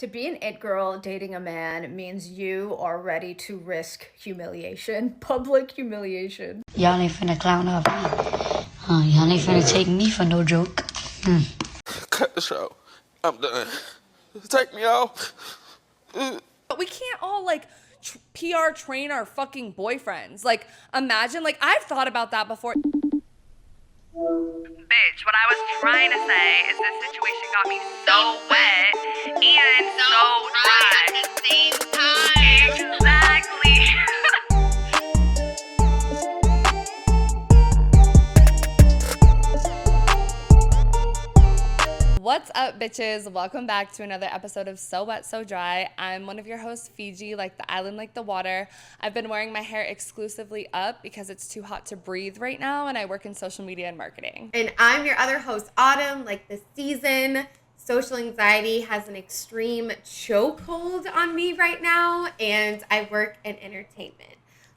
To be an it girl dating a man means you are ready to risk humiliation, public humiliation. Y'all ain't finna clown off me. Y'all ain't finna take me for no joke. Cut the show. I'm done. Take me off. But we can't all PR train our fucking boyfriends. Like, imagine, I've thought about that before. Bitch, what I was trying to say is this situation got me so wet and so dry at the same time. Exactly. What's up, bitches? Welcome back to another episode of So Wet, So Dry. I'm one of your hosts, Fiji, like the island, like the water. I've been wearing my hair exclusively up because it's too hot to breathe right now, and I work in social media and marketing. And I'm your other host, Autumn, like the season. Social anxiety has an extreme chokehold on me right now, and I work in entertainment.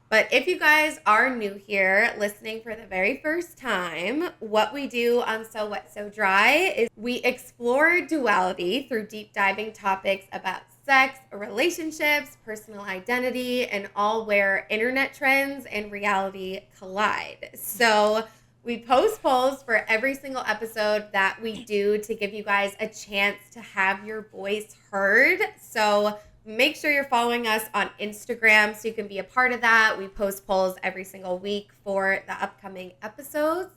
But if you guys are new here, listening for the very first time, what we do on So Wet, So Dry is we explore duality through deep diving topics about sex, relationships, personal identity, and all where internet trends and reality collide. So we post polls for every single episode that we do to give you guys a chance to have your voice heard. So make sure you're following us on Instagram so you can be a part of that. We post polls every single week for the upcoming episodes.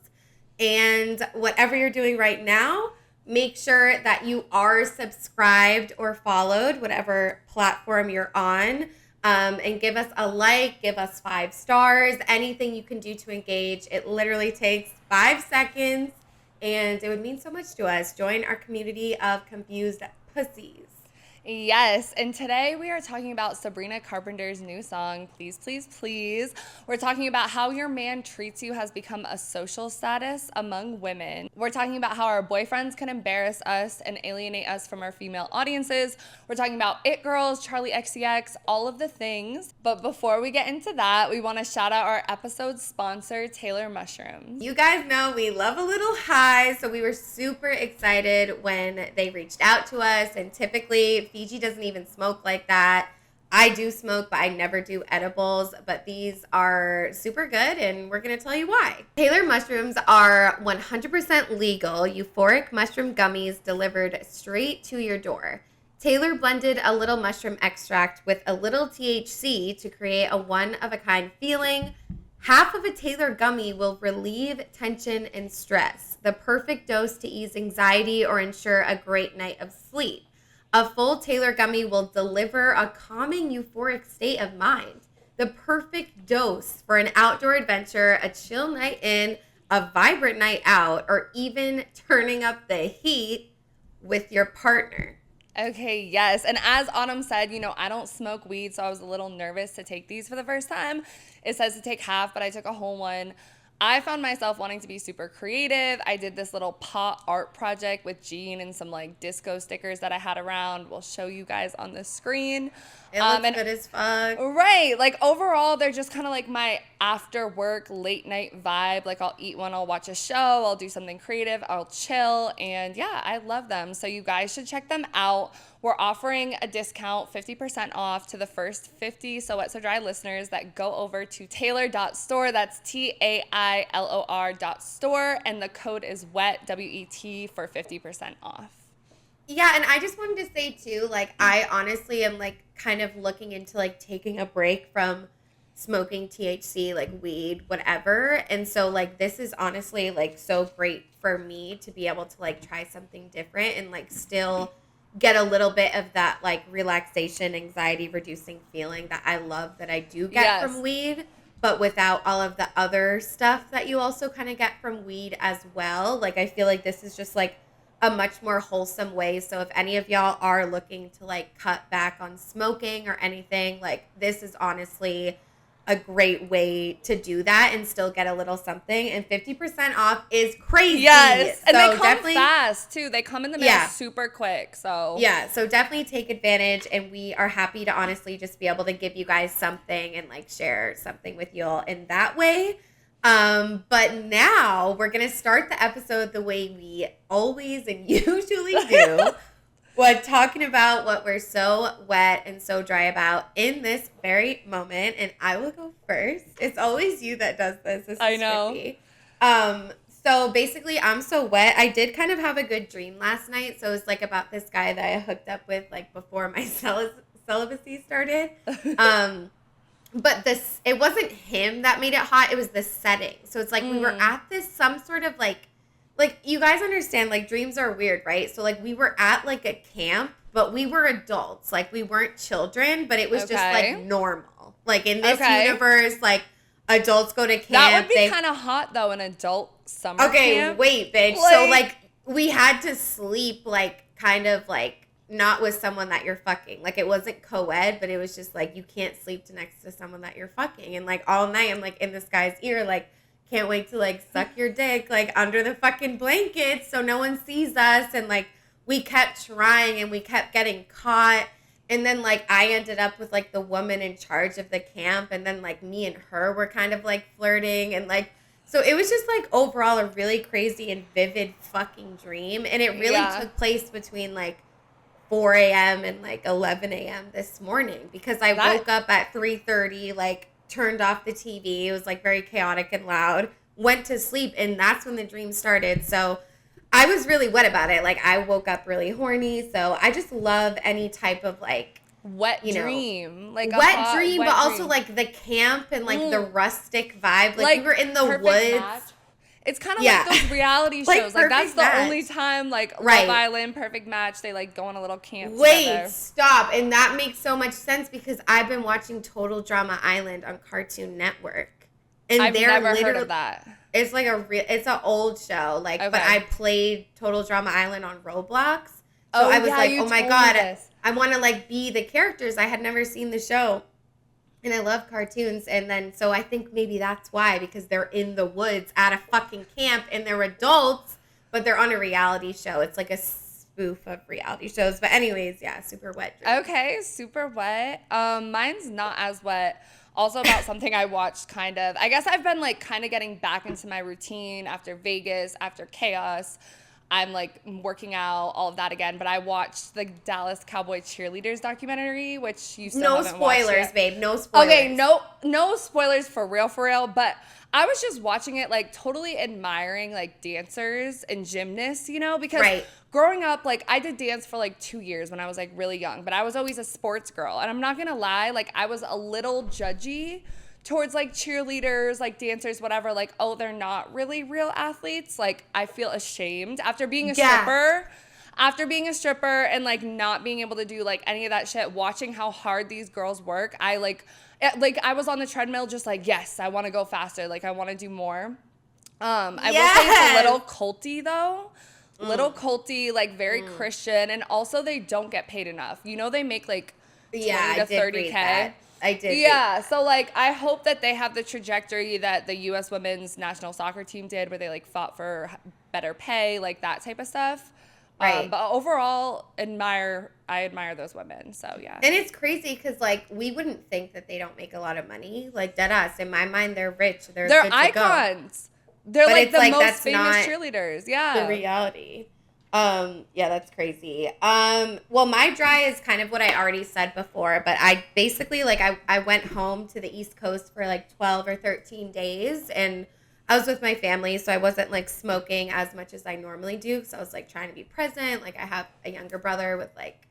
And whatever you're doing right now, make sure that you are subscribed or followed, whatever platform you're on. And give us a like, give us 5 stars, anything you can do to engage. It literally takes 5 seconds, and it would mean so much to us. Join our community of confused pussies. Yes, and today we are talking about Sabrina Carpenter's new song, Please, Please, Please. We're talking about how your man treats you has become a social status among women. We're talking about how our boyfriends can embarrass us and alienate us from our female audiences. We're talking about it girls, Charlie XCX, all of the things. But before we get into that, we want to shout out our episode sponsor, Taylor Mushrooms. You guys know we love a little high, so we were super excited when they reached out to us, and typically Fiji doesn't even smoke like that. I do smoke, but I never do edibles. But these are super good, and we're going to tell you why. Taylor Mushrooms are 100% legal euphoric mushroom gummies delivered straight to your door. Taylor blended a little mushroom extract with a little THC to create a one-of-a-kind feeling. Half of a Taylor gummy will relieve tension and stress, the perfect dose to ease anxiety or ensure a great night of sleep. A full Taylor gummy will deliver a calming, euphoric state of mind. The perfect dose for an outdoor adventure, a chill night in, a vibrant night out, or even turning up the heat with your partner. Okay, yes. And as Autumn said, I don't smoke weed, so I was a little nervous to take these for the first time. It says to take half, but I took a whole one. I found myself wanting to be super creative. I did this little pot art project with Jean and some disco stickers that I had around. We'll show you guys on the screen. It looks good as fuck. Right. Overall, they're just kind of my after work late night vibe. I'll eat one, I'll watch a show, I'll do something creative, I'll chill. And yeah, I love them. So you guys should check them out. We're offering a discount, 50% off to the first 50 So Wet So Dry listeners that go over to taylor.store. That's TAILOR.store. And the code is WET, WET, for 50% off. Yeah, and I just wanted to say too, I honestly am kind of looking into taking a break from smoking THC, weed, whatever. And so this is honestly so great for me to be able to try something different and still get a little bit of that relaxation, anxiety reducing feeling that I love that I do get from weed, but without all of the other stuff that you also kind of get from weed as well. I feel this is just a much more wholesome way. So if any of y'all are looking to cut back on smoking or anything, this is honestly a great way to do that and still get a little something. And 50% off is crazy. Yes. And so they come fast too. They come in the mail super quick. So yeah, so definitely take advantage, and we are happy to honestly just be able to give you guys something and share something with you all in that way. But now we're going to start the episode the way we always and usually do what talking about what we're so wet and so dry about in this very moment, and I will go first. It's always you that does this. This I is know. tricky. So basically, I'm so wet. I did kind of have a good dream last night. So it was like about this guy that I hooked up with like before my celibacy started. But it wasn't him that made it hot. It was the setting. So it's like we were at this some sort of like you guys understand, like dreams are weird, right? So like we were at like a camp, but we were adults. Like we weren't children, but it was just like normal. Like in this universe, like adults go to camp. That would be kind of hot though, an adult summer camp. Okay, wait, bitch. So like we had to sleep like kind of like not with someone that you're fucking. Like it wasn't co-ed, but it was just like you can't sleep next to someone that you're fucking. And like all night I'm like in this guy's ear like can't wait to like suck your dick like under the fucking blankets so no one sees us. And like we kept trying and we kept getting caught. And then like I ended up with like the woman in charge of the camp, and then like me and her were kind of like flirting, and like so it was just like overall a really crazy and vivid fucking dream. And it really took place between like 4 a.m. and like 11 a.m. this morning, because I woke up at 3:30, like turned off the TV. It was like very chaotic and loud, went to sleep, and that's when the dream started. So I was really wet about it. Like I woke up really horny. So I just love any type of like wet dream. Like wet dream, but also like the camp and like the rustic vibe. Like we were in the woods. Match. It's kind of like those reality shows. Like that's the only time like Love Island, Perfect Match, they like go on a little camp together. Stop. And that makes so much sense because I've been watching Total Drama Island on Cartoon Network. And I've never heard of that. It's like it's an old show. Like, but I played Total Drama Island on Roblox. So I was like, oh my God, I want to like be the characters. I had never seen the show. And I love cartoons. And then, so I think maybe that's why, because they're in the woods at a fucking camp and they're adults, but they're on a reality show. It's like a spoof of reality shows. But anyways, yeah, super wet dream. Okay, super wet. Mine's not as wet. Also about something I watched kind of. I guess I've been like kind of getting back into my routine after Vegas, after chaos. I'm like working out, all of that again. But I watched the Dallas Cowboy Cheerleaders documentary, which you still haven't watched yet. No spoilers, babe. No spoilers. Okay, no spoilers for real. But I was just watching it, like totally admiring like dancers and gymnasts, you know, because growing up, like I did dance for like 2 years when I was like really young, but I was always a sports girl. And I'm not gonna lie, like I was a little judgy towards like cheerleaders, like dancers, whatever, like, oh, they're not really real athletes. Like I feel ashamed after being a stripper. After being a stripper and like not being able to do like any of that shit, watching how hard these girls work, I like I was on the treadmill just like, yes, I want to go faster. Like I want to do more. I will say it's a little culty though. Little culty, like very Christian, and also they don't get paid enough. You know, they make like 20 to 30K. I did. Yeah, so like I hope that they have the trajectory that the U.S. women's national soccer team did, where they like fought for better pay, like that type of stuff. Right. But overall, I admire those women. So yeah. And it's crazy because like we wouldn't think that they don't make a lot of money. Like deadass, in my mind, they're rich. They're good icons. They're like the most famous cheerleaders. Yeah. The reality. Yeah, that's crazy. Well, my dry is kind of what I already said before, but I basically like I went home to the East Coast for like 12 or 13 days, and I was with my family, so I wasn't like smoking as much as I normally do, because I was like trying to be present. Like I have a younger brother with like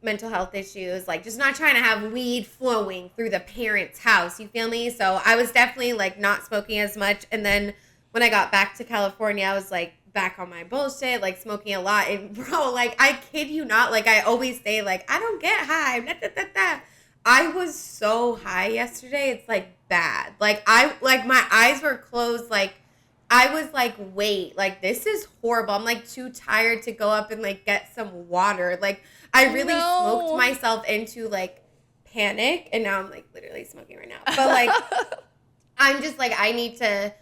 mental health issues, like just not trying to have weed flowing through the parents' house, you feel me? So I was definitely like not smoking as much. And then when I got back to California, I was like back on my bullshit, like smoking a lot. And bro, like I kid you not, like I always say, like I don't get high. I was so high yesterday, it's like bad. Like my eyes were closed, like I was like, wait, like this is horrible. I'm like too tired to go up and like get some water. Like I really smoked myself into like panic, and now I'm like literally smoking right now. But like I'm just like, I need to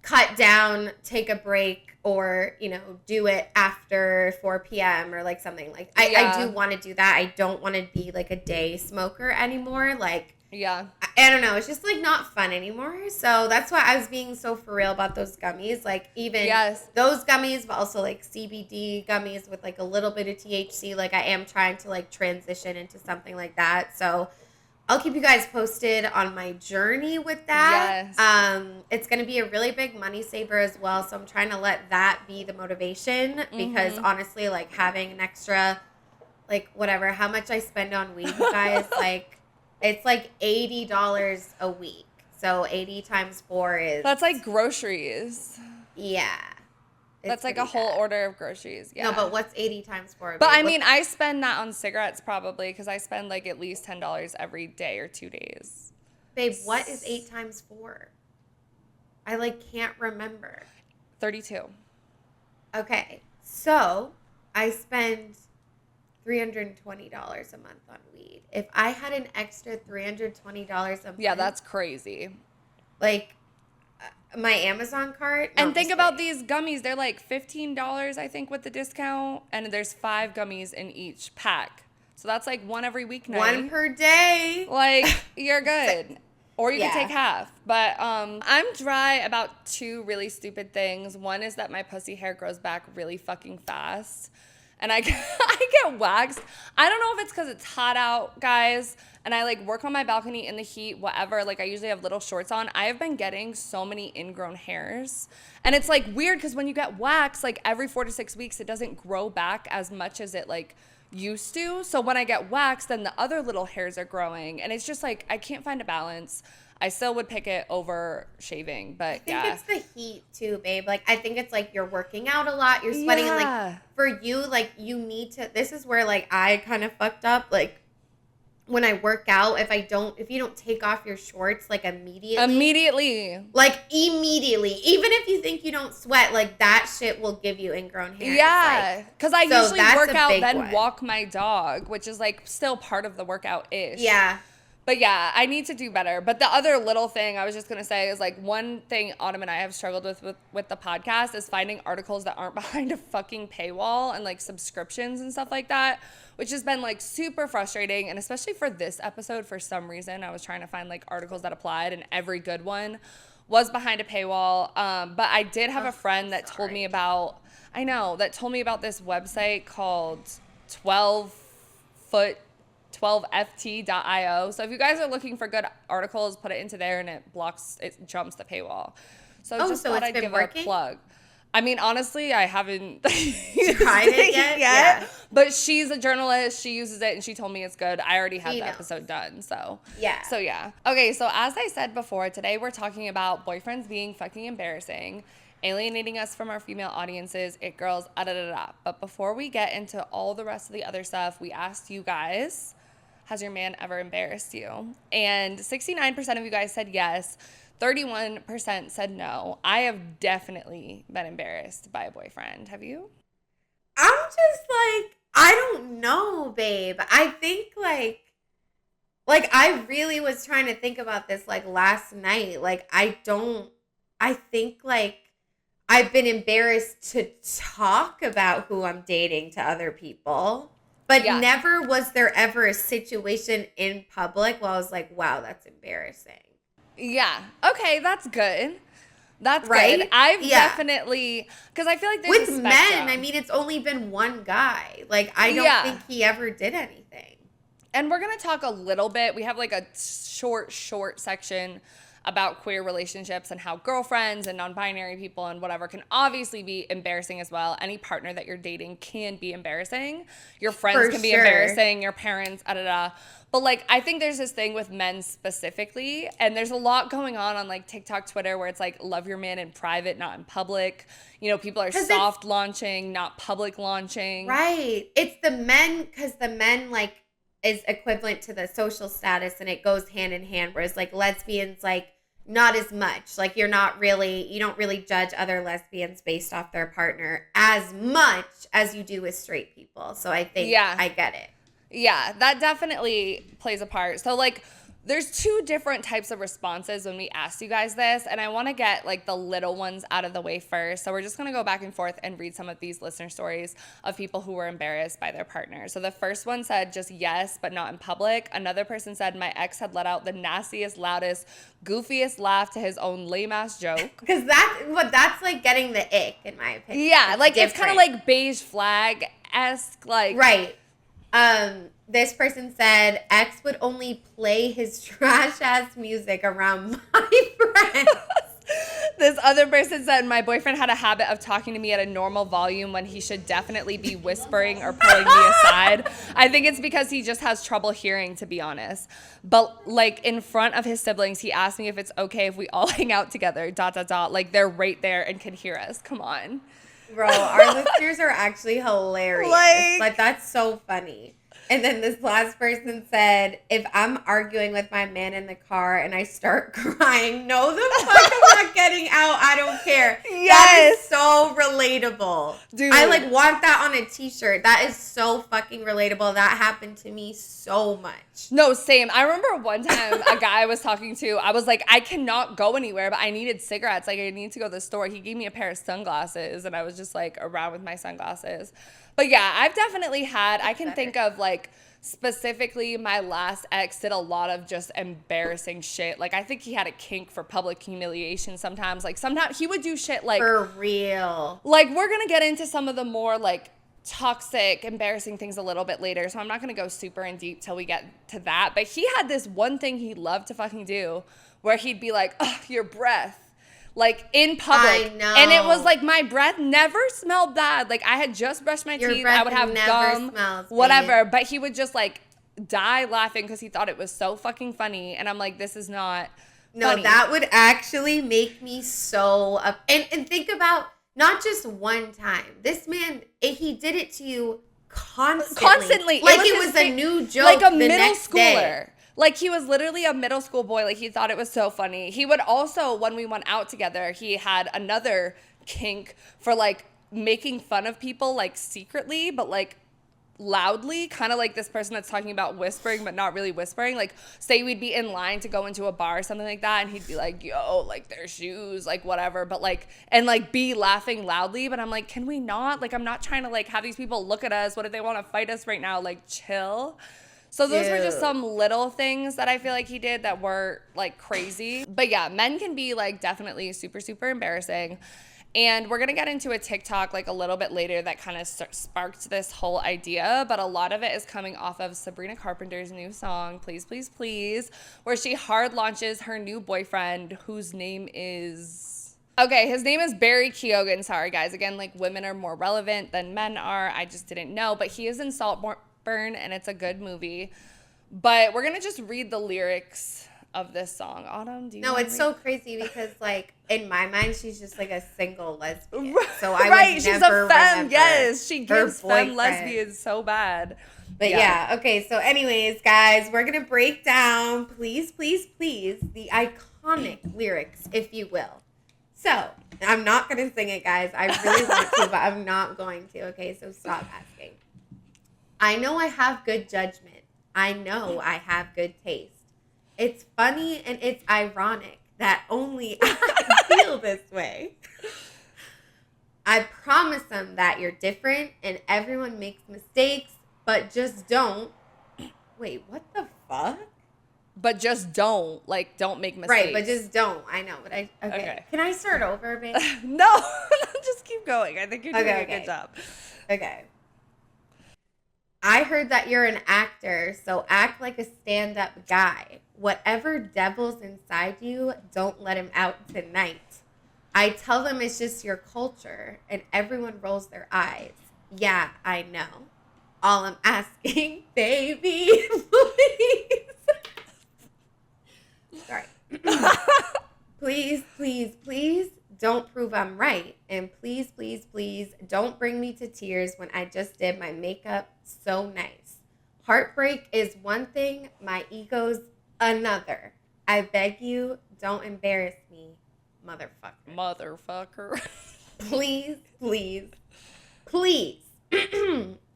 cut down, take a break, or, you know, do it after 4 p.m. or like something. Like I do want to do that. I don't want to be like a day smoker anymore. Like, yeah. I don't know. It's just, like, not fun anymore. So that's why I was being so for real about those gummies. Like, even those gummies, but also, like, CBD gummies with, like, a little bit of THC. Like, I am trying to, like, transition into something like that. So I'll keep you guys posted on my journey with that. Yes. It's going to be a really big money saver as well. So I'm trying to let that be the motivation. Because, honestly, like, having an extra, like, whatever, how much I spend on weed, you guys, like... It's like $80 a week. So 80 times 4 is... That's like groceries. Yeah. That's like a whole order of groceries. Yeah. No, but what's 80 times 4? But I mean, I spend that on cigarettes probably because I spend like at least $10 every day or 2 days. Babe, what is 8 times 4? I like can't remember. 32. Okay. So I spend $320 a month on weed. If I had an extra $320 a month. Yeah, that's crazy. Like my Amazon cart. No, and think about these gummies. They're like $15, I think, with the discount. And there's 5 gummies in each pack. So that's like one every weeknight. One per day. Like, you're good. Or you can take half. But I'm dry about 2 really stupid things. One is that my pussy hair grows back really fucking fast. And I get waxed. I don't know if it's because it's hot out, guys, and I, like, work on my balcony in the heat, whatever. Like, I usually have little shorts on. I have been getting so many ingrown hairs. And it's, like, weird because when you get waxed, like, every 4 to 6 weeks, it doesn't grow back as much as it, like, used to. So when I get waxed, then the other little hairs are growing. And it's just, like, I can't find a balance. I still would pick it over shaving, but I think it's the heat too, babe. Like, I think it's like you're working out a lot, you're sweating, and like for you, like you need to. This is where like I kind of fucked up. Like when I work out, if you don't take off your shorts like immediately, even if you think you don't sweat, like that shit will give you ingrown hair. Yeah, because I usually work out then walk my dog, which is like still part of the workout ish. Yeah. But yeah, I need to do better. But the other little thing I was just going to say is like one thing Autumn and I have struggled with the podcast is finding articles that aren't behind a fucking paywall and like subscriptions and stuff like that, which has been like super frustrating. And especially for this episode, for some reason, I was trying to find like articles that applied and every good one was behind a paywall. But I did have a friend that told me about this website called 12ft.io. So if you guys are looking for good articles, put it into there and it jumps the paywall. So just thought I'd give it a plug. I mean, honestly, I haven't tried it yet. Yeah. But she's a journalist. She uses it and she told me it's good. I already had the episode done. So yeah. Okay, so as I said before, today we're talking about boyfriends being fucking embarrassing, alienating us from our female audiences, it girls, But before we get into all the rest of the other stuff, we asked you guys, has your man ever embarrassed you? And 69% of you guys said yes. 31% said no. I have definitely been embarrassed by a boyfriend. Have you? I'm just like, I don't know, babe. I think like I really was trying to think about this like last night. Like I think like I've been embarrassed to talk about who I'm dating to other people. But never was there ever a situation in public where I was like, wow, that's embarrassing. Yeah. Okay, that's good. That's right? Good. I've definitely, because I feel like there's with men, I mean, it's only been one guy. Like, I don't think he ever did anything. And we're going to talk a little bit. We have like a short section about queer relationships and how girlfriends and non-binary people and whatever can obviously be embarrassing as well. Any partner that you're dating can be embarrassing. Your friends can be embarrassing. Your parents, But like, I think there's this thing with men specifically, and there's a lot going on like TikTok, Twitter, where it's like, love your man in private, not in public. You know, people are soft launching, not public launching. Right. It's the men, because the men like is equivalent to the social status and it goes hand in hand, whereas like lesbians, like not as much. Like you don't really judge other lesbians based off their partner as much as you do with straight people. So I think I get it. Yeah, that definitely plays a part. So like There's two different types of responses when we asked you guys this, and I want to get like the little ones out of the way first. So we're just going to go back and forth and read some of these listener stories of people who were embarrassed by their partner. So the first one said just yes, but not in public. Another person said my ex had let out the nastiest, loudest, goofiest laugh to his own lame-ass joke. Because that's like getting the ick, in my opinion. Yeah, like it's kind of like beige flag-esque. Like, right. This person said ex would only play his trash ass music around my friends. This other person said my boyfriend had a habit of talking to me at a normal volume when he should definitely be whispering or pulling me aside. I think it's because he just has trouble hearing, to be honest. But like in front of his siblings, he asked me if it's okay if we all hang out together, ... Like they're right there and can hear us. Come on. Bro, our listeners are actually hilarious. Like that's so funny. And then this last person said, if I'm arguing with my man in the car and I start crying, no, the fuck I'm not getting out. I don't care. Yes. That is so relatable. Dude. I like want that on a t-shirt. That is so fucking relatable. That happened to me so much. No, same. I remember one time a guy I was talking to, I was like, I cannot go anywhere, but I needed cigarettes. Like I need to go to the store. He gave me a pair of sunglasses and I was just like around with my sunglasses. But yeah, I've definitely had, I can think of like specifically my last ex did a lot of just embarrassing shit. Like I think he had a kink for public humiliation sometimes. Like sometimes he would do shit like. For real. Like we're going to get into some of the more like toxic, embarrassing things a little bit later. So I'm not going to go super in deep till we get to that. But he had this one thing he loved to fucking do where he'd be like, oh, your breath. Like in public. I know. And it was like my breath never smelled bad. Like I had just brushed my teeth. I would have gum, whatever. But he would just like die laughing because he thought it was so fucking funny. And I'm like, this is not funny. That would actually make me so up. And think about not just one time. This man, he did it to you constantly. Like it was a new joke. Like a the middle next schooler. Day. Like he was literally a middle school boy. Like he thought it was so funny. He would also, when we went out together, he had another kink for like making fun of people like secretly, but like loudly, kind of like this person that's talking about whispering, but not really whispering. Like say we'd be in line to go into a bar or something like that. And he'd be like, yo, like their shoes, like whatever. But like, and like be laughing loudly. But I'm like, can we not? Like, I'm not trying to like have these people look at us. What if they want to fight us right now? Like chill. So those were just some little things that I feel like he did that were like crazy. But yeah, men can be like definitely super, super embarrassing. And we're going to get into a TikTok like a little bit later that kind of sparked this whole idea. But a lot of it is coming off of Sabrina Carpenter's new song, Please, Please, Please, where she hard launches her new boyfriend whose name is... Okay, his name is Barry Keoghan. Sorry, guys. Again, like women are more relevant than men are. I just didn't know. But he is in Saltburn, and it's a good movie. But we're gonna just read the lyrics of this song. Autumn, do you know? It's so crazy because like in my mind she's just like a single lesbian. So would I never she's a femme. Yes, she gives femme boyfriend. Lesbians so bad. But yeah, okay, so anyways, guys, we're gonna break down Please, Please, Please, the iconic lyrics, if you will. So I'm not gonna sing it, guys. I really want to, but I'm not going to. Okay, so stop asking. I know I have good judgment. I know I have good taste. It's funny and it's ironic that only I feel this way. I promise them that you're different and everyone makes mistakes, but just don't. Wait, what the fuck? But just don't. Like, don't make mistakes. Right, but just don't. I know, but okay. Can I start over, babe? No, just keep going. I think you're doing a good job. Okay. I heard that you're an actor, so act like a stand-up guy. Whatever devil's inside you, don't let him out tonight. I tell them it's just your culture, and everyone rolls their eyes. Yeah, I know. All I'm asking, baby, please. Sorry. Please, please, please, don't prove I'm right. And please, please, please, don't bring me to tears when I just did my makeup so nice. Heartbreak is one thing, my ego's another. I beg you, don't embarrass me, motherfucker. Motherfucker. Please, please, please.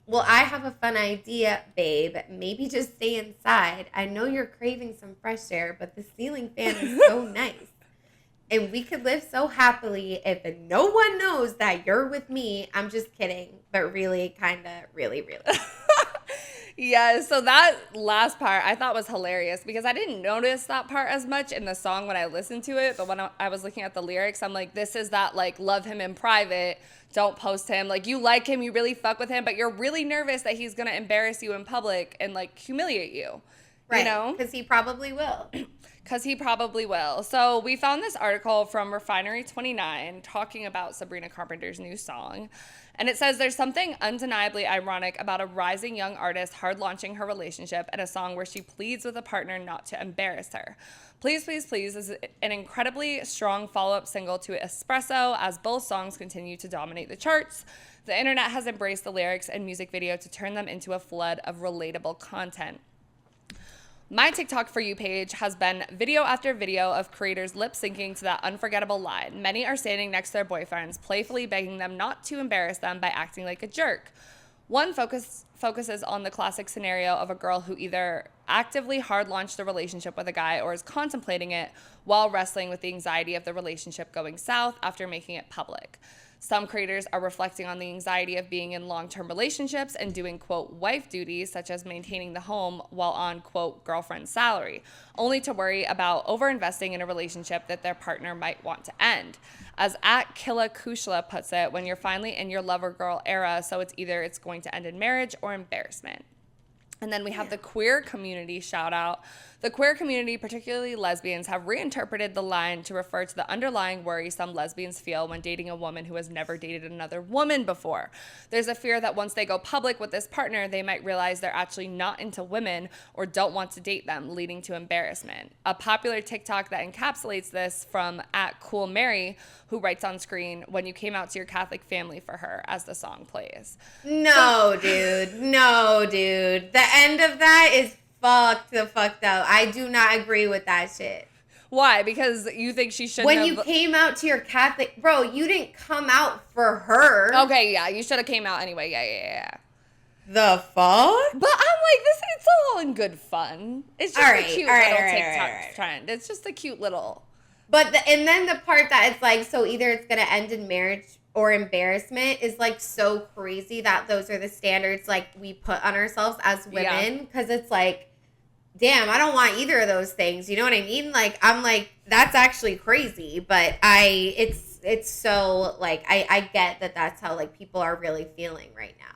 Well, I have a fun idea, babe. Maybe just stay inside. I know you're craving some fresh air, but the ceiling fan is so nice. And we could live so happily if no one knows that you're with me. I'm just kidding, but really, kind of, really, really. Yeah, so that last part I thought was hilarious because I didn't notice that part as much in the song when I listened to it. But when I was looking at the lyrics, I'm like, this is that, like, love him in private, don't post him. Like, you like him, you really fuck with him, but you're really nervous that he's going to embarrass you in public and, like, humiliate you. Right, you know? because he probably will. Because he probably will. So we found this article from Refinery 29 talking about Sabrina Carpenter's new song. And it says there's something undeniably ironic about a rising young artist hard launching her relationship in a song where she pleads with a partner not to embarrass her. Please, Please, Please is an incredibly strong follow-up single to Espresso as both songs continue to dominate the charts. The internet has embraced the lyrics and music video to turn them into a flood of relatable content. My TikTok For You page has been video after video of creators lip syncing to that unforgettable line. Many are standing next to their boyfriends, playfully begging them not to embarrass them by acting like a jerk. One focuses on the classic scenario of a girl who either actively hard launched a relationship with a guy or is contemplating it while wrestling with the anxiety of the relationship going south after making it public. Some creators are reflecting on the anxiety of being in long-term relationships and doing, quote, wife duties, such as maintaining the home while on, quote, girlfriend's salary, only to worry about overinvesting in a relationship that their partner might want to end. As @Killa Kushla puts it, when you're finally in your lover girl era, so it's going to end in marriage or embarrassment. And then we have the queer community shout out. The queer community, particularly lesbians, have reinterpreted the line to refer to the underlying worry some lesbians feel when dating a woman who has never dated another woman before. There's a fear that once they go public with this partner, they might realize they're actually not into women or don't want to date them, leading to embarrassment. A popular TikTok that encapsulates this from @CoolMary, who writes on screen, when you came out to your Catholic family for her, as the song plays. No, dude. No, dude. The end of that is fucked up. I do not agree with that shit. Why? Because you think she shouldn't When have... you came out to your Catholic... Bro, you didn't come out for her. Okay, yeah, you should have came out anyway. Yeah. The fuck? But I'm like, it's all in good fun. It's just a cute little TikTok trend. It's just a cute little... But and then the part that it's like, so either it's going to end in marriage or embarrassment is like so crazy that those are the standards like we put on ourselves as women. Because it's like, damn, I don't want either of those things. You know what I mean? Like, I'm like, that's actually crazy. But it's so like, I get that that's how like people are really feeling right now.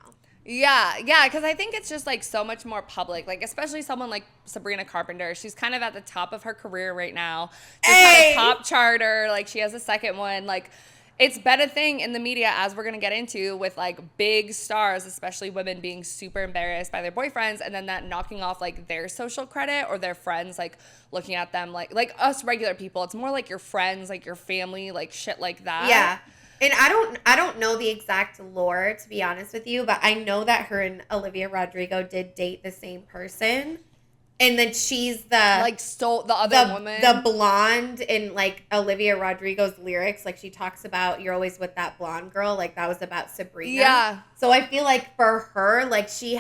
Yeah, because I think it's just like so much more public, like especially someone like Sabrina Carpenter. She's kind of at the top of her career right now. She's had a top charter, like she has a second one. Like it's been a thing in the media, as we're gonna get into, with like big stars, especially women, being super embarrassed by their boyfriends, and then that knocking off like their social credit or their friends, like looking at them like us regular people. It's more like your friends, like your family, like shit like that. Yeah. And I don't know the exact lore, to be honest with you, but I know that her and Olivia Rodrigo did date the same person. And then she's stole the other woman. The blonde in like Olivia Rodrigo's lyrics. Like she talks about, you're always with that blonde girl. Like that was about Sabrina. Yeah. So I feel like for her, like she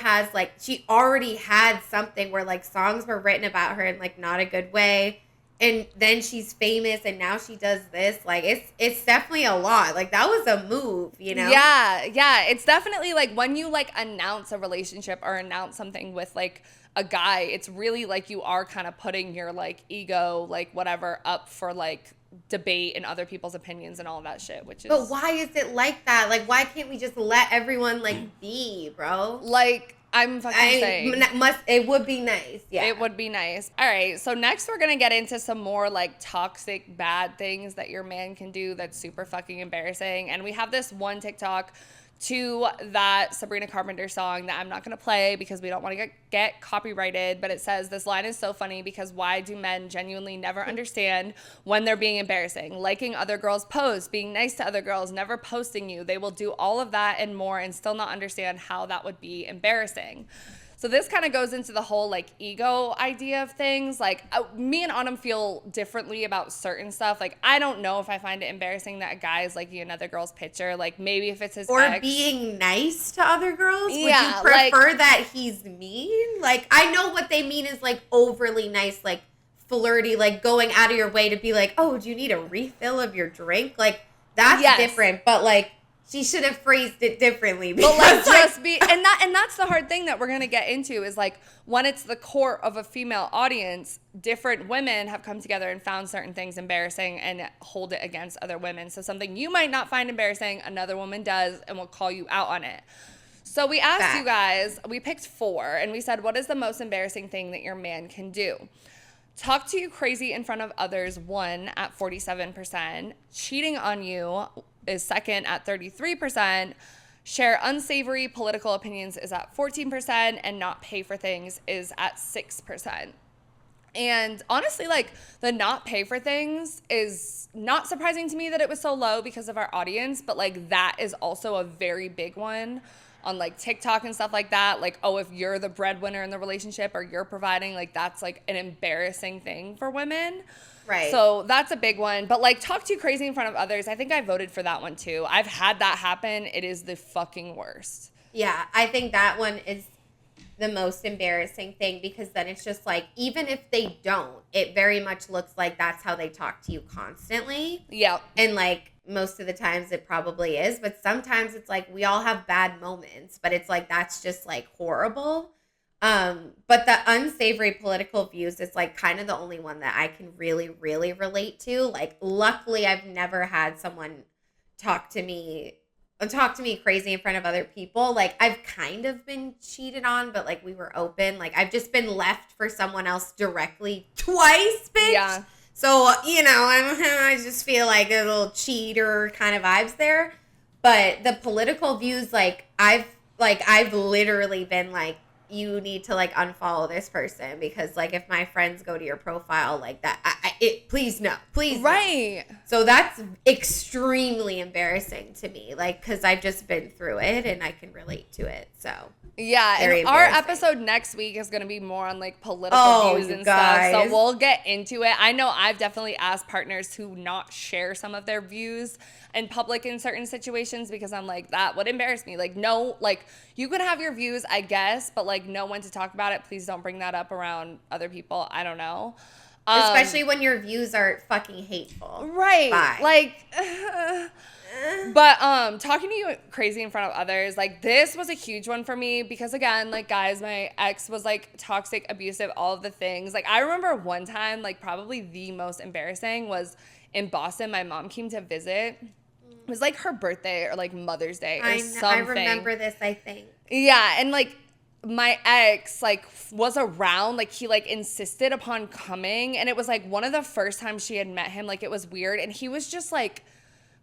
already had something where like songs were written about her in like not a good way. And then she's famous, and now she does this. Like, it's definitely a lot. Like, that was a move, you know? Yeah. It's definitely, like, when you, like, announce a relationship or announce something with, like, a guy, it's really, like, you are kind of putting your, like, ego, like, whatever, up for, like, debate and other people's opinions and all of that shit, which is... But why is it like that? Like, why can't we just let everyone, like, be, bro? Like... I'm fucking saying. It would be nice. Yeah. It would be nice. All right. So next we're going to get into some more like toxic, bad things that your man can do that's super fucking embarrassing. And we have this one TikTok to that Sabrina Carpenter song that I'm not going to play because we don't want to get copyrighted. But it says, this line is so funny because why do men genuinely never understand when they're being embarrassing? Liking other girls' posts, being nice to other girls, never posting you. They will do all of that and more and still not understand how that would be embarrassing. So this kind of goes into the whole like ego idea of things. Like me and Autumn feel differently about certain stuff. Like I don't know if I find it embarrassing that a guy is liking another girl's picture. Like maybe if it's his or ex. being nice to other girls. Yeah, Would you prefer that he's mean? Like I know what they mean is like overly nice, like flirty, like going out of your way to be like, oh, do you need a refill of your drink? Like that's different. But like she should have phrased it differently. But like just be and that's the hard thing that we're gonna get into is like when it's the core of a female audience, different women have come together and found certain things embarrassing and hold it against other women. So something you might not find embarrassing, another woman does and will call you out on it. So we asked you guys, we picked 4, and we said, what is the most embarrassing thing that your man can do? Talk to you crazy in front of others, 1 at 47%. Cheating on you is 2nd at 33%. Share unsavory political opinions is at 14%. And not pay for things is at 6%. And honestly, like the not pay for things is not surprising to me that it was so low because of our audience. But like that is also a very big one on like TikTok and stuff like that. Like, oh, if you're the breadwinner in the relationship or you're providing, like that's like an embarrassing thing for women. Right. So that's a big one. But like talk too crazy in front of others. I think I voted for that one too. I've had that happen. It is the fucking worst. Yeah, I think that one is the most embarrassing thing because then it's just like, even if they don't, it very much looks like that's how they talk to you constantly. Yeah. And like most of the times it probably is, but sometimes it's like we all have bad moments, but it's like that's just like horrible. But the unsavory political views is like kind of the only one that I can really, really relate to. Like luckily I've never had someone talk to me crazy in front of other people. Like I've kind of been cheated on, but like we were open. Like I've just been left for someone else directly twice, bitch. Yeah. So, you know, I just feel like a little cheater kind of vibes there. But the political views, I've literally been like, you need to like unfollow this person because like if my friends go to your profile like that, please no. Right. No. So that's extremely embarrassing to me, like because I've just been through it and I can relate to it. So yeah, and our episode next week is going to be more on like political views and stuff. So we'll get into it. I know I've definitely asked partners to not share some of their views in public in certain situations because I'm like, that would embarrass me. Like, no, like you can have your views, I guess, but like know when to talk about it. Please don't bring that up around other people. I don't know. Especially when your views are fucking hateful. Right. Bye. Like, but talking to you crazy in front of others, like this was a huge one for me because again, like guys, my ex was like toxic, abusive, all of the things. Like I remember one time, like probably the most embarrassing was in Boston. My mom came to visit. It was like her birthday or like Mother's Day or something. I remember this, I think. Yeah, and like my ex like was around, like he like insisted upon coming, and it was like one of the first times she had met him. Like it was weird, and he was just like,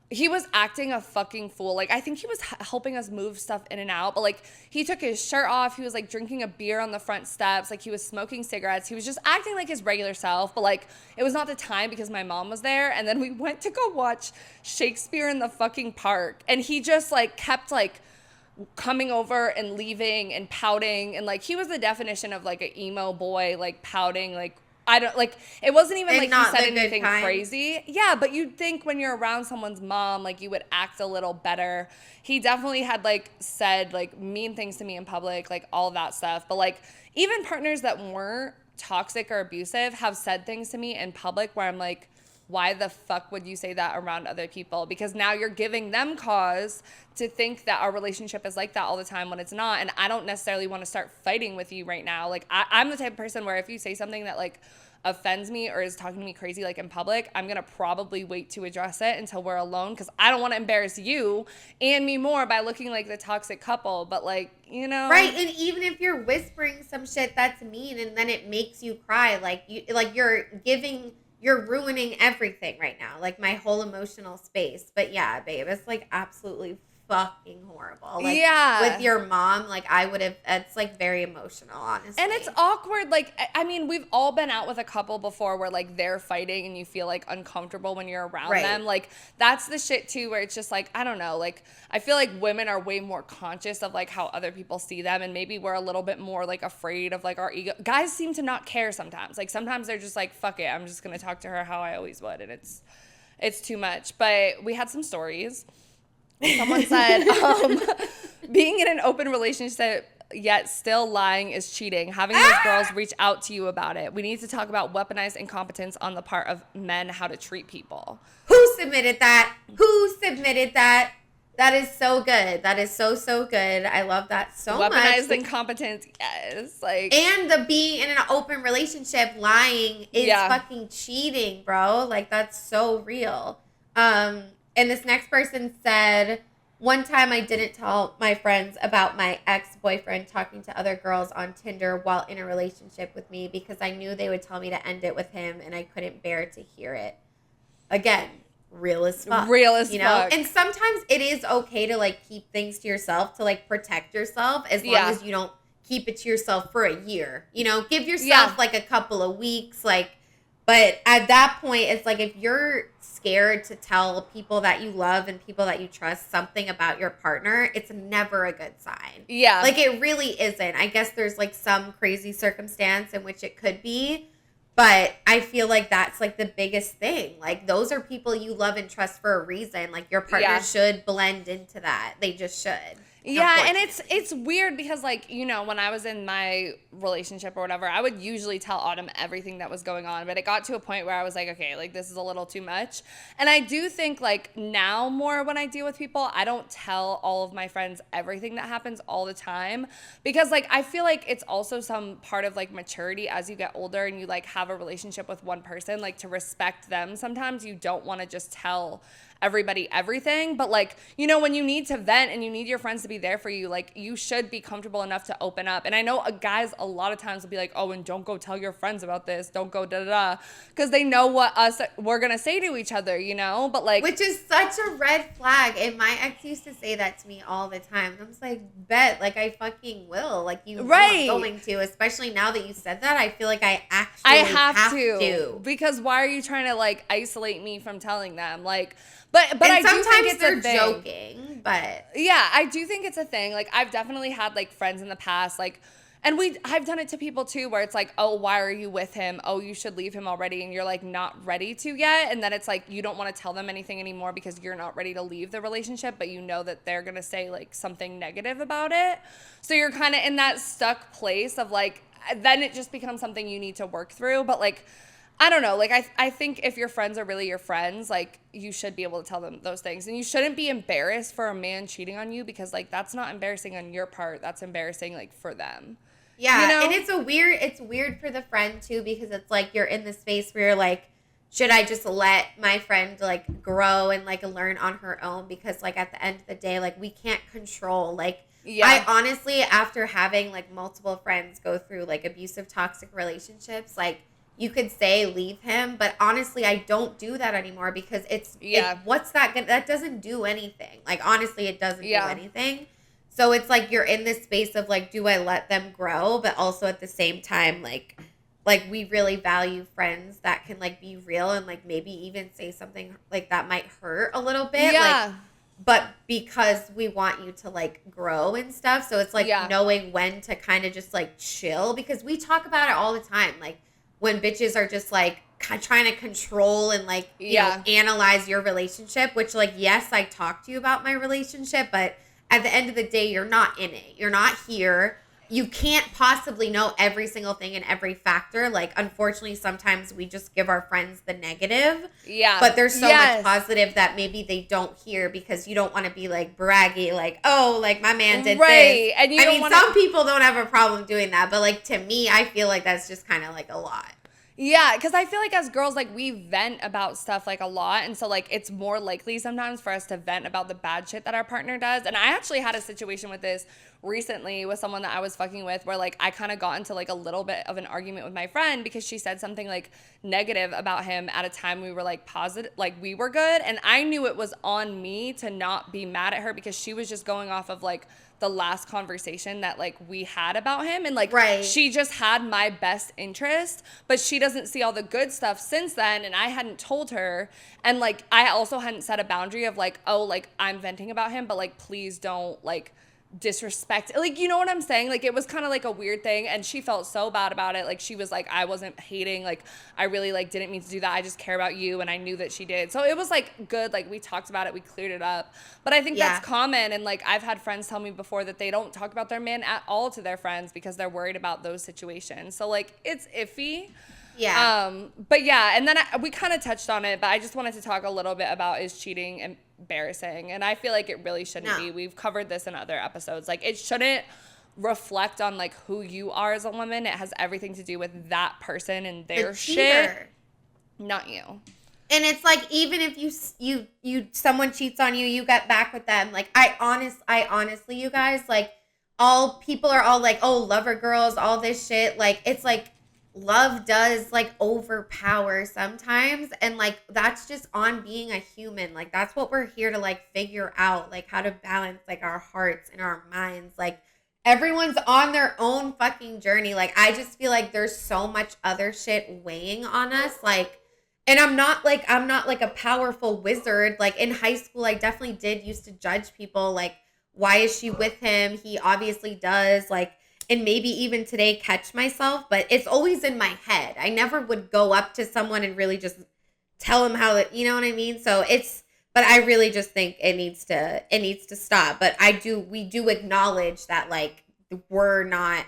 he was acting a fucking fool. Like I think he was helping us move stuff in and out, but like he took his shirt off. He was like drinking a beer on the front steps. Like he was smoking cigarettes. He was just acting like his regular self, but like it was not the time because my mom was there. And then we went to go watch Shakespeare in the fucking park, and he just like kept like coming over and leaving and pouting, and like he was the definition of like an emo boy, like pouting, like I don't like it wasn't even like he said anything crazy. Yeah, but you'd think when you're around someone's mom, like you would act a little better. He definitely had like said like mean things to me in public, like all of that stuff. But like even partners that weren't toxic or abusive have said things to me in public where I'm like, why the fuck would you say that around other people? Because now you're giving them cause to think that our relationship is like that all the time when it's not. And I don't necessarily want to start fighting with you right now. Like I'm the type of person where if you say something that like offends me or is talking to me crazy like in public, I'm going to probably wait to address it until we're alone because I don't want to embarrass you and me more by looking like the toxic couple. But like, you know. Right, and even if you're whispering some shit that's mean and then it makes you cry, you're ruining everything right now, like my whole emotional space. But yeah, babe, it's like absolutely fucking horrible. Like, yeah. with your mom, like, I would have, it's, like, very emotional, honestly. And it's awkward. Like, I mean, we've all been out with a couple before where, like, they're fighting and you feel, like, uncomfortable when you're around them. Like, that's the shit, too, where it's just, like, I don't know. Like, I feel like women are way more conscious of, like, how other people see them. And maybe we're a little bit more, like, afraid of, like, our ego. Guys seem to not care sometimes. Like, sometimes they're just like, fuck it. I'm just going to talk to her how I always would. And it's too much. But we had some stories. Someone said, being in an open relationship yet still lying is cheating. Having those girls reach out to you about it. We need to talk about weaponized incompetence on the part of men, how to treat people. Who submitted that? That is so good. That is so good. I love that so much. Weaponized incompetence, yes. Like, and the being in an open relationship, lying is fucking cheating, bro. Like, that's so real. And this next person said, one time I didn't tell my friends about my ex-boyfriend talking to other girls on Tinder while in a relationship with me because I knew they would tell me to end it with him and I couldn't bear to hear it. Again, real as fuck. You know? Fuck. And sometimes it is okay to, like, keep things to yourself, to, like, protect yourself as long as you don't keep it to yourself for a year. You know, give yourself, like, a couple of weeks, like, but at that point, it's like if you're scared to tell people that you love and people that you trust something about your partner, it's never a good sign. Yeah. Like, it really isn't. I guess there's, like, some crazy circumstance in which it could be, but I feel like that's, like, the biggest thing. Like, those are people you love and trust for a reason. Like, your partner should blend into that. They just should. Yeah, and it's weird because, like, you know, when I was in my relationship or whatever, I would usually tell Autumn everything that was going on, but it got to a point where I was like, okay, like, this is a little too much. And I do think, like, now more when I deal with people, I don't tell all of my friends everything that happens all the time because, like, I feel like it's also some part of, like, maturity as you get older and you, like, have a relationship with one person, like, to respect them. Sometimes you don't want to just tell everybody everything, but, like, you know, when you need to vent and you need your friends to be there for you, like, you should be comfortable enough to open up. And I know guys a lot of times will be like, oh, and don't go tell your friends about this, don't go da-da-da, because they know what we're gonna say to each other, you know, but, like, which is such a red flag. And my ex used to say that to me all the time, and I was like, bet, like, I fucking will, like, you know I'm going to, especially now that you said that. I feel like I have to, because why are you trying to, like, isolate me from telling them, like, But I do think it's a thing. Joking, but yeah, I do think it's a thing. Like, I've definitely had, like, friends in the past, like, and I've done it to people too, where it's like, oh, why are you with him? Oh, you should leave him already, and you're, like, not ready to yet, and then it's like you don't want to tell them anything anymore because you're not ready to leave the relationship, but you know that they're gonna say, like, something negative about it, so you're kind of in that stuck place of, like, then it just becomes something you need to work through, but, like, I don't know. Like, I think if your friends are really your friends, like, you should be able to tell them those things. And you shouldn't be embarrassed for a man cheating on you because, like, that's not embarrassing on your part. That's embarrassing, like, for them. Yeah, you know? And it's weird for the friend, too, because it's like you're in the space where you're like, should I just let my friend, like, grow and, like, learn on her own? Because, like, at the end of the day, like, we can't control, like, I honestly, after having, like, multiple friends go through, like, abusive, toxic relationships, like, you could say leave him, but honestly, I don't do that anymore because what's that gonna, that doesn't do anything. Like, honestly, it doesn't do anything. So it's like you're in this space of, like, do I let them grow? But also at the same time, like we really value friends that can, like, be real and, like, maybe even say something, like, that might hurt a little bit. Yeah. Like, but because we want you to, like, grow and stuff. So it's like knowing when to kind of just, like, chill, because we talk about it all the time. Like, when bitches are just, like, trying to control and, like, you know, analyze your relationship, which, like, yes, I talk to you about my relationship, but at the end of the day, you're not in it. You're not here. You can't possibly know every single thing and every factor. Like, unfortunately, sometimes we just give our friends the negative. Yeah. But there's so much positive that maybe they don't hear because you don't want to be, like, braggy, like, oh, like, my man did this. And I mean, some people don't have a problem doing that, but, like, to me, I feel like that's just kind of, like, a lot. Yeah, because I feel like as girls, like, we vent about stuff, like, a lot. And so, like, it's more likely sometimes for us to vent about the bad shit that our partner does. And I actually had a situation with this recently with someone that I was fucking with where like I kind of got into like a little bit of an argument with my friend because she said something like negative about him at a time we were like positive, like we were good. And I knew it was on me to not be mad at her because she was just going off of like the last conversation that like we had about him. And like, she just had my best interest, but she doesn't see all the good stuff since then. And I hadn't told her. And like, I also hadn't set a boundary of like, oh, like I'm venting about him, but like, please don't like disrespect, like, you know what I'm saying? Like, it was kind of like a weird thing, and she felt so bad about it. Like, she was like, I wasn't hating, like, I really like didn't mean to do that, I just care about you, and I knew that she did. So it was like good, like we talked about it, we cleared it up. But I think that's common, and like I've had friends tell me before that they don't talk about their man at all to their friends because they're worried about those situations. So like it's iffy. But yeah, and then we kind of touched on it, but I just wanted to talk a little bit about, is cheating embarrassing? And I feel like it really shouldn't be. We've covered this in other episodes. Like, it shouldn't reflect on like who you are as a woman. It has everything to do with that person and their shit, not you. And it's like, even if you someone cheats on you, you get back with them. Like, I honestly, you guys, like, all people are all like, oh, lover girls, all this shit. Like, it's like, love does like overpower sometimes, and like that's just on being a human. Like, that's what we're here to like figure out, like how to balance like our hearts and our minds. Like, everyone's on their own fucking journey. Like, I just feel like there's so much other shit weighing on us. Like, and I'm not like a powerful wizard. Like, in high school, I definitely used to judge people like, why is she with him? He obviously does. Like, and maybe even today catch myself, but it's always in my head. I never would go up to someone and really just tell them how it, you know what I mean? So but I really just think it needs to stop. But we do acknowledge that like we're not,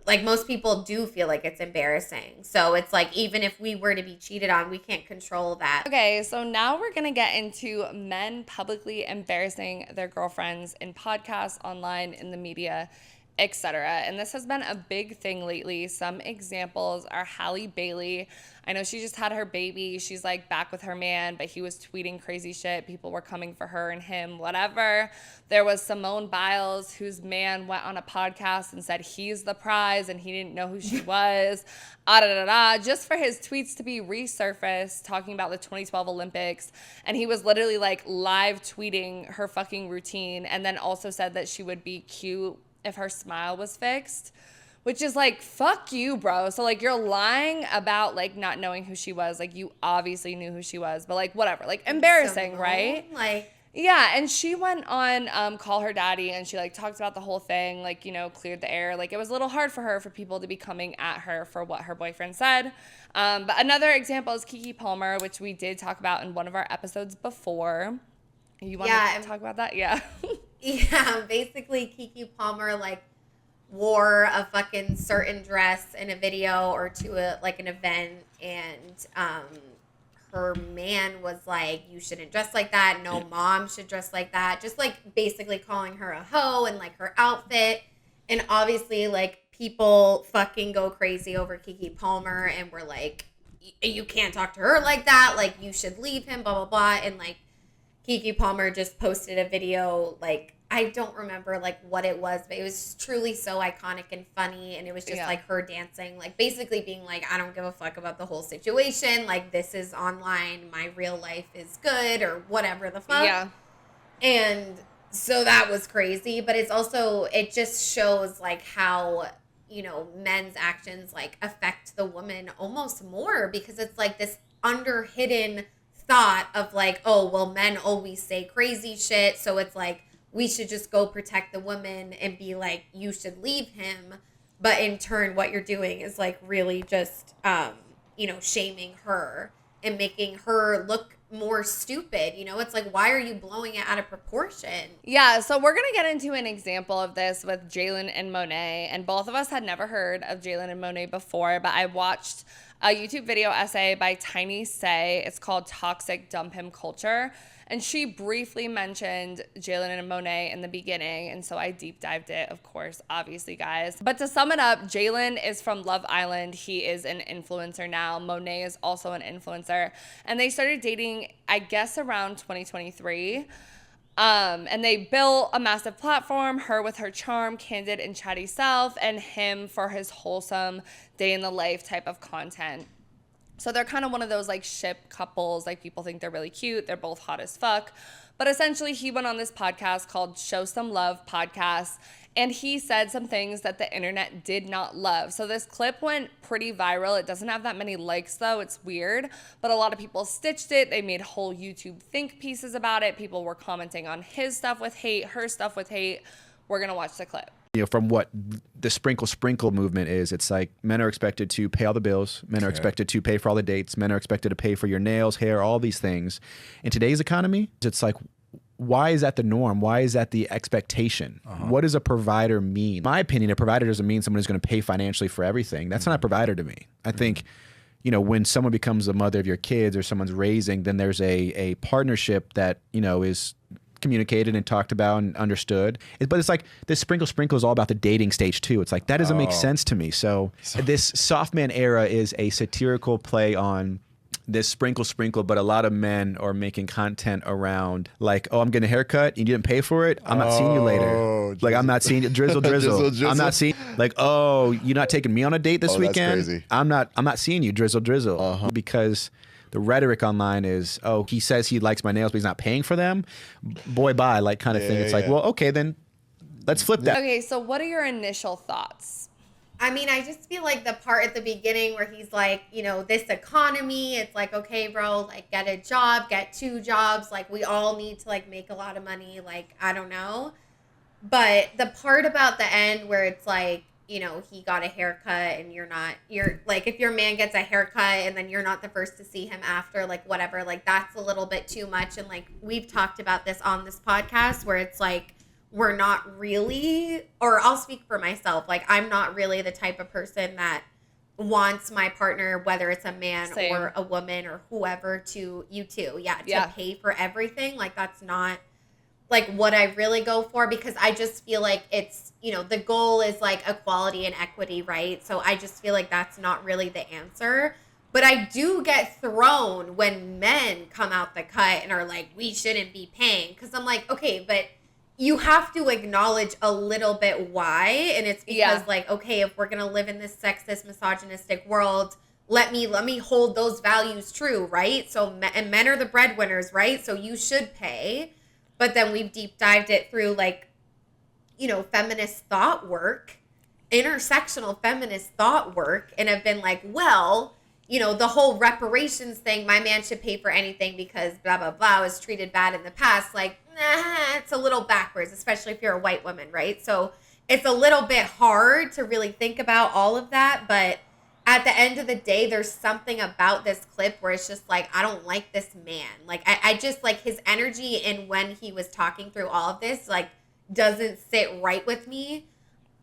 like most people do feel like it's embarrassing. So it's like, even if we were to be cheated on, we can't control that. Okay, so now we're going to get into men publicly embarrassing their girlfriends in podcasts, online, in the media, etc. And this has been a big thing lately. Some examples are Halle Bailey. I know she just had her baby. She's like back with her man, but he was tweeting crazy shit. People were coming for her and him, whatever. There was Simone Biles, whose man went on a podcast and said he's the prize and he didn't know who she was. Just for his tweets to be resurfaced, talking about the 2012 Olympics. And he was literally like live tweeting her fucking routine, and then also said that she would be cute if her smile was fixed, which is like, fuck you, bro. So like, you're lying about like not knowing who she was. Like, you obviously knew who she was, but like, whatever, like embarrassing, right? Like, yeah. And she went on Call Her Daddy, and she like talked about the whole thing, like, you know, cleared the air. Like, it was a little hard for people to be coming at her for what her boyfriend said. But another example is Keke Palmer, which we did talk about in one of our episodes before. You want to talk about that? Yeah. Yeah, basically Keke Palmer like wore a fucking certain dress in a video or to an event, and her man was like, you shouldn't dress like that, no mom should dress like that, just like basically calling her a hoe and like her outfit. And obviously like people fucking go crazy over Keke Palmer, and we're like, you can't talk to her like that, like you should leave him, blah blah blah. And like Keke Palmer just posted a video, like, I don't remember, like, what it was, but it was truly so iconic and funny, and it was just, like, her dancing, like, basically being like, I don't give a fuck about the whole situation, like, this is online, my real life is good, or whatever the fuck. Yeah. And so that was crazy, but it's also, it just shows, like, how, you know, men's actions, like, affect the woman almost more, because it's, like, this underhidden thought of like, oh, well, men always say crazy shit, so it's like we should just go protect the woman and be like, you should leave him. But in turn, what you're doing is like really just you know, shaming her and making her look more stupid. You know, it's like, why are you blowing it out of proportion? Yeah, so we're gonna get into an example of this with Jalen and Monet, and both of us had never heard of Jalen and Monet before, but I watched a YouTube video essay by Tiny Say. It's called Toxic Dump Him Culture. And she briefly mentioned Jalen and Monet in the beginning. And so I deep dived it, of course, obviously, guys. But to sum it up, Jalen is from Love Island. He is an influencer now. Monet is also an influencer. And they started dating, I guess, around 2023. And they built a massive platform, her with her charm, candid and chatty self, and him for his wholesome day in the life type of content. So they're kind of one of those like ship couples, like people think they're really cute. They're both hot as fuck. But essentially he went on this podcast called Show Some Love Podcast, and he said some things that the internet did not love. So this clip went pretty viral. It doesn't have that many likes though. It's weird, but a lot of people stitched it. They made whole YouTube think pieces about it. People were commenting on his stuff with hate, her stuff with hate. We're going to watch the clip. You know, from what the sprinkle movement is, it's like men are expected to pay all the bills. Men are expected to pay for all the dates. Men are expected to pay for your nails, hair, all these things. In today's economy, it's like, why is that the norm? Why is that the expectation? What does a provider mean? In my opinion, a provider doesn't mean someone who's going to pay financially for everything. That's not a provider to me. I think, you know, when someone becomes the mother of your kids or someone's raising, then there's a partnership that, you know, is communicated and talked about and understood. But it's like this sprinkle is all about the dating stage too. It's like, that doesn't make sense to me. So this soft man era is a satirical play on this sprinkle, but a lot of men are making content around like, oh, I'm getting a haircut, you didn't pay for it, I'm not seeing you later. Like, I'm not seeing you, drizzle. I'm not seeing, like, oh, you're not taking me on a date this weekend? That's crazy. I'm not seeing you, drizzle. Because the rhetoric online is, oh, he says he likes my nails, but he's not paying for them. Boy, bye, like kind of thing. It's like, well, okay, then let's flip that. Okay, so what are your initial thoughts? I mean, I just feel like the part at the beginning where he's like, you know, this economy, it's like, okay, bro, like get a job, get 2 jobs. Like we all need to like make a lot of money. Like, I don't know. But the part about the end where it's like, you know, he got a haircut and you're like, if your man gets a haircut and then you're not the first to see him after, like whatever, like that's a little bit too much. And like, we've talked about this on this podcast where it's like, we're not really, or I'll speak for myself, like I'm not really the type of person that wants my partner, whether it's a man or a woman or whoever, to pay for everything. Like that's not like what I really go for, because I just feel like it's, you know, the goal is like equality and equity, right? So I just feel like that's not really the answer. But I do get thrown when men come out the cut and are like, we shouldn't be paying. Because I'm like, okay, but you have to acknowledge a little bit why. And it's because like, okay, if we're going to live in this sexist, misogynistic world, let me hold those values true, right? So, and men are the breadwinners, right? So you should pay. But then we've deep dived it through like, you know, feminist thought work, intersectional feminist thought work, and have been like, well, you know, the whole reparations thing, my man should pay for anything because blah, blah, blah, was treated bad in the past. Like, nah, it's a little backwards, especially if you're a white woman, right? So it's a little bit hard to really think about all of that. But at the end of the day, there's something about this clip where it's just like, I don't like this man. Like, I just like his energy, and when he was talking through all of this, like, doesn't sit right with me.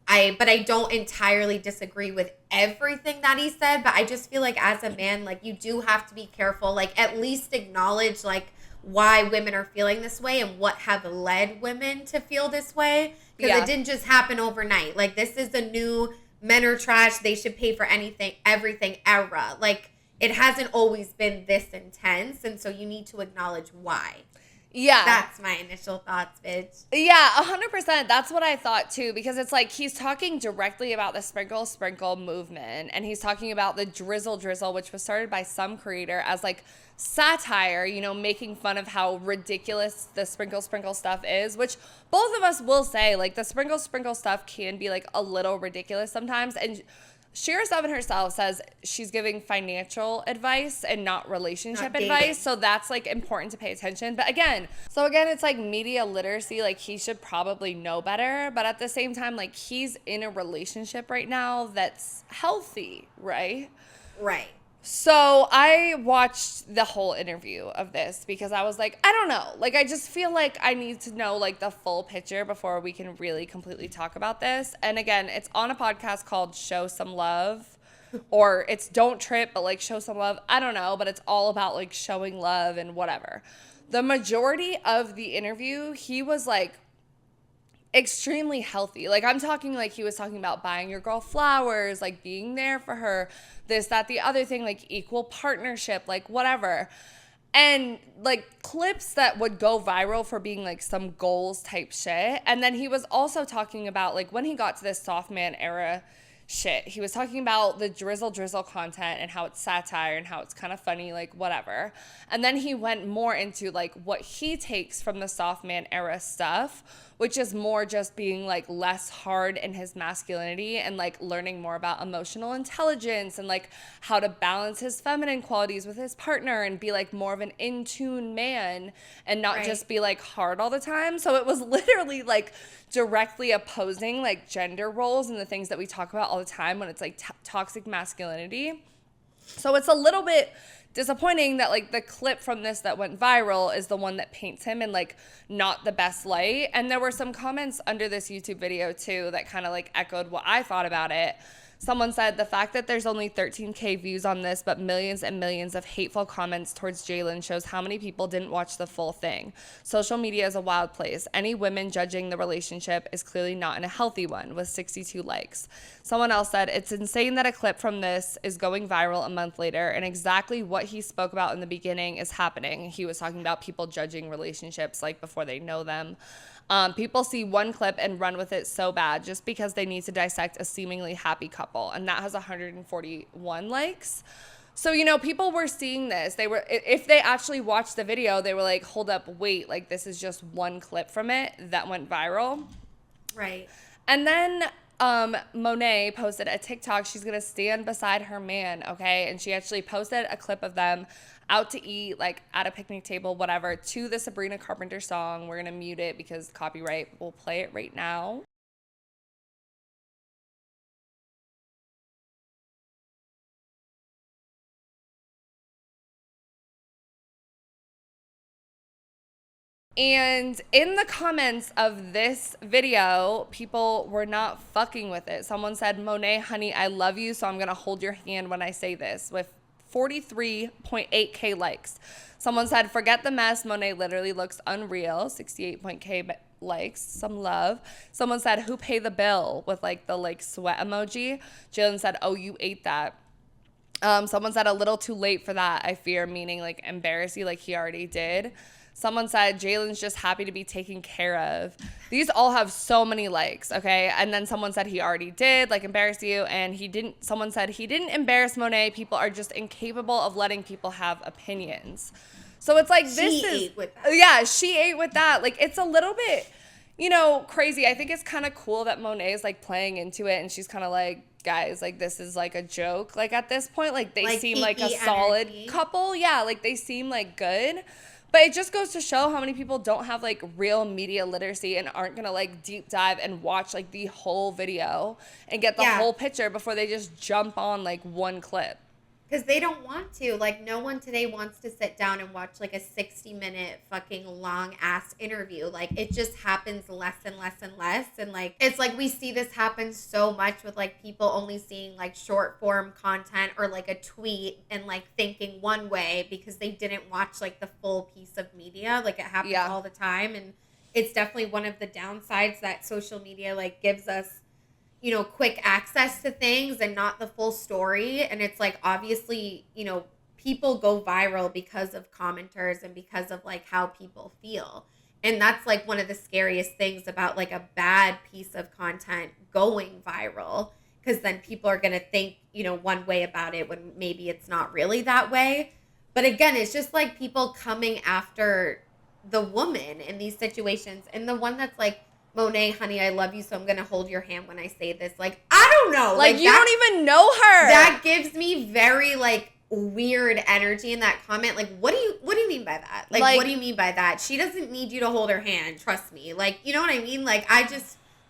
But I don't entirely disagree with everything that he said, but I just feel like as a man, like you do have to be careful, like at least acknowledge like why women are feeling this way and what have led women to feel this way. Because it didn't just happen overnight. Like this is a new men are trash, they should pay for anything, everything era. Like it hasn't always been this intense. And so you need to acknowledge why. Yeah. That's my initial thoughts, bitch. Yeah, 100%. That's what I thought too, because it's like he's talking directly about the sprinkle movement, and he's talking about the drizzle, which was started by some creator as like satire, you know, making fun of how ridiculous the sprinkle stuff is, which both of us will say, like the sprinkle stuff can be like a little ridiculous sometimes. And Shira Seven herself says she's giving financial advice and not relationship advice. So that's like important to pay attention. But again, it's like media literacy. Like he should probably know better. But at the same time, like he's in a relationship right now that's healthy, right? Right. So I watched the whole interview of this because I was like, I don't know. Like, I just feel like I need to know, like, the full picture before we can really completely talk about this. And again, it's on a podcast called Show Some Love. Or it's Don't Trip, but, like, Show Some Love. I don't know, but it's all about, like, showing love and whatever. The majority of the interview, he was, like, extremely healthy. Like I'm talking like he was talking about buying your girl flowers, like being there for her, this, that, the other thing, like equal partnership, like whatever. And like clips that would go viral for being like some goals type shit. And then he was also talking about like when he got to this soft man era shit, he was talking about the drizzle content and how it's satire and how it's kind of funny, like whatever. And then he went more into like what he takes from the soft man era stuff, which is more just being like less hard in his masculinity and like learning more about emotional intelligence and like how to balance his feminine qualities with his partner and be like more of an in-tune man and not just be like hard all the time. So it was literally like directly opposing like gender roles and the things that we talk about all the time when it's like toxic masculinity. So it's a little bit disappointing that like the clip from this that went viral is the one that paints him in like not the best light. And there were some comments under this YouTube video too that kind of like echoed what I thought about it. Someone said the fact that there's only 13K views on this, but millions and millions of hateful comments towards Jalen shows how many people didn't watch the full thing. Social media is a wild place. Any women judging the relationship is clearly not in a healthy one, with 62 likes. Someone else said, it's insane that a clip from this is going viral a month later, and exactly what he spoke about in the beginning is happening. He was talking about people judging relationships like before they know them. People see one clip and run with it so bad just because they need to dissect a seemingly happy couple. And that has 141 likes. So, you know, people were seeing this. They were, if they actually watched the video, they were like, hold up, wait, like this is just one clip from it that went viral. Right. And then Monet posted a TikTok. She's going to stand beside her man, okay? And she actually posted a clip of them out to eat, like at a picnic table, whatever, to the Sabrina Carpenter song. We're going to mute it because copyright. We'll play it right now. And in the comments of this video, people were not fucking with it. Someone said, Monet, honey, I love you, so I'm going to hold your hand when I say this, with 43.8K likes. Someone said, forget the mess. Monet literally looks unreal. 68.K likes. Some love. Someone said, who pay the bill? With like the like sweat emoji. Jalen said, oh, you ate that. Someone said, a little too late for that, I fear, meaning like embarrass you like he already did. Someone said, Jalen's just happy to be taken care of. These all have so many likes, okay? And then someone said he already did, like embarrass you, and he didn't. Someone said he didn't embarrass Monet. People are just incapable of letting people have opinions. So it's like this is, ate with that. yeah, she ate with that. Like it's a little bit, you know, crazy. I think it's kind of cool that Monet is like playing into it, and she's kind of like, guys, like this is like a joke. Like at this point, like they like seem like a keke solid energy. couple. Yeah, like they seem like good. But it just goes to show how many people don't have like real media literacy and aren't gonna like deep dive and watch like the whole video and get the whole picture before they just jump on like one clip. Because they don't want to. Like, no one today wants to sit down and watch, like, a 60-minute fucking long-ass interview. Like, it just happens less and less and less. And, like, it's like we see this happen so much with, like, people only seeing, like, short-form content or, like, a tweet and, like, thinking one way because they didn't watch, like, the full piece of media. Like, it happens all the time. And it's definitely one of the downsides that social media, like, gives us, you know, quick access to things and not the full story. And it's like, obviously, you know, people go viral because of commenters and because of like how people feel. And that's like one of the scariest things about like a bad piece of content going viral, because then people are going to think, you know, one way about it when maybe it's not really that way. But again, it's just like people coming after the woman in these situations. And the one that's like, Monet, honey, I love you, so I'm going to hold your hand when I say this. Like, I don't know. Like you don't even know her. That gives me very, like, weird energy in that comment. Like, what do you mean by that? Like, what do you mean by that? She doesn't need you to hold her hand. Trust me. Like, you know what I mean? Like,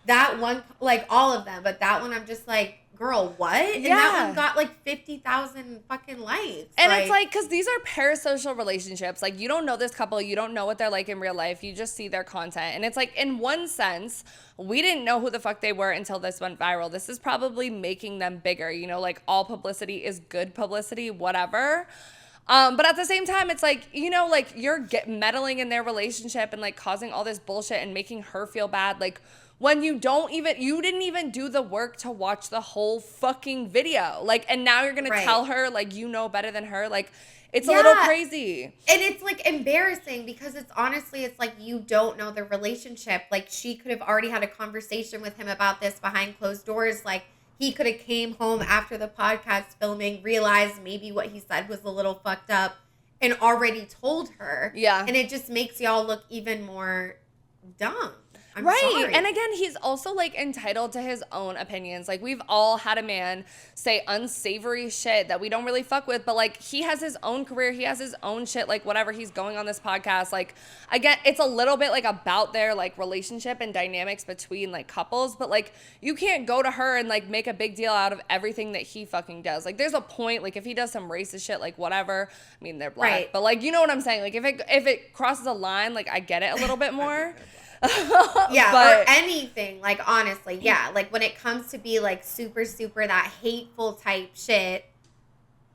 that one, like, all of them. But that one, I'm just like, girl, what? And that one got like 50,000 fucking likes. And it's like, because these are parasocial relationships. Like, you don't know this couple. You don't know what they're like in real life. You just see their content. And it's like, in one sense, we didn't know who the fuck they were until this went viral. This is probably making them bigger. You know, like all publicity is good publicity, whatever. But at the same time, it's like, you know, like you're meddling in their relationship and like causing all this bullshit and making her feel bad. Like, when you didn't even do the work to watch the whole fucking video. Like, and now you're gonna tell her, like, you know better than her. Like, it's a little crazy. And it's like embarrassing because it's like you don't know the relationship. Like, she could have already had a conversation with him about this behind closed doors. Like, he could have came home after the podcast filming, realized maybe what he said was a little fucked up, and already told her. Yeah. And it just makes y'all look even more dumb. I'm right. sorry. And again, he's also like entitled to his own opinions. Like, we've all had a man say unsavory shit that we don't really fuck with, but like, he has his own career. He has his own shit, like whatever. He's going on this podcast. Like, again, it's a little bit like about their like relationship and dynamics between like couples, but like, you can't go to her and like make a big deal out of everything that he fucking does. Like, there's a point, like if he does some racist shit, like whatever. I mean, they're black, but like, you know what I'm saying? Like, if it crosses a line, like I get it a little bit more. Yeah, but, or anything, like, honestly, yeah, like, when it comes to be, like, super that hateful type shit,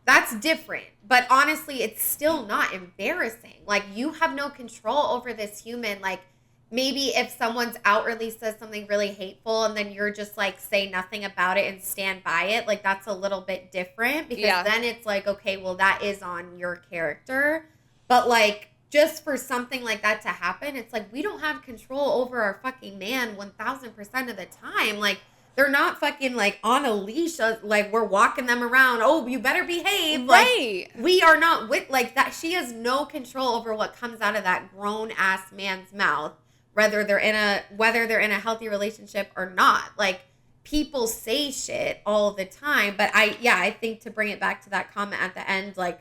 that's different, but honestly, it's still not embarrassing. Like, you have no control over this human. Like, maybe if someone's outwardly says something really hateful and then you're just, like, say nothing about it and stand by it, like, that's a little bit different, because then it's like, okay, well, that is on your character, but, like, just for something like that to happen, it's like, we don't have control over our fucking man 1000% of the time. Like, they're not fucking like on a leash, like we're walking them around. Oh, you better behave. Right. Like, we are not with like that. She has no control over what comes out of that grown ass man's mouth, whether they're in a healthy relationship or not. Like, people say shit all the time, but I think to bring it back to that comment at the end, like,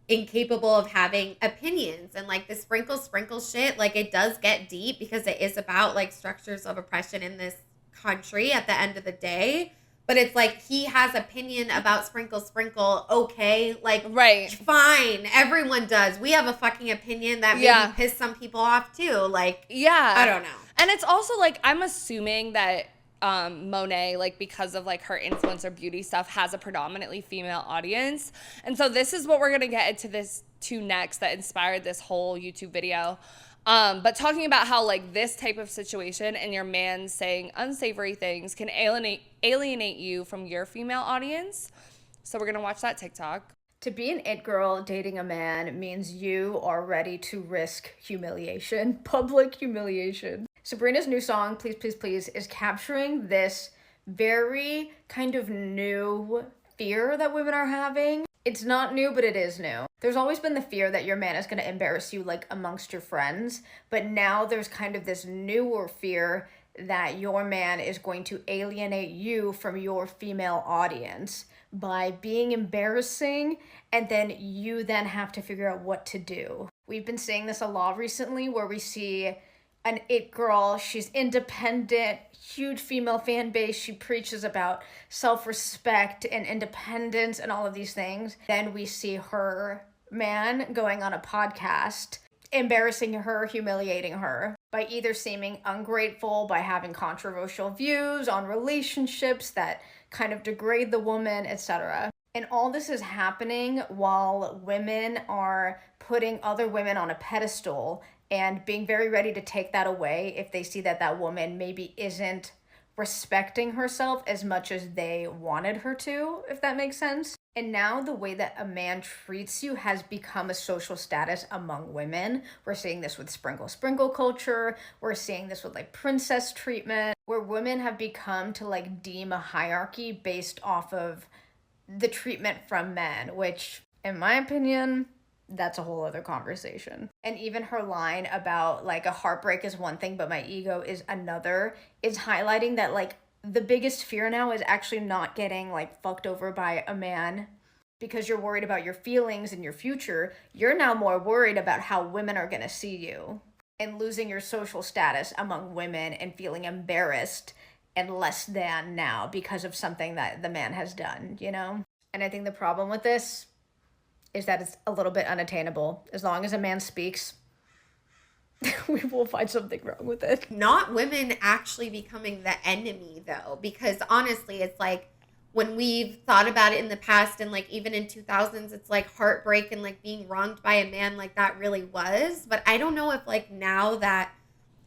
incapable of having opinions and like the sprinkle shit, like, it does get deep because it is about like structures of oppression in this country at the end of the day. But it's like, he has opinion about sprinkle, okay, like, right, fine, everyone does. We have a fucking opinion that maybe piss some people off too. Like, I don't know. And it's also like, I'm assuming that Monet, like, because of like her influencer beauty stuff, has a predominantly female audience, and so this is what we're gonna get into next that inspired this whole YouTube video. But talking about how like this type of situation and your man saying unsavory things can alienate you from your female audience. So we're gonna watch that TikTok. To be an it girl dating a man means you are ready to risk humiliation, public humiliation. Sabrina's new song, Please, Please, Please, is capturing this very kind of new fear that women are having. It's not new, but it is new. There's always been the fear that your man is going to embarrass you, like, amongst your friends, but now there's kind of this newer fear that your man is going to alienate you from your female audience by being embarrassing, and then you then have to figure out what to do. We've been seeing this a lot recently, where we see an it girl, she's independent, huge female fan base, she preaches about self-respect and independence and all of these things. Then we see her man going on a podcast, embarrassing her, humiliating her, by either seeming ungrateful, by having controversial views on relationships that kind of degrade the woman, etc. And all this is happening while women are putting other women on a pedestal and being very ready to take that away if they see that that woman maybe isn't respecting herself as much as they wanted her to, if that makes sense. And now the way that a man treats you has become a social status among women. We're seeing this with sprinkle culture. We're seeing this with like princess treatment, where women have become to like deem a hierarchy based off of the treatment from men, which in my opinion, that's a whole other conversation. And even her line about like a heartbreak is one thing, but my ego is another, is highlighting that like the biggest fear now is actually not getting like fucked over by a man because you're worried about your feelings and your future. You're now more worried about how women are going to see you and losing your social status among women and feeling embarrassed and less than now because of something that the man has done, you know? And I think the problem with this is that it's a little bit unattainable. As long as a man speaks, we will find something wrong with it. Not women actually becoming the enemy, though, because honestly, it's like when we've thought about it in the past and like even in 2000s, it's like heartbreak and like being wronged by a man, like that really was. But I don't know if like now that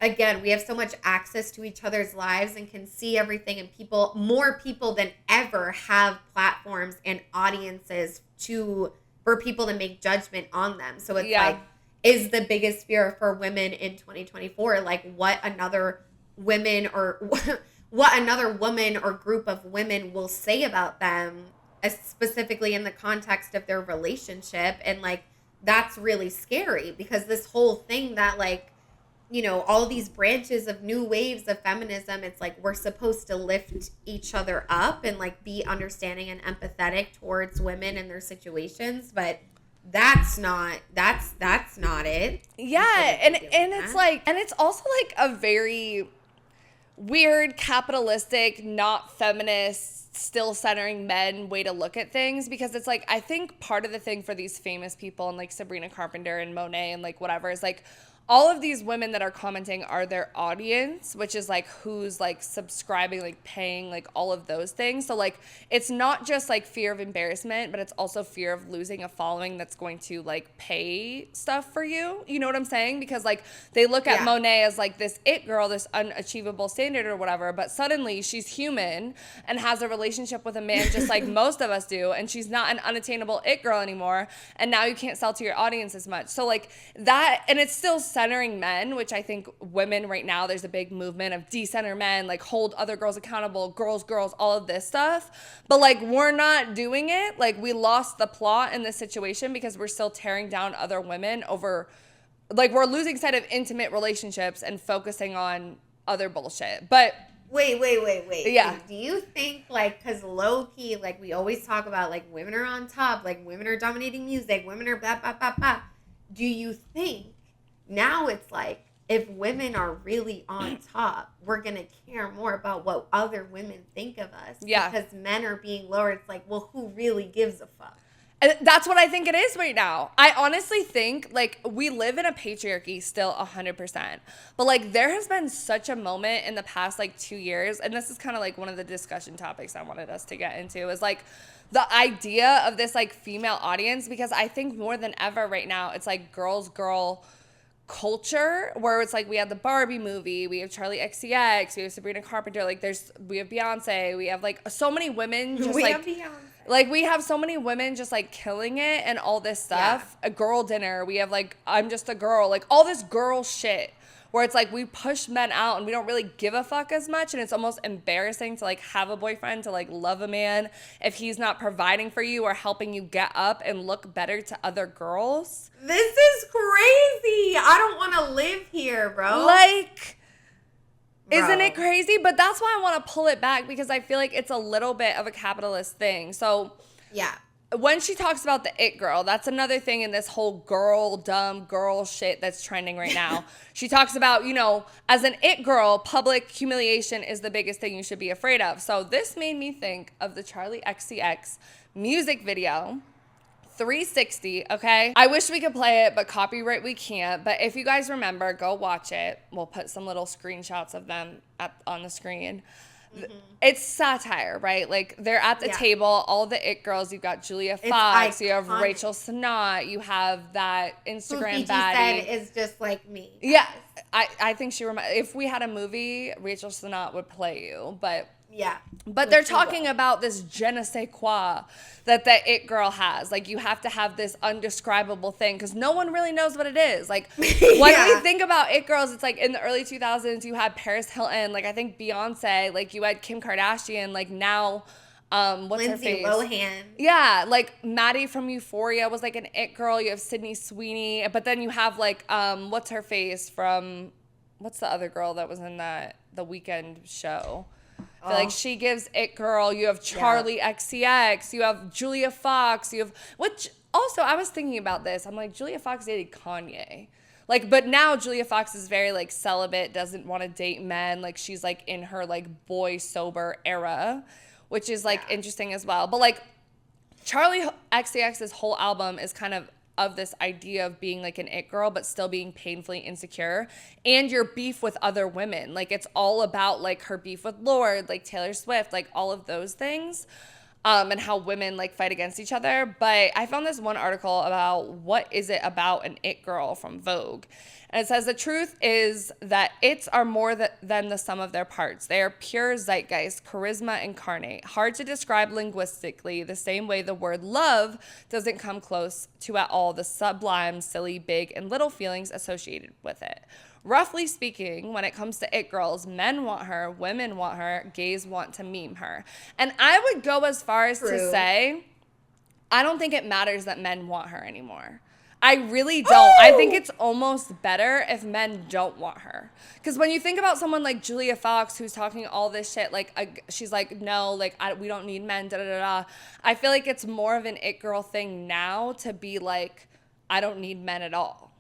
again, we have so much access to each other's lives and can see everything, and more people than ever have platforms and audiences for people to make judgment on them. So it's like, is the biggest fear for women in 2024, like what another woman or group of women will say about them, specifically in the context of their relationship. And like, that's really scary, because this whole thing that like, you know, all these branches of new waves of feminism, it's like we're supposed to lift each other up and like be understanding and empathetic towards women and their situations, but that's not it. Yeah, and it's like, and it's also like a very weird capitalistic, not feminist, still centering men way to look at things, because it's like, I think part of the thing for these famous people and like Sabrina Carpenter and Monet and like whatever is like, all of these women that are commenting are their audience, which is like who's like subscribing, like paying, like all of those things. So like, it's not just like fear of embarrassment, but it's also fear of losing a following that's going to like pay stuff for you. You know what I'm saying? Because like they look at Monet as like this it girl, this unachievable standard or whatever, but suddenly she's human and has a relationship with a man just like most of us do. And she's not an unattainable it girl anymore. And now you can't sell to your audience as much. So like that, and it's still centering men, which I think women right now, there's a big movement of decenter men, like hold other girls accountable, girls, all of this stuff. But like, we're not doing it. Like, we lost the plot in this situation because we're still tearing down other women over, like, we're losing sight of intimate relationships and focusing on other bullshit. But wait. Yeah. Do you think, like, because low key, like, we always talk about, like, women are on top, like, women are dominating music, women are blah, blah, blah, blah. Do you think now it's like, if women are really on top, we're going to care more about what other women think of us? Yeah. Because men are being lower. It's like, well, who really gives a fuck? And that's what I think it is right now. I honestly think, like, we live in a patriarchy still 100%. But, like, there has been such a moment in the past, like, 2 years, and this is kind of, like, one of the discussion topics I wanted us to get into, is, like, the idea of this, like, female audience, because I think more than ever right now, it's, like, girl culture, where it's like we have the Barbie movie, we have Charlie XCX, we have Sabrina Carpenter, like we have Beyonce, we have like so many women just we have so many women just like killing it and all this stuff. A girl dinner, we have like I'm just a girl, like all this girl shit where it's like we push men out and we don't really give a fuck as much, and it's almost embarrassing to like have a boyfriend, to like love a man if he's not providing for you or helping you get up and look better to other girls. This is crazy. I don't want to live here, bro. Like, isn't it crazy? But that's why I want to pull it back, because I feel like it's a little bit of a capitalist thing. So yeah, when she talks about the it girl, that's another thing in this whole dumb girl shit that's trending right now. She talks about, you know, as an it girl, public humiliation is the biggest thing you should be afraid of. So this made me think of the Charlie XCX music video, 360, okay? I wish we could play it, but copyright we can't. But if you guys remember, go watch it. We'll put some little screenshots of them on the screen. Mm-hmm. It's satire, right? Like, they're at the table, all the it girls. You've got Julia Fox, you have Rachel Sennott, you have that Instagram baddie. Said is just like me. Yeah, I think if we had a movie, Rachel Sennott would play you, but yeah. But they're talking about this je ne sais quoi that the it girl has. Like, you have to have this undescribable thing because no one really knows what it is. Like, when we think about it girls, it's like in the early 2000s, you had Paris Hilton, like I think Beyonce, like you had Kim Kardashian, like now, what's Lindsay her face? Lohan. Yeah, like Maddie from Euphoria was like an it girl. You have Sydney Sweeney, but then you have like, what's her face from, what's the other girl that was in the Weekend show? I feel like she gives it girl. You have Charlie XCX. You have Julia Fox. You have, which also I was thinking about this. I'm like, Julia Fox dated Kanye. Like, but now Julia Fox is very like celibate, doesn't want to date men. Like, she's like in her like boy sober era, which is like interesting as well. But like Charlie XCX's whole album is kind of this idea of being like an it girl but still being painfully insecure, and your beef with other women. Like, it's all about like her beef with Lorde, like Taylor Swift, like all of those things. and how women like fight against each other. But I found this one article about what is it about an it girl from Vogue. And it says the truth is that its are more than the sum of their parts. They are pure zeitgeist, charisma incarnate, hard to describe linguistically, the same way the word love doesn't come close to at all the sublime, silly, big, and little feelings associated with it. Roughly speaking, when it comes to it girls, men want her, women want her, gays want to meme her. And I would go as far as to say, I don't think it matters that men want her anymore. I really don't. I think it's almost better if men don't want her. Because when you think about someone like Julia Fox, who's talking all this shit, like she's like, no, like we don't need men, da da da da. I feel like it's more of an it girl thing now to be like, I don't need men at all.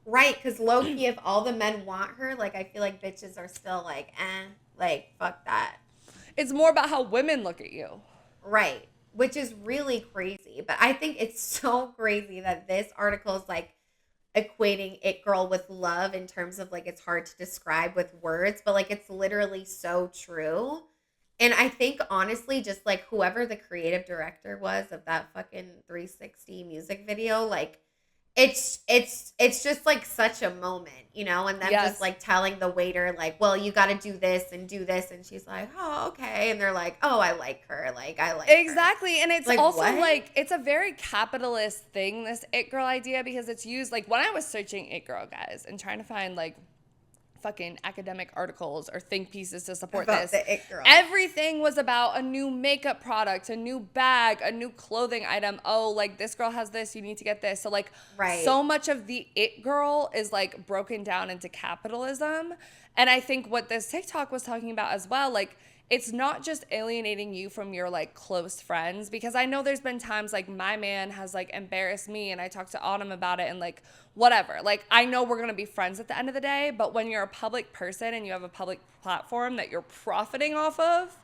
Right, because low-key, if all the men want her, like, I feel like bitches are still like, like, fuck that. It's more about how women look at you. Right, which is really crazy. But I think it's so crazy that this article is, like, equating it girl with love in terms of, like, it's hard to describe with words. But, like, it's literally so true. And I think, honestly, just, like, whoever the creative director was of that fucking 360 music video, like, it's just like such a moment, you know, and them just like telling the waiter like, well, you got to do this, and she's like, oh, okay, and they're like, oh, I like her, like I like exactly her. And it's like, also what? like it's a very capitalist thing, this it girl idea, because it's used like when I was searching it girl, guys, and trying to find like fucking academic articles or think pieces to support about this. The it girl. Everything was about a new makeup product, a new bag, a new clothing item. Oh, like this girl has this, you need to get this. So like so much of the it girl is like broken down into capitalism. And I think what this TikTok was talking about as well, like it's not just alienating you from your like close friends, because I know there's been times like my man has like embarrassed me and I talked to Autumn about it and like whatever. Like I know we're going to be friends at the end of the day, but when you're a public person and you have a public platform that you're profiting off of,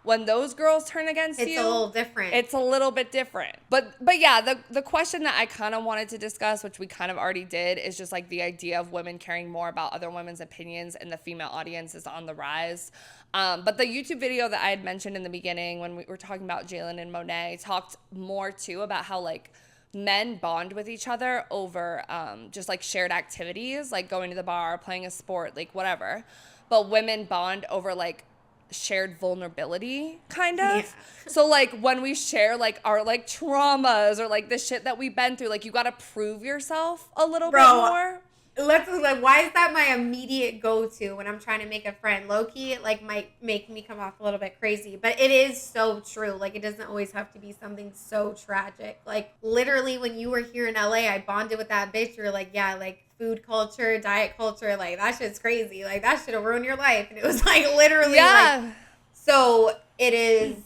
when those girls turn against you, it's a little different. It's a little bit different. But yeah, the question that I kind of wanted to discuss, which we kind of already did, is just like the idea of women caring more about other women's opinions, and the female audience is on the rise. But the YouTube video that I had mentioned in the beginning when we were talking about Jalen and Monet talked more too about how like men bond with each other over just like shared activities, like going to the bar, playing a sport, like whatever. But women bond over like shared vulnerability, kind of. Yeah. So like when we share like our like traumas or like the shit that we've been through, like you gotta prove yourself a little bit more. Why is that my immediate go-to when I'm trying to make a friend? Low-key, it like might make me come off a little bit crazy, but it is so true. Like it doesn't always have to be something so tragic. Like literally when you were here in LA, I bonded with that bitch. You were like, yeah, like food culture, diet culture, like that shit's crazy. Like that should have ruined your life. And it was like literally like, so it is,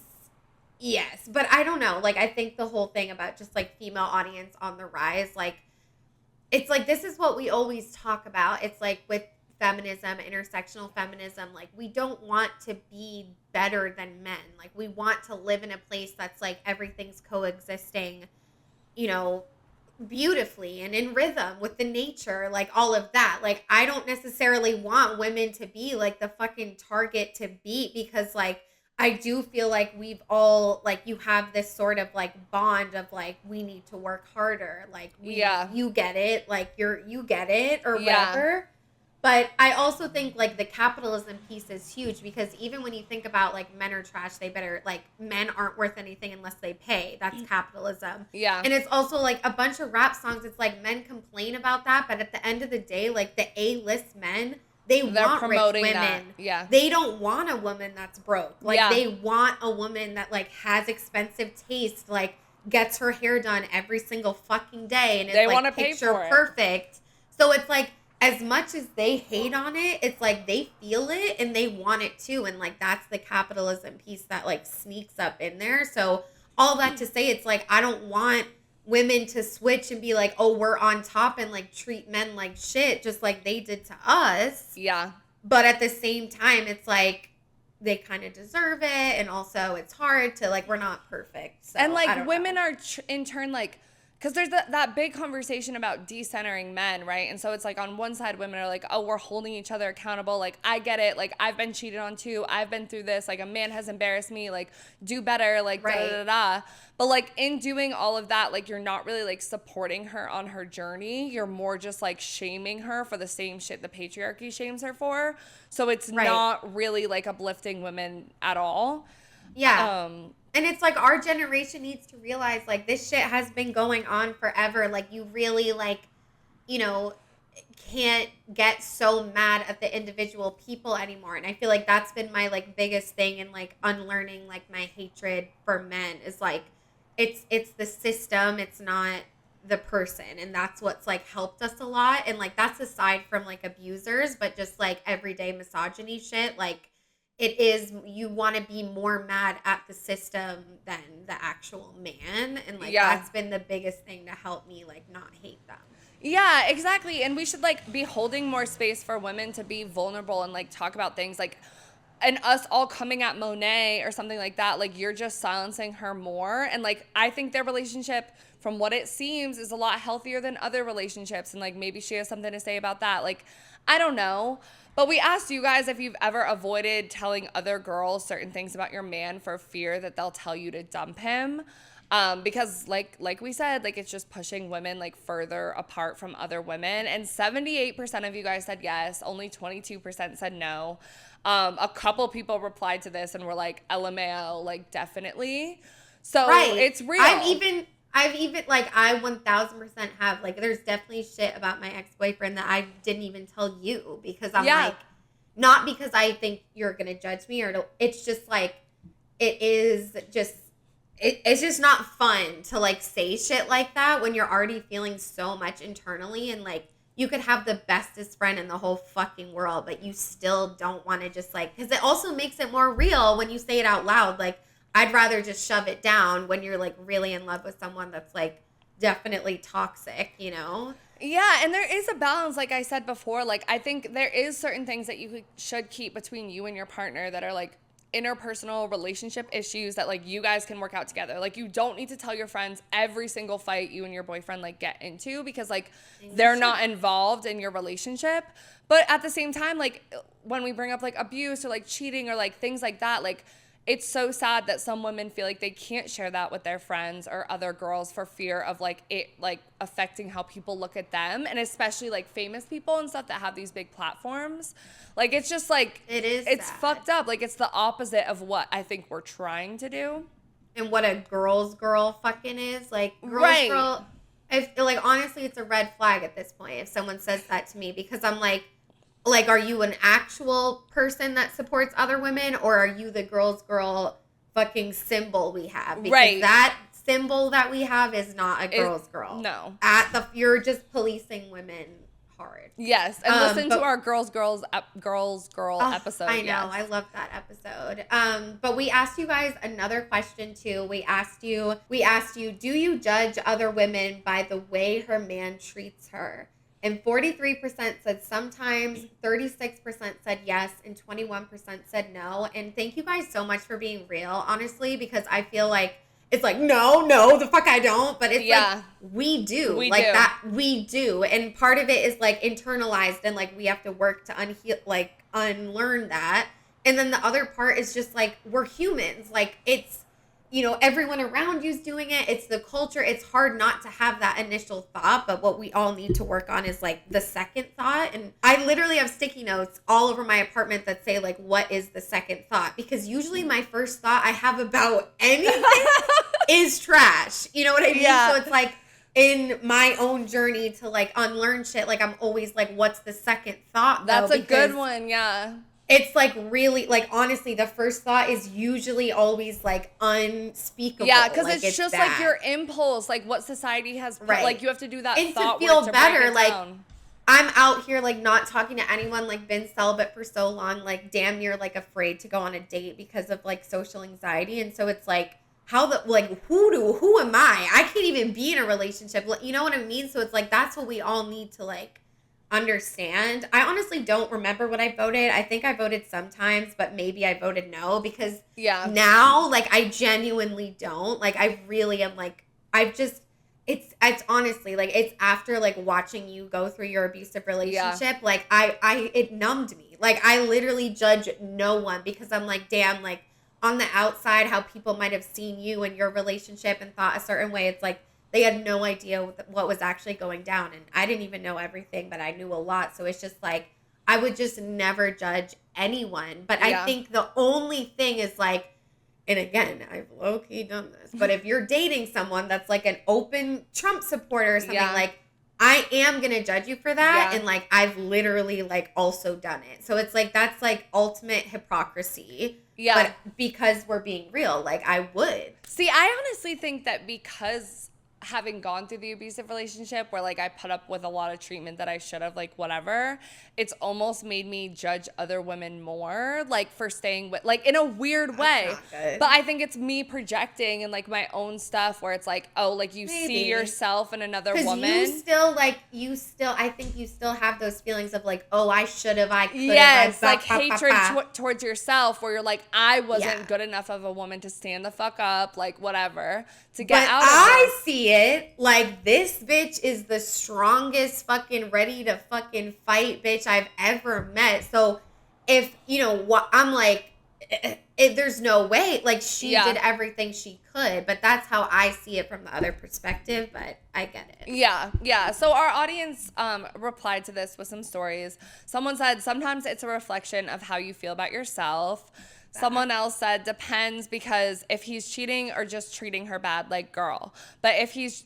yes. But I don't know. Like I think the whole thing about just like female audience on the rise, like it's like, this is what we always talk about. It's like with feminism, intersectional feminism, like we don't want to be better than men. Like we want to live in a place that's like everything's coexisting, you know, beautifully and in rhythm with the nature, like all of that. Like I don't necessarily want women to be like the fucking target to beat, because like I do feel like we've all like, you have this sort of like bond of like, we need to work harder, like you get it, like you get it or whatever. But I also think like the capitalism piece is huge, because even when you think about like men are trash, they better, like men aren't worth anything unless they pay. That's capitalism. Yeah. And it's also like a bunch of rap songs. It's like men complain about that, but at the end of the day, like the A-list men, they're want rich women. That. Yeah. They don't want a woman that's broke. Like they want a woman that like has expensive taste, like gets her hair done every single fucking day, and it's like picture perfect. So it's like, as much as they hate on it, it's like they feel it and they want it too. And like that's the capitalism piece that like sneaks up in there. So all that to say, it's like I don't want women to switch and be like, oh, we're on top, and like treat men like shit just like they did to us. Yeah. But at the same time, it's like they kind of deserve it, and also it's hard to like, we're not perfect. So, and like women are in turn like because there's that big conversation about decentering men, right? And so it's like on one side, women are like, oh, we're holding each other accountable. Like, I get it. Like, I've been cheated on too. I've been through this. Like, a man has embarrassed me. Like, do better. Like, Right. da da da da. But like in doing all of that, like you're not really like supporting her on her journey. You're more just like shaming her for the same shit the patriarchy shames her for. So it's Right. not really like uplifting women at all. Yeah. And it's like our generation needs to realize like this shit has been going on forever. Like you really like, you know, can't get so mad at the individual people anymore. And I feel like that's been my like biggest thing in like unlearning like my hatred for men is like it's the system, it's not the person. And that's what's like helped us a lot. And like that's aside from like abusers, but just like everyday misogyny shit, like it is, you want to be more mad at the system than the actual man. And like that's been the biggest thing to help me like not hate them. Yeah, exactly. And we should like be holding more space for women to be vulnerable and like talk about things like, and us all coming at Monet or something like that, like you're just silencing her more. And like I think their relationship, from what it seems, is a lot healthier than other relationships. And like maybe she has something to say about that. Like, I don't know. But we asked you guys if you've ever avoided telling other girls certain things about your man for fear that they'll tell you to dump him. Because like we said, like it's just pushing women like further apart from other women. And 78% of you guys said yes. Only 22% said no. A couple people replied to this and were like, LMAO, like definitely. So it's real. I've even like I 1000% have like there's definitely shit about my ex-boyfriend that I didn't even tell you because I'm like, not because I think you're gonna judge me or it's just like it's just not fun to like say shit like that when you're already feeling so much internally and like you could have the bestest friend in the whole fucking world but you still don't want to just like, because it also makes it more real when you say it out loud. Like I'd rather just shove it down when you're like really in love with someone that's like definitely toxic, you know? Yeah, and there is a balance, like I said before. Like I think there is certain things that you should keep between you and your partner that are like interpersonal relationship issues that like you guys can work out together. Like you don't need to tell your friends every single fight you and your boyfriend like get into because like they're not involved in your relationship. But at the same time, like when we bring up like abuse or like cheating or like things like that, like it's so sad that some women feel like they can't share that with their friends or other girls for fear of like it like affecting how people look at them, and especially like famous people and stuff that have these big platforms. Like it's just like it's sad. fucked up. Like it's the opposite of what I think we're trying to do. And what a girl's girl fucking is. Like girl's girl, if like honestly it's a red flag at this point if someone says that to me because I'm like, are you an actual person that supports other women or are you the girl's girl fucking symbol we have? Because that symbol that we have is not a girl's girl. No. You're just policing women hard. Yes. And listen to our girls girl episode. I know. I love that episode. But we asked you guys another question too. We asked you, do you judge other women by the way her man treats her? And 43% said sometimes, 36% said yes, and 21% said no. And thank you guys so much for being real, honestly, because I feel like it's like, no, the fuck I don't. But it's like, we do. We do. And part of it is like internalized and like we have to work to unlearn that. And then the other part is just like, we're humans. Like it's, you know, everyone around you's doing it. It's the culture. It's hard not to have that initial thought, but what we all need to work on is like the second thought. And I literally have sticky notes all over my apartment that say like, what is the second thought? Because usually my first thought I have about anything is trash. You know what I mean? So it's like in my own journey to like unlearn shit, like I'm always like, what's the second thought? That's a good one. Yeah. It's like really, like honestly, the first thought is usually always like unspeakable. Yeah, because like, it's just bad. like your impulse, like what society has, like you have to do that and thought to feel work to better. break it like down. I'm out here like not talking to anyone, like been celibate for so long, like damn near like afraid to go on a date because of like social anxiety, and so it's like who am I? I can't even be in a relationship. You know what I mean? So it's like that's what we all need to like understand. I honestly don't remember what I voted. I think I voted sometimes, but maybe I voted no because now like I genuinely don't. Like I really am like I've just it's honestly like it's after like watching you go through your abusive relationship, like it numbed me. Like I literally judge no one because I'm like, damn, like on the outside how people might have seen you and your relationship and thought a certain way. It's like they had no idea what was actually going down, and I didn't even know everything, but I knew a lot. So it's just like I would just never judge anyone. But I think the only thing is like, and again, I've low-key done this, but if you're dating someone that's like an open Trump supporter or something, like I am going to judge you for that. And like, I've literally like also done it. So it's like, that's like ultimate hypocrisy. Yeah. But because we're being real, like I would. See, I honestly think that because having gone through the abusive relationship where like I put up with a lot of treatment that I should have, like whatever, it's almost made me judge other women more, like for staying with, like in a weird way. But I think it's me projecting and like my own stuff where it's like, oh, like you see yourself in another woman. You still I think you still have those feelings of like, oh, I should have, I could have. Yes, like hatred towards yourself where you're like, I wasn't good enough of a woman to stand the fuck up, like whatever, to get out of this. I see it like this bitch is the strongest fucking ready to fucking fight bitch I've ever met. So if you know what I'm like, there's no way, like she did everything she could, but that's how I see it from the other perspective. But I get it. Yeah. So our audience replied to this with some stories. Someone said sometimes it's a reflection of how you feel about yourself. Someone else said depends, because if he's cheating or just treating her bad, like girl. But if he's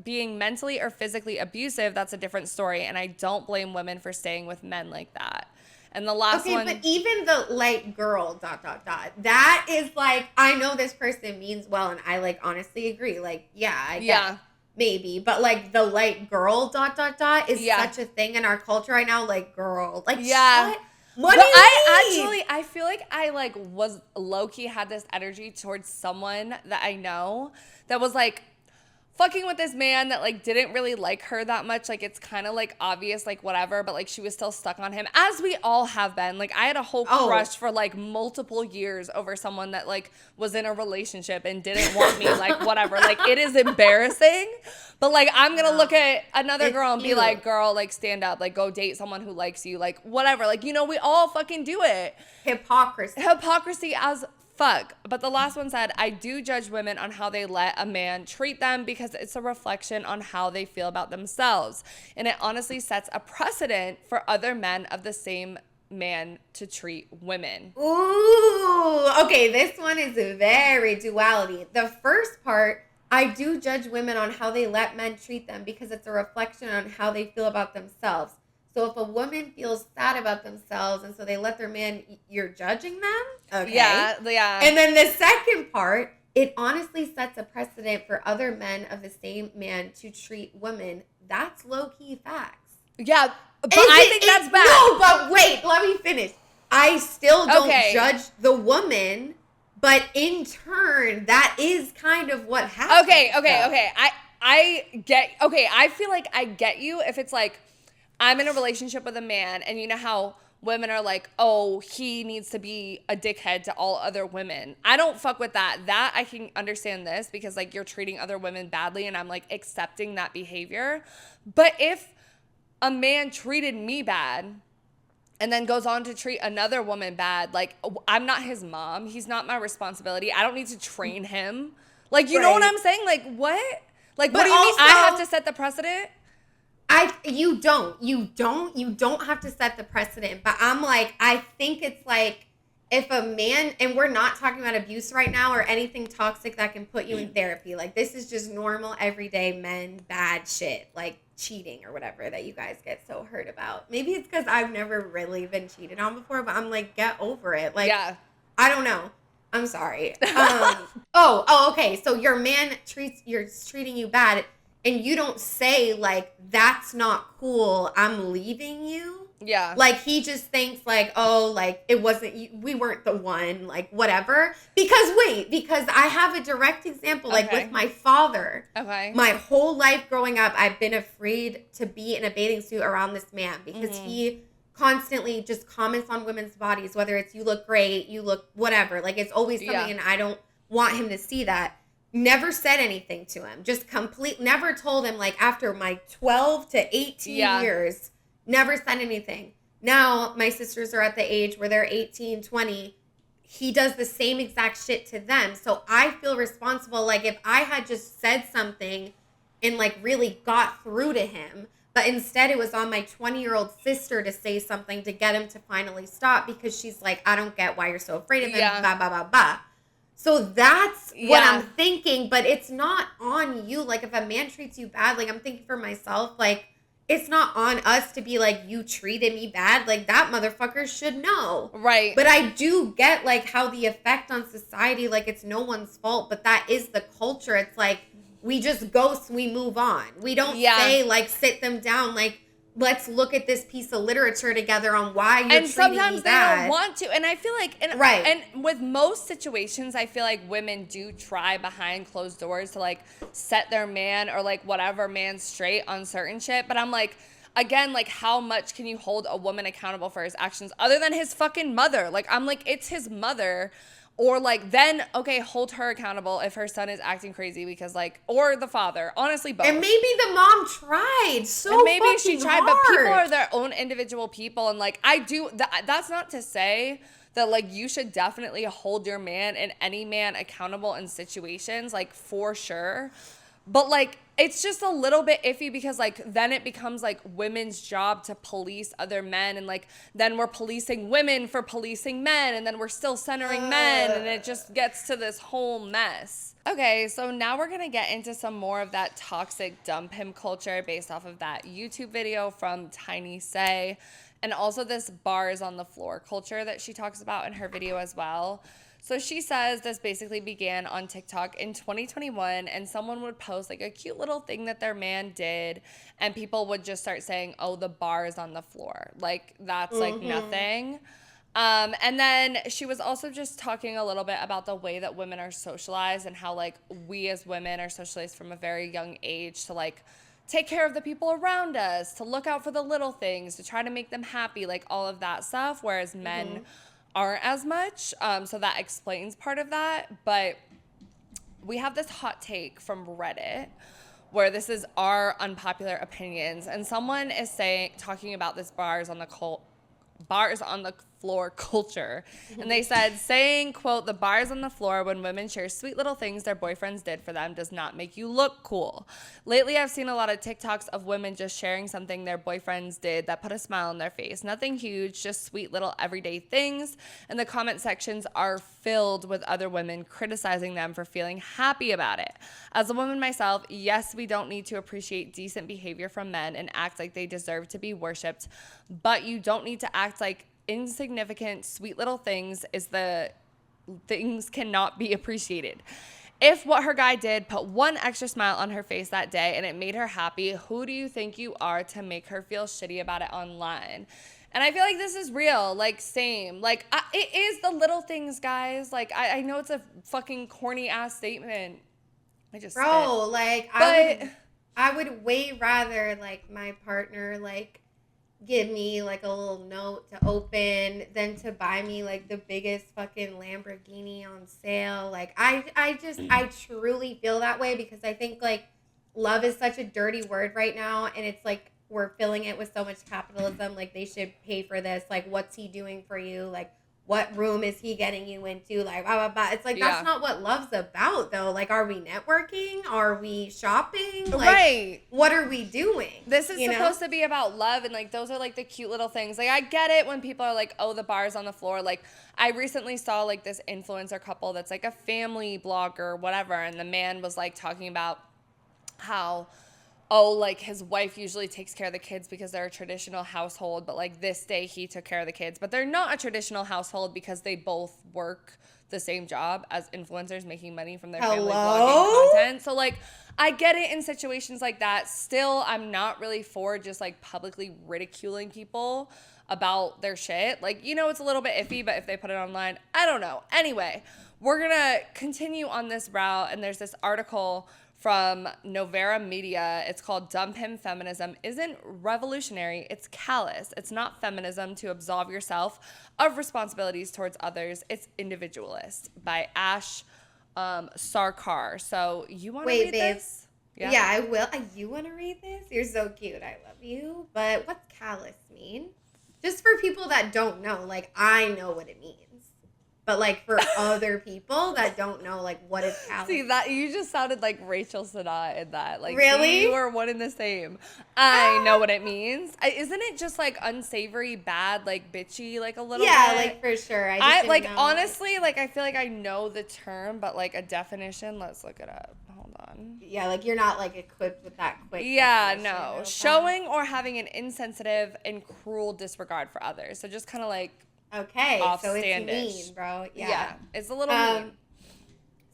being mentally or physically abusive, that's a different story. And I don't blame women for staying with men like that. And the last one. Okay, but even the like girl ... that is like, I know this person means well, and I like honestly agree. Like, I get maybe, but like the like girl ... is such a thing in our culture right now. Like girl, like what do you mean? I feel like I like was low-key had this energy towards someone that I know that was like fucking with this man that like didn't really like her that much. Like it's kind of like obvious, like whatever, but like she was still stuck on him, as we all have been. Like I had a whole crush for like multiple years over someone that like was in a relationship and didn't want me, like whatever. Like it is embarrassing, but like I'm gonna look at another girl and be like, girl, like stand up, like go date someone who likes you, like whatever. Like, you know, we all fucking do it. Hypocrisy as fuck. But the last one said, I do judge women on how they let a man treat them because it's a reflection on how they feel about themselves. And it honestly sets a precedent for other men of the same man to treat women. Ooh, okay, this one is very duality. The first part, I do judge women on how they let men treat them because it's a reflection on how they feel about themselves. So if a woman feels sad about themselves and so they let their man, you're judging them? Okay. Yeah. And then the second part, it honestly sets a precedent for other men of the same man to treat women. That's low-key facts. Yeah, but I think that's bad. No, but wait, let me finish. I still don't judge the woman, but in turn, that is kind of what happens. Okay. I feel like I get you if it's like, I'm in a relationship with a man, and you know how women are like, oh, he needs to be a dickhead to all other women. I don't fuck with that. That I can understand this because like you're treating other women badly and I'm like accepting that behavior. But if a man treated me bad and then goes on to treat another woman bad, like I'm not his mom. He's not my responsibility. I don't need to train him. Like, you know what I'm saying? Like, what? Like, what do you mean I have to set the precedent? You don't have to set the precedent, but I'm like, I think it's like if a man, and we're not talking about abuse right now or anything toxic that can put you in therapy. Like this is just normal, everyday men, bad shit, like cheating or whatever that you guys get so hurt about. Maybe it's because I've never really been cheated on before, but I'm like, get over it. Like, I don't know. I'm sorry. Okay. So your man treating you bad. And you don't say, like, that's not cool, I'm leaving you. Yeah. Like, he just thinks, like, oh, like, it wasn't, we weren't the one, like, whatever. Because I have a direct example, like, with my father. Okay. My whole life growing up, I've been afraid to be in a bathing suit around this man because he constantly just comments on women's bodies, whether it's you look great, you look whatever. Like, it's always something, and I don't want him to see that. Never said anything to him. Just never told him, like, after my 12 to 18 years, never said anything. Now, my sisters are at the age where they're 18, 20. He does the same exact shit to them. So I feel responsible. Like, if I had just said something and, like, really got through to him, but instead it was on my 20-year-old sister to say something to get him to finally stop, because she's like, I don't get why you're so afraid of him, blah, blah, blah, blah. So that's what I'm thinking, but it's not on you. Like, if a man treats you bad, like, I'm thinking for myself, like, it's not on us to be like, you treated me bad. Like, that motherfucker should know. Right. But I do get, like, how the effect on society, like, it's no one's fault, but that is the culture. It's like, we just ghost, we move on. We don't say, like, sit them down, like, let's look at this piece of literature together on why you're treating me bad. And sometimes they don't want to. And I feel like, and with most situations, I feel like women do try behind closed doors to, like, set their man or, like, whatever man straight on certain shit. But I'm like, again, like, how much can you hold a woman accountable for his actions other than his fucking mother? Like, I'm like, it's his mother. Or, like, then, okay, hold her accountable if her son is acting crazy because, like, or the father. Honestly, both. And maybe the mom tried and maybe she tried, hard. But people are their own individual people. And, like, that's not to say that, like, you should definitely hold your man and any man accountable in situations, like, for sure. But, like, it's just a little bit iffy because, like, then it becomes, like, women's job to police other men. And, like, then we're policing women for policing men. And then we're still centering men. And it just gets to this whole mess. Okay, so now we're going to get into some more of that toxic dump him culture based off of that YouTube video from Tiny Say. And also this bars on the floor culture that she talks about in her video as well. So she says this basically began on TikTok in 2021, and someone would post like a cute little thing that their man did, and people would just start saying, oh, the bar is on the floor. Like, that's like nothing. And then she was also just talking a little bit about the way that women are socialized and how, like, we as women are socialized from a very young age to, like, take care of the people around us, to look out for the little things, to try to make them happy, like all of that stuff, whereas men aren't as much. So that explains part of that. But we have this hot take from Reddit where this is our unpopular opinions. And someone is talking about this bars on the floor culture. And they said, saying, quote, the bars on the floor when women share sweet little things their boyfriends did for them does not make you look cool. Lately, I've seen a lot of TikToks of women just sharing something their boyfriends did that put a smile on their face. Nothing huge, just sweet little everyday things. And the comment sections are filled with other women criticizing them for feeling happy about it. As a woman myself, yes, we don't need to appreciate decent behavior from men and act like they deserve to be worshipped, but you don't need to act like insignificant, sweet little things cannot be appreciated. If what her guy did put one extra smile on her face that day and it made her happy, who do you think you are to make her feel shitty about it online? And I feel like this is real, like, same. Like, it is the little things, guys. Like, I know it's a fucking corny-ass statement. Bro, like, I would way rather, like, my partner, like, give me like a little note to open than to buy me like the biggest fucking Lamborghini on sale. Like, I truly feel that way because I think like love is such a dirty word right now, and it's like we're filling it with so much capitalism. Like, they should pay for this. Like, what's he doing for you? Like, what room is he getting you into? Like, blah, blah, blah. It's like, that's not what love's about, though. Like, are we networking? Are we shopping? Like, right. What are we doing? This is supposed to be about love, and, like, those are, like, the cute little things. Like, I get it when people are like, oh, the bar's on the floor. Like, I recently saw, like, this influencer couple that's, like, a family blogger, whatever, and the man was, like, talking about how, oh, like, his wife usually takes care of the kids because they're a traditional household, but, like, this day he took care of the kids. But they're not a traditional household because they both work the same job as influencers making money from their family blogging content. So, like, I get it in situations like that. Still, I'm not really for just, like, publicly ridiculing people about their shit. Like, you know, it's a little bit iffy, but if they put it online, I don't know. Anyway, we're going to continue on this route, and there's this article from Novera Media. It's called Dump Him Feminism Isn't Revolutionary, It's Callous. It's not feminism to absolve yourself of responsibilities towards others. It's individualist, by Ash Sarkar. So you want to Wait, read babe. this? Yeah, I will. You want to read this? You're so cute. I love you. But what's callous mean? Just for people that don't know, like, I know what it means. But, like, for other people that don't know, like, what is callous? See, that you just sounded like Rachel Sanat in that. Like, really? You are one and the same. I know what it means. Isn't it just, like, unsavory, bad, like, bitchy, like, a little bit? Yeah, like, for sure. I just like, didn't know. honestly, like, I feel like I know the term, but, like, a definition, let's look it up. Hold on. Yeah, like, you're not, like, equipped with that quick Yeah, definition. no. Showing or having an insensitive and cruel disregard for others. So just kind of, like, okay, so it's offstandish. mean, bro. Yeah, it's a little mean.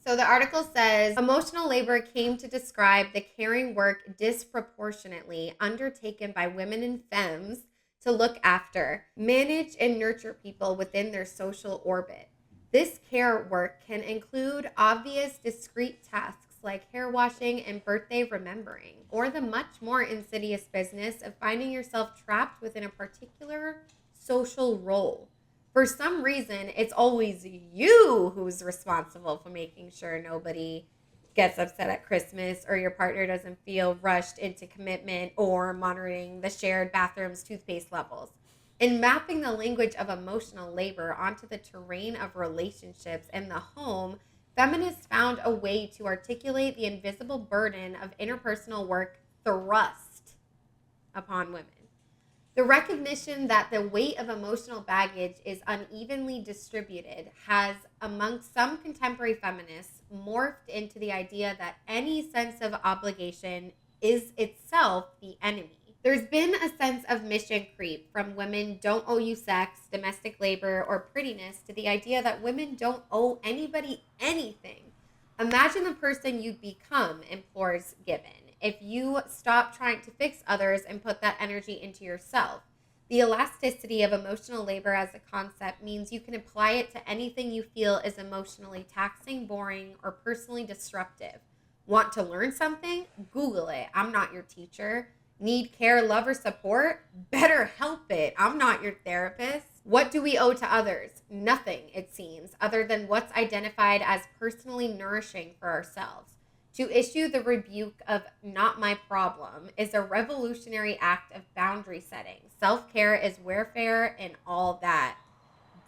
So the article says, emotional labor came to describe the caring work disproportionately undertaken by women and femmes to look after, manage, and nurture people within their social orbit. This care work can include obvious, discrete tasks like hair washing and birthday remembering, or the much more insidious business of finding yourself trapped within a particular social role. For some reason, it's always you who's responsible for making sure nobody gets upset at Christmas or your partner doesn't feel rushed into commitment or monitoring the shared bathroom's toothpaste levels. In mapping the language of emotional labor onto the terrain of relationships and the home, feminists found a way to articulate the invisible burden of interpersonal work thrust upon women. The recognition that the weight of emotional baggage is unevenly distributed has, amongst some contemporary feminists, morphed into the idea that any sense of obligation is itself the enemy. There's been a sense of mission creep from women don't owe you sex, domestic labor, or prettiness to the idea that women don't owe anybody anything. Imagine the person you'd become, implores Gibbon, if you stop trying to fix others and put that energy into yourself. The elasticity of emotional labor as a concept means you can apply it to anything you feel is emotionally taxing, boring, or personally disruptive. Want to learn something? Google it. I'm not your teacher. Need care, love, or support? Better help it. I'm not your therapist. What do we owe to others? Nothing, it seems, other than what's identified as personally nourishing for ourselves. To issue the rebuke of not my problem is a revolutionary act of boundary setting. Self-care is warfare and all that.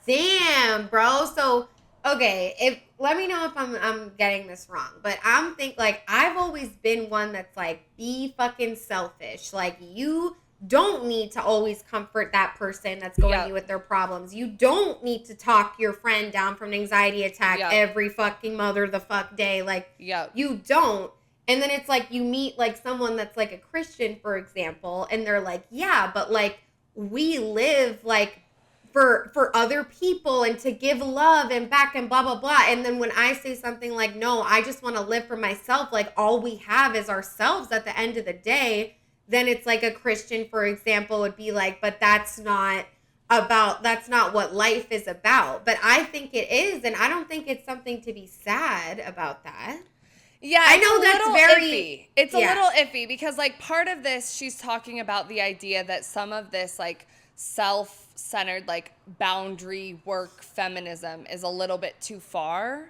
Damn, bro. So, okay, let me know if I'm getting this wrong, but I'm like, I've always been one that's like, be fucking selfish. Like, you don't need to always comfort that person that's going through with their problems. You don't need to talk your friend down from an anxiety attack every fucking mother the fuck day. Like, you don't. And then it's like you meet like someone that's like a Christian, for example, and they're like, yeah, but like we live like for other people and to give love and back and blah, blah, blah. And then when I say something like, no, I just want to live for myself, like all we have is ourselves at the end of the day, then it's like a Christian, for example, would be like, but that's not what life is about. But I think it is, and I don't think it's something to be sad about that. Yeah, I know that's very iffy. It's a little iffy because like part of this, she's talking about the idea that some of this like self-centered like boundary work feminism is a little bit too far.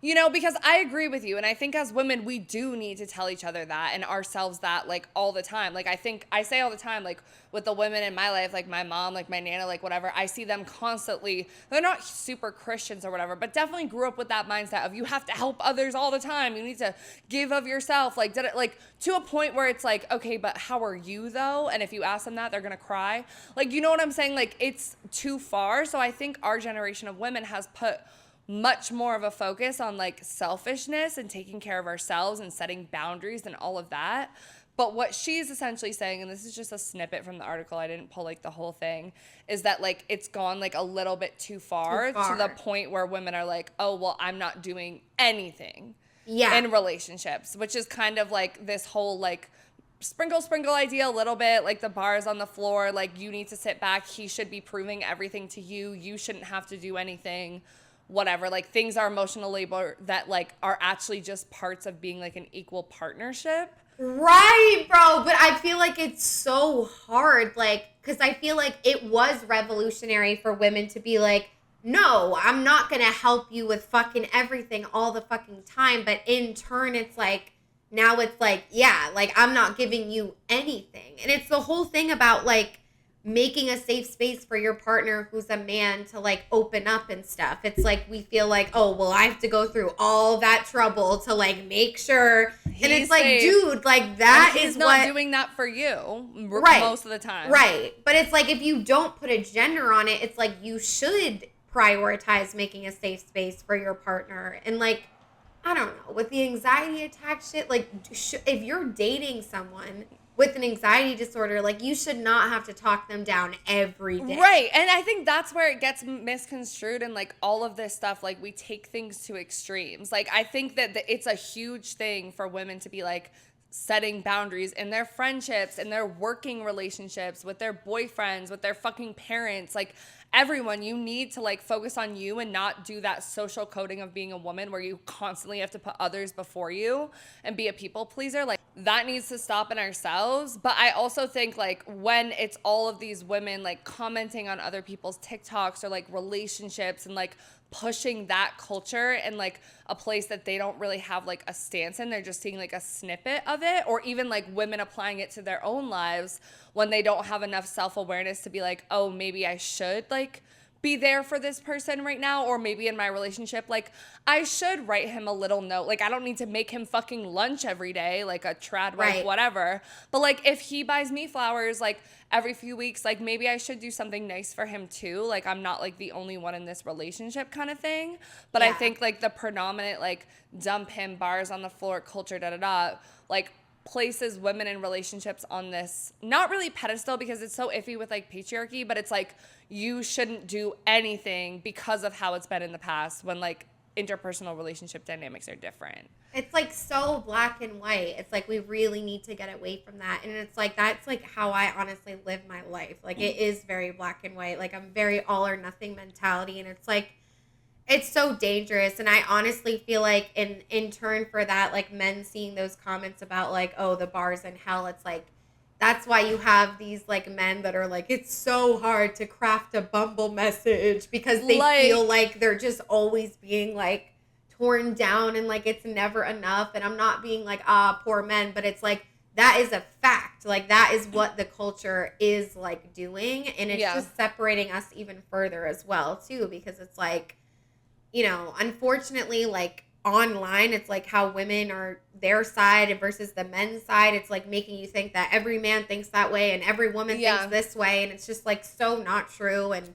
You know, because I agree with you. And I think as women, we do need to tell each other that and ourselves that, like, all the time. Like, I say all the time, like, with the women in my life, like my mom, like my nana, like whatever, I see them constantly. They're not super Christians or whatever, but definitely grew up with that mindset of you have to help others all the time. You need to give of yourself. Like, to a point where it's like, okay, but how are you, though? And if you ask them that, they're going to cry. Like, you know what I'm saying? Like, it's too far. So I think our generation of women has put much more of a focus on like selfishness and taking care of ourselves and setting boundaries and all of that. But what she's essentially saying, and this is just a snippet from the article, I didn't pull like the whole thing, is that like it's gone like a little bit too far to the point where women are like, oh, well, I'm not doing anything in relationships, which is kind of like this whole like sprinkle idea a little bit, like the bar is on the floor, like you need to sit back, he should be proving everything to you, you shouldn't have to do anything. Whatever, like things are emotional labor that like are actually just parts of being like an equal partnership. Right, bro. But I feel like it's so hard, like, because I feel like it was revolutionary for women to be like, no, I'm not going to help you with fucking everything all the fucking time. But in turn, it's like, now it's like, yeah, like I'm not giving you anything. And it's the whole thing about like making a safe space for your partner who's a man to like open up and stuff. It's like we feel like, oh, well, I have to go through all that trouble to like make sure. And it's like, safe. Dude, like that he's is not what doing that for you most of the time. Right. But it's like if you don't put a gender on it, it's like you should prioritize making a safe space for your partner. And like, I don't know, with the anxiety attack shit, like if you're dating someone with an anxiety disorder, like you should not have to talk them down every day. Right. And I think that's where it gets misconstrued and like all of this stuff, like we take things to extremes. Like I think that it's a huge thing for women to be like setting boundaries in their friendships, in their working relationships, with their boyfriends, with their fucking parents, like everyone. You need to like focus on you and not do that social coding of being a woman where you constantly have to put others before you and be a people pleaser. Like that needs to stop in ourselves. But I also think like when it's all of these women like commenting on other people's TikToks or like relationships and like pushing that culture in like a place that they don't really have like a stance in, they're just seeing like a snippet of it, or even like women applying it to their own lives when they don't have enough self-awareness to be like, oh, maybe I should like be there for this person right now, or maybe in my relationship, like I should write him a little note. Like I don't need to make him fucking lunch every day, like a trad wife, whatever. But like if he buys me flowers like every few weeks, like maybe I should do something nice for him too. Like I'm not like the only one in this relationship kind of thing. But I think like the predominant like dump him, bars on the floor culture, like places women in relationships on this not really pedestal because it's so iffy with like patriarchy, but it's like you shouldn't do anything because of how it's been in the past when like interpersonal relationship dynamics are different. It's like so black and white. It's like we really need to get away from that. And it's like that's like how I honestly live my life. Like it is very black and white. Like I'm very all or nothing mentality, and it's like it's so dangerous. And I honestly feel like in turn for that, like men seeing those comments about like, oh, the bars in hell, it's like that's why you have these like men that are like, it's so hard to craft a Bumble message because they feel like they're just always being like torn down and like it's never enough. And I'm not being like, poor men, but it's like that is a fact. Like that is what the culture is like doing. And it's just separating us even further as well too, because it's like, you know, unfortunately, like online, it's like how women are their side versus the men's side. It's like making you think that every man thinks that way and every woman thinks this way. And it's just like so not true. And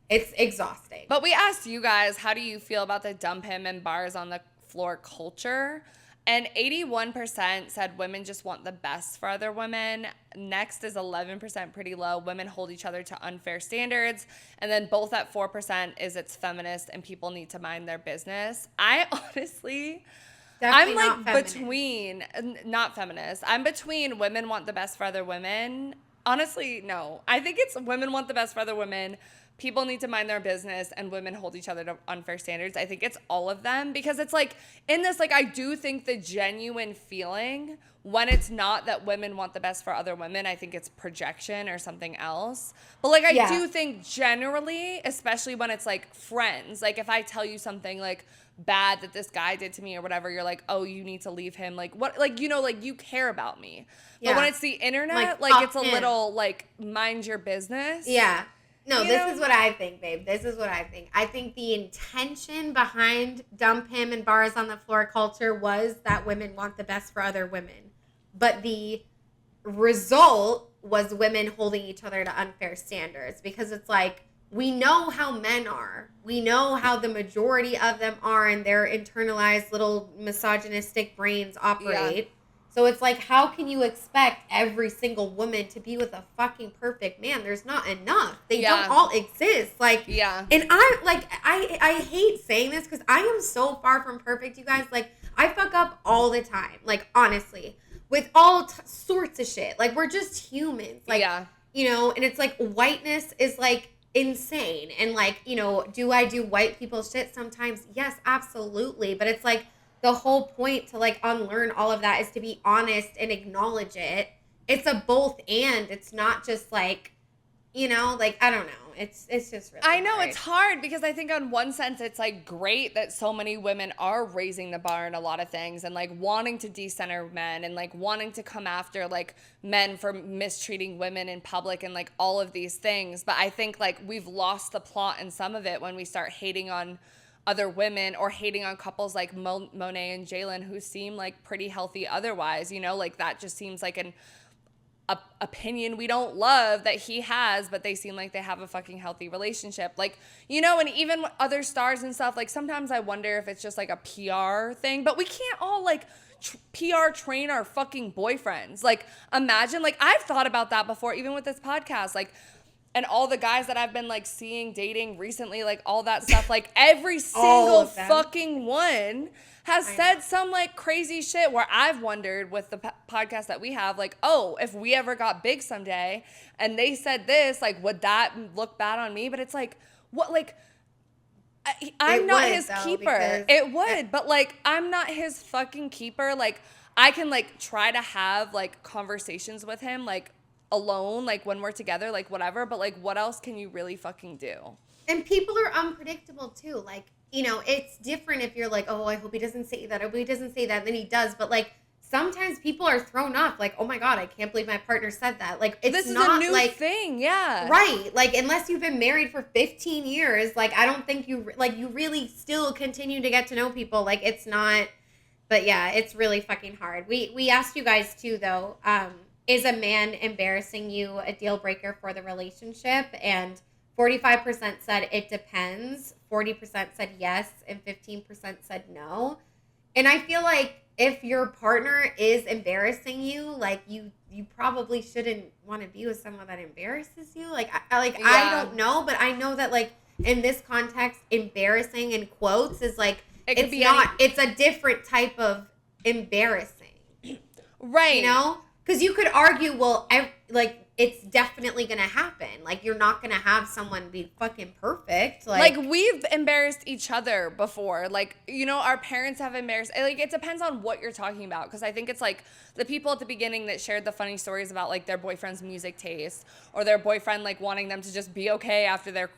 it's exhausting. But we asked you guys, how do you feel about the dump him and bars on the floor culture? And 81% said women just want the best for other women. Next is 11%, pretty low. Women hold each other to unfair standards. And then both at 4% is it's feminist and people need to mind their business. I honestly, Definitely I'm like between, not feminist. I'm between women want the best for other women. Honestly, no. I think it's women want the best for other women. People need to mind their business and women hold each other to unfair standards. I think it's all of them because it's like in this, like I do think the genuine feeling when it's not that women want the best for other women, I think it's projection or something else. But like I do think generally, especially when it's like friends, like if I tell you something like bad that this guy did to me or whatever, you're like, oh, you need to leave him. Like what, like, you know, like you care about me. But when it's the internet, like it's a little like mind your business. Yeah. No, this is what I think, babe. This is what I think. I think the intention behind dump him and bars on the floor culture was that women want the best for other women. But the result was women holding each other to unfair standards because it's like, we know how men are. We know how the majority of them are and their internalized little misogynistic brains operate. Yeah. So it's like, how can you expect every single woman to be with a fucking perfect man? There's not enough. They don't all exist. Like, and I hate saying this because I am so far from perfect, you guys. Like, I fuck up all the time. Like, honestly, with all sorts of shit. Like, we're just humans. Like, you know, and it's like whiteness is like insane. And like, you know, do I do white people shit sometimes? Yes, absolutely. But it's like, the whole point to like unlearn all of that is to be honest and acknowledge it. It's a both and. It's not just like, You know, like, I don't know. It's just really I know hard. it's hard because I think on one sense it's like great that so many women are raising the bar in a lot of things and like wanting to decenter men and like wanting to come after like men for mistreating women in public and like all of these things. But I think like we've lost the plot in some of it when we start hating on other women or hating on couples like Monet and Jalen who seem like pretty healthy otherwise, you know, like that just seems like an opinion we don't love that he has, but they seem like they have a fucking healthy relationship. Like, you know, and even other stars and stuff, like sometimes I wonder if it's just like a PR thing, but we can't all like PR train our fucking boyfriends. Like, imagine, like I've thought about that before, even with this podcast, like, and all the guys that I've been like seeing, dating recently, like all that stuff, like every single fucking one has said some like crazy shit where I've wondered with the podcast that we have, like, oh, if we ever got big someday and they said this, like, would that look bad on me? But it's like, what, like, I'm not his keeper. It would, but like, I'm not his fucking keeper. Like, I can like try to have like conversations with him, like alone, like when we're together, like whatever. But like, what else can you really fucking do? And people are unpredictable too. Like, you know, it's different if you're like, oh, I hope he doesn't say that. I hope he doesn't say that. And then he does. But like, sometimes people are thrown off. Like, oh my God, I can't believe my partner said that. Like, it's this is not a new like thing. Yeah. Right. Like, unless you've been married for 15 years, like, I don't think you really still continue to get to know people. Like, it's not, but yeah, it's really fucking hard. We asked you guys too, though, is a man embarrassing you a deal breaker for the relationship? And 45% said it depends, 40% said yes, and 15% said no. And I feel like if your partner is embarrassing you, like you probably shouldn't want to be with someone that embarrasses you. Like, I don't know, but I know that like in this context, embarrassing in quotes is like, it's a different type of embarrassing. Right. You know? Because you could argue, well, it's definitely going to happen. Like, you're not going to have someone be fucking perfect. Like, we've embarrassed each other before. Like, you know, our parents have embarrassed. Like, it depends on what you're talking about. Because I think it's, like, the people at the beginning that shared the funny stories about, like, their boyfriend's music taste. Or their boyfriend, like, wanting them to just be okay after they're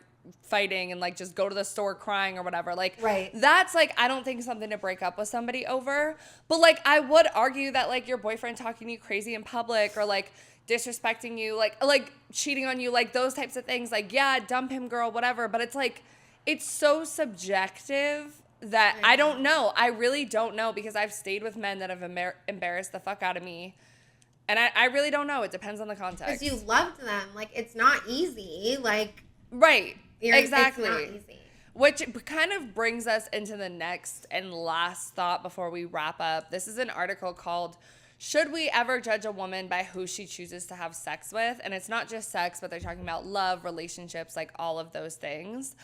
fighting and, like, just go to the store crying or whatever. Like, right. That's, like, I don't think something to break up with somebody over. But, like, I would argue that, like, your boyfriend talking to you crazy in public or, like, disrespecting you, like cheating on you, like those types of things, like, yeah, dump him, girl, whatever. But it's like, it's so subjective that I don't know. I really don't know, because I've stayed with men that have embarrassed the fuck out of me. And I really don't know. It depends on the context. Because you loved them. Like, it's not easy. Like, right. Exactly. It's not easy. Which kind of brings us into the next and last thought before we wrap up. This is an article called "Should We Ever Judge a Woman by Who She Chooses to Have Sex With?" And it's not just sex, but they're talking about love, relationships, like all of those things.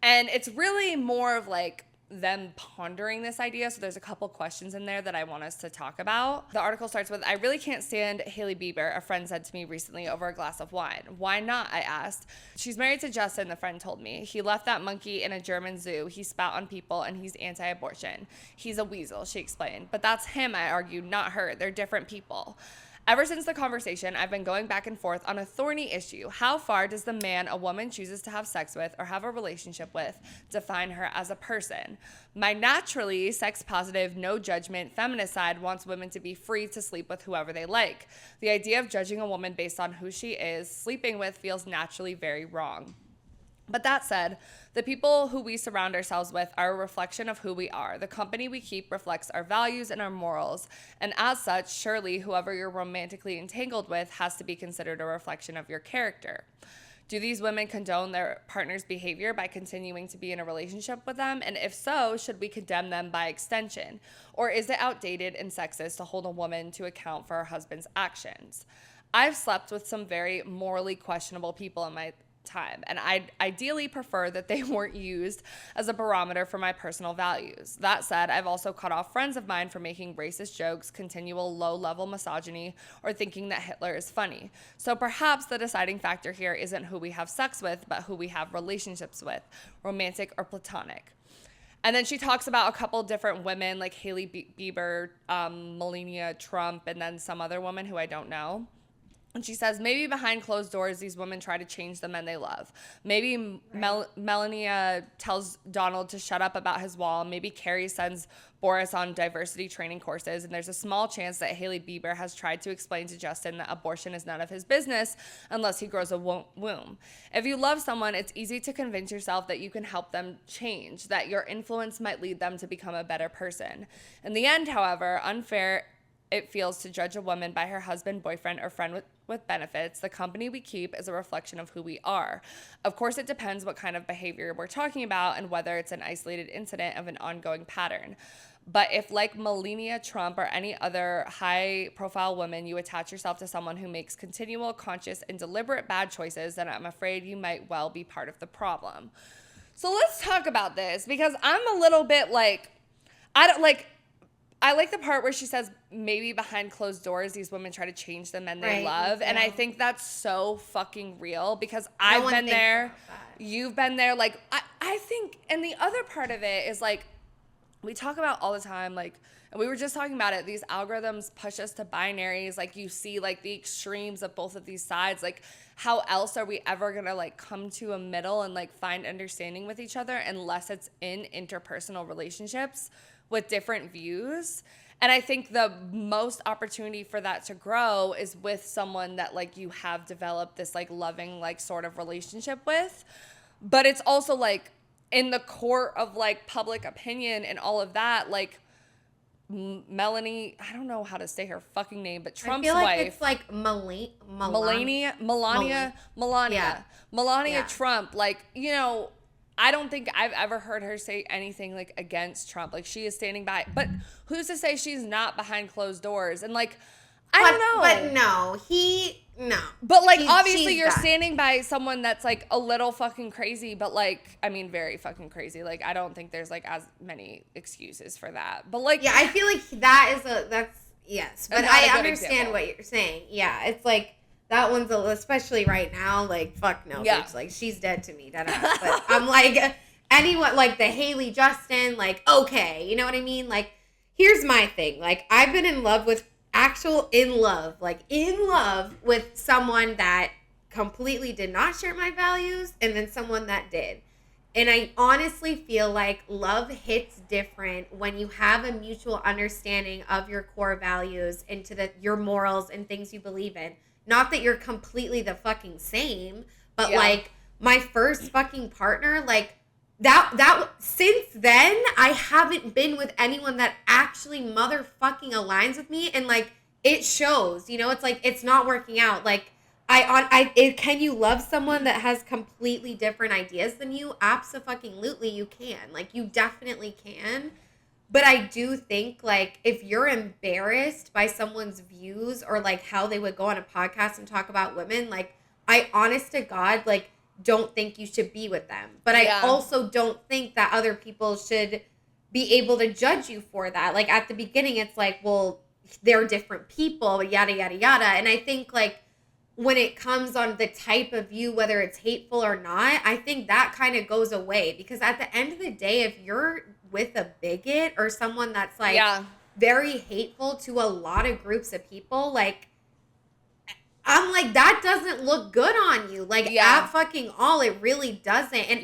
And it's really more of like them pondering this idea. So there's a couple questions in there that I want us to talk about. The article starts with, "I really can't stand Hailey Bieber," a friend said to me recently over a glass of wine. "Why not?" I asked. "She's married to Justin," the friend told me. "He left that monkey in a German zoo. He spat on people and he's anti-abortion. He's a weasel," she explained. "But that's him," I argued, "not her. They're different people." Ever since the conversation, I've been going back and forth on a thorny issue. How far does the man a woman chooses to have sex with or have a relationship with define her as a person? My naturally sex-positive, no-judgment feminist side wants women to be free to sleep with whoever they like. The idea of judging a woman based on who she is sleeping with feels naturally very wrong. But that said, the people who we surround ourselves with are a reflection of who we are. The company we keep reflects our values and our morals. And as such, surely whoever you're romantically entangled with has to be considered a reflection of your character. Do these women condone their partner's behavior by continuing to be in a relationship with them? And if so, should we condemn them by extension? Or is it outdated and sexist to hold a woman to account for her husband's actions? I've slept with some very morally questionable people in my time, and I'd ideally prefer that they weren't used as a barometer for my personal values. That said, I've also cut off friends of mine for making racist jokes, continual low-level misogyny, or thinking that Hitler is funny. So perhaps the deciding factor here isn't who we have sex with, but who we have relationships with, romantic or platonic. And then she talks about a couple different women, like Hailey Bieber, Melania Trump, and then some other woman who I don't know. And she says, maybe behind closed doors, these women try to change the men they love. Maybe Melania tells Donald to shut up about his wall. Maybe Carrie sends Boris on diversity training courses. And there's a small chance that Hailey Bieber has tried to explain to Justin that abortion is none of his business unless he grows a womb. If you love someone, it's easy to convince yourself that you can help them change, that your influence might lead them to become a better person. In the end, however, unfair it feels to judge a woman by her husband, boyfriend, or friend with benefits. The company we keep is a reflection of who we are. Of course, it depends what kind of behavior we're talking about and whether it's an isolated incident of an ongoing pattern. But if, like Melania Trump or any other high-profile woman, you attach yourself to someone who makes continual, conscious, and deliberate bad choices, then I'm afraid you might well be part of the problem. So let's talk about this, because I'm a little bit like, I like the part where she says, maybe behind closed doors, these women try to change the men they love. Yeah. And I think that's so fucking real, because I've been there. You've been there. Like, I think, and the other part of it is, like, we talk about all the time, like, and we were just talking about it, these algorithms push us to binaries. Like, you see, like, the extremes of both of these sides. Like, how else are we ever going to, like, come to a middle and, like, find understanding with each other unless it's in interpersonal relationships with different views? And I think the most opportunity for that to grow is with someone that, like, you have developed this, like, loving, like, sort of relationship with. But it's also, like, in the court of, like, public opinion and all of that, like, Melanie, I don't know how to say her fucking name, but Trump's wife. I feel like it's like Melania Trump. Like, you know, I don't think I've ever heard her say anything, like, against Trump. Like, she is standing by. But who's to say she's not behind closed doors? And, like, I don't know. But no. But, like, obviously you're standing by someone that's, like, a little fucking crazy. But, like, I mean, very fucking crazy. Like, I don't think there's, like, as many excuses for that. But, like. Yeah, I feel like that's, yes. But I understand what you're saying. Yeah, it's, like. That one's especially right now, like, fuck no, bitch. Like, she's dead to me, dead ass. But I'm like, anyone, like, the Haley Justin, like, okay, you know what I mean? Like, here's my thing. Like, I've been in love with someone that completely did not share my values, and then someone that did. And I honestly feel like love hits different when you have a mutual understanding of your core values and your morals and things you believe in. Not that you're completely the fucking same, but like my first fucking partner, like that since then, I haven't been with anyone that actually motherfucking aligns with me. And like, it shows, you know, it's like, it's not working out. Like can you love someone that has completely different ideas than you? Abso-fucking-lutely you can. Like, you definitely can. But I do think, like, if you're embarrassed by someone's views or, like, how they would go on a podcast and talk about women, like, I, honest to God, like, don't think you should be with them. But I also don't think that other people should be able to judge you for that. Like, at the beginning, it's like, well, they're different people, yada, yada, yada. And I think, like, when it comes on the type of view, whether it's hateful or not, I think that kind of goes away. Because at the end of the day, if you're with a bigot or someone that's like very hateful to a lot of groups of people, like, I'm like, that doesn't look good on you. Like, at fucking all, it really doesn't. And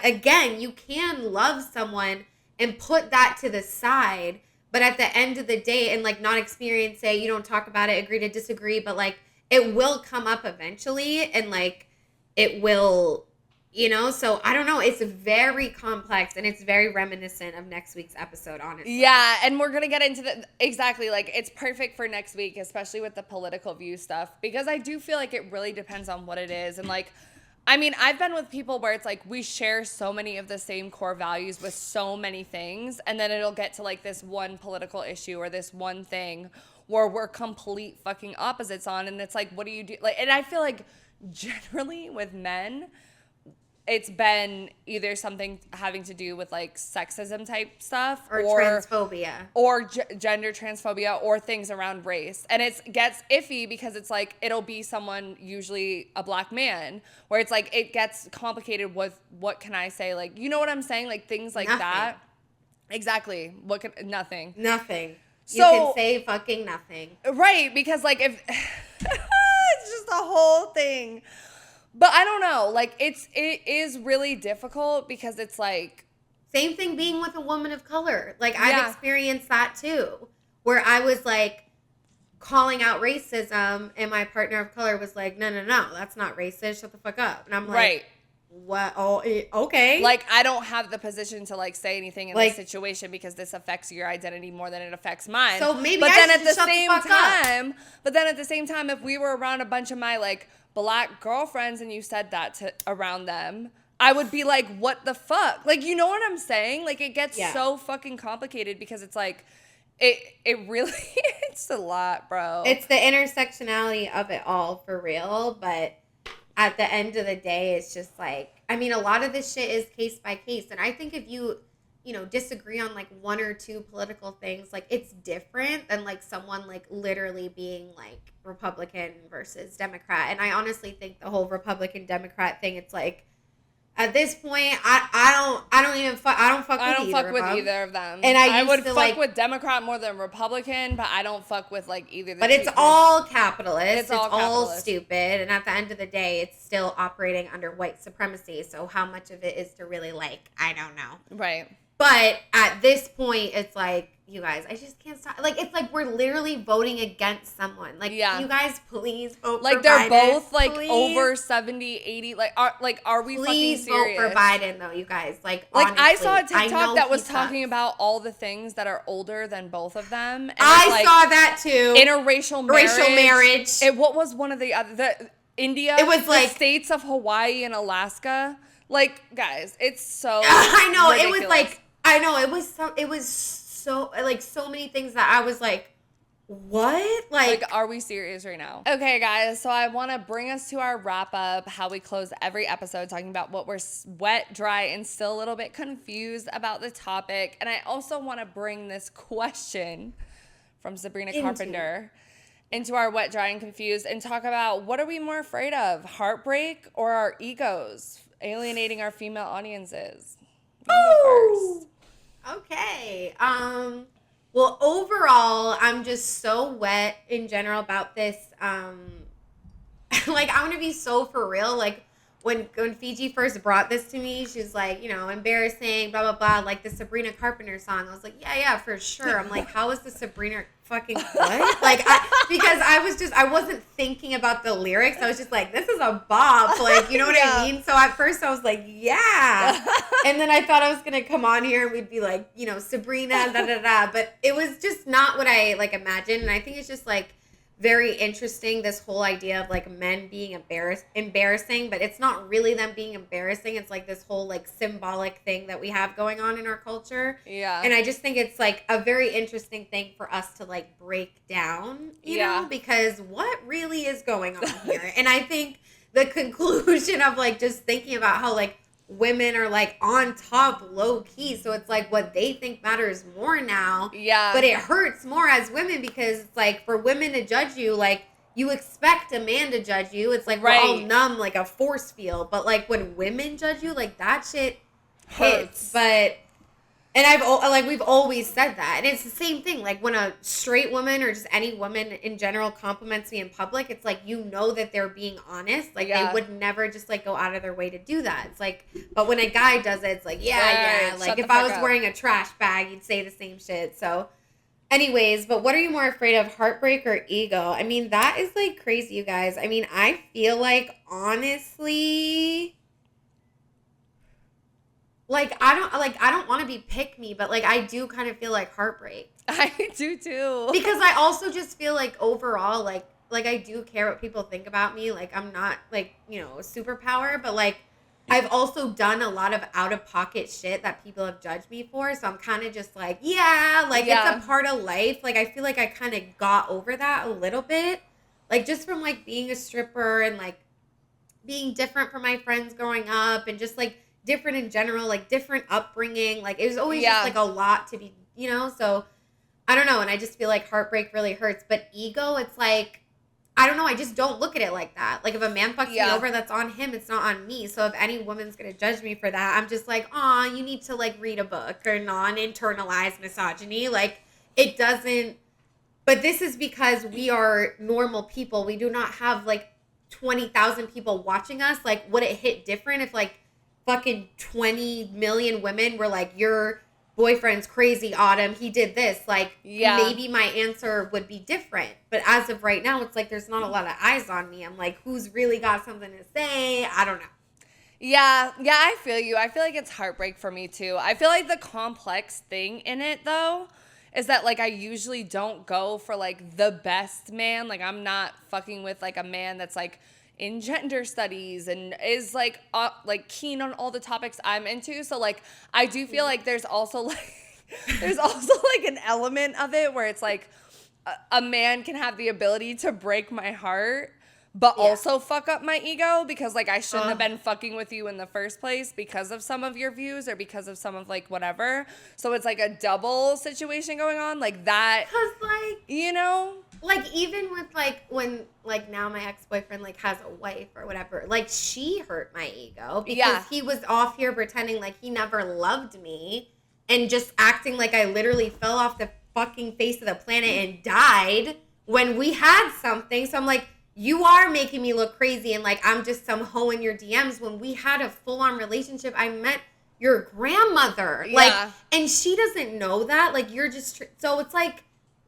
again, you can love someone and put that to the side, but at the end of the day, and like not experience it, you don't talk about it, agree to disagree, but like it will come up eventually, and like it will, you know, so I don't know. It's very complex, and it's very reminiscent of next week's episode, honestly. Yeah, and we're going to get into exactly, like, it's perfect for next week, especially with the political view stuff, because I do feel like it really depends on what it is. And, like, I mean, I've been with people where it's like we share so many of the same core values with so many things, and then it'll get to, like, this one political issue or this one thing where we're complete fucking opposites on, and it's like, what do you do? Like, and I feel like generally with men, it's been either something having to do with, like, sexism type stuff or transphobia or gender transphobia or things around race. And it gets iffy because it's like it'll be someone, usually a black man, where it's like it gets complicated with what can I say? Like, you know what I'm saying? Like, things like that. Exactly. Nothing. You can say fucking nothing. Right. Because, like, if... It's whole thing. But I don't know. Like, it is really difficult because it's like... Same thing being with a woman of color. Like, Yeah. I've experienced that too. Where I was like calling out racism and my partner of color was like, no, that's not racist. Shut the fuck up. And I'm like, Right. what? Oh, okay. Like, I don't have the position to, like, say anything in Like- this situation because this affects your identity more than it affects mine. So maybe but I then should at the shut the same fuck up. time, But then at the same time, if we were around a bunch of my, like, black girlfriends and you said that around them, I would be like, what the fuck? Like, you know what I'm saying? Like, it gets so fucking complicated because it's like, it really, it's a lot, bro. It's the intersectionality of it all for real. But at the end of the day, it's just like, I mean, a lot of this shit is case by case. And I think if you disagree on like one or two political things, like it's different than like someone like literally being like Republican versus Democrat. And I honestly think the whole Republican Democrat thing, it's like, at this point, I don't fuck with either of them. And I would to, fuck like, with Democrat more than Republican, but I don't fuck with like either. But it's all capitalist. It's all capitalist. Stupid. And at the end of the day, it's still operating under white supremacy. So how much of it is to really like, I don't know. Right. But at this point, it's like, you guys, I just can't stop. Like, it's like we're literally voting against someone. Like, you guys, please vote like for they're Biden. both like Please. over 70, 80. Like, are we Please fucking serious? vote for Biden, though, you guys. Like Like, I honestly, saw a I TikTok know that he was sucks. talking about all the things that are older than both of them. And I it's like saw that too. interracial marriage. Racial marriage. What was one of the other? India. It was the like states of Hawaii and Alaska. Like, guys, it's so. I know ridiculous. it was like. I know it was so like so many things that I was like, what? Like are we serious right now? Okay, guys, so I want to bring us to our wrap up, how we close every episode talking about what we're wet, dry, and still a little bit confused about the topic. And I also want to bring this question from Sabrina Carpenter into our wet, dry, and confused and talk about what are we more afraid of, heartbreak or our egos alienating our female audiences? You go first. Okay. Well, overall, I'm just so wet in general about this. Like, I'm going to be so for real. Like, when Fiji first brought this to me, she's like, embarrassing, blah, blah, blah. Like, the Sabrina Carpenter song. I was like, yeah, for sure. I'm like, how is the Sabrina fucking what? Like, because I wasn't thinking about the lyrics. I was just like, this is a bop. Like, you know what I mean? So at first I was like, yeah. And then I thought I was going to come on here and we'd be like, Sabrina, da, da, da. But it was just not what I, like, imagined. And I think it's just, like, very interesting, this whole idea of like men being embarrassing, but it's not really them being embarrassing. It's like this whole like symbolic thing that we have going on in our culture. Yeah. And I just think it's like a very interesting thing for us to like break down, you know, because what really is going on here? And I think the conclusion of like just thinking about how like women are like on top low key, so it's like what they think matters more now, but it hurts more as women because it's like for women to judge you, like you expect a man to judge you, it's like we're all numb like a force field, but like when women judge you, like that shit hits. And we've always said that, and it's the same thing. Like when a straight woman or just any woman in general compliments me in public, it's like that they're being honest. Like they would never just like go out of their way to do that. It's like, but when a guy does it, it's like Like if I was wearing a trash bag, you'd say the same shit. So, anyways, but what are you more afraid of, heartbreak or ego? I mean, that is like crazy, you guys. I mean, I feel like honestly. Like, I don't want to be pick me, but, like, I do kind of feel like heartbreak. I do, too. Because I also just feel like overall, like I do care what people think about me. Like, I'm not, like, a superpower, but, like, I've also done a lot of out-of-pocket shit that people have judged me for, so I'm kind of just like, it's a part of life. Like, I feel like I kind of got over that a little bit. Like, just from, like, being a stripper and, like, being different from my friends growing up and just, like, different in general, like different upbringing, like it was always just like a lot to be, so I don't know, and I just feel like heartbreak really hurts, but ego, it's like, I don't know, I just don't look at it like that. Like if a man fucks me over, that's on him, it's not on me. So if any woman's gonna judge me for that, I'm just like, you need to like read a book or non-internalize misogyny. Like it doesn't, but this is because we are normal people. We do not have like 20,000 people watching us, like, would it hit different if, like, fucking 20 million women were like, your boyfriend's crazy, Autumn, he did this? Like, maybe my answer would be different. But as of right now, it's like there's not a lot of eyes on me. I'm like, who's really got something to say? I don't know. Yeah, I feel you. I feel like it's heartbreak for me too. I feel like the complex thing in it though is that like I usually don't go for like the best man. Like I'm not fucking with like a man that's like in gender studies and is like keen on all the topics I'm into. So like I do feel like there's also like an element of it where it's like a man can have the ability to break my heart but also fuck up my ego because like I shouldn't have been fucking with you in the first place because of some of your views or because of some of like whatever. So it's like a double situation going on like that. Cause like, you know, like even with like when like now my ex-boyfriend like has a wife or whatever, like she hurt my ego because he was off here pretending like he never loved me and just acting like I literally fell off the fucking face of the planet and died when we had something. So I'm like, you are making me look crazy and like I'm just some hoe in your DMs when we had a full-on relationship. I met your grandmother. Like, and she doesn't know that. Like, you're just... so it's like,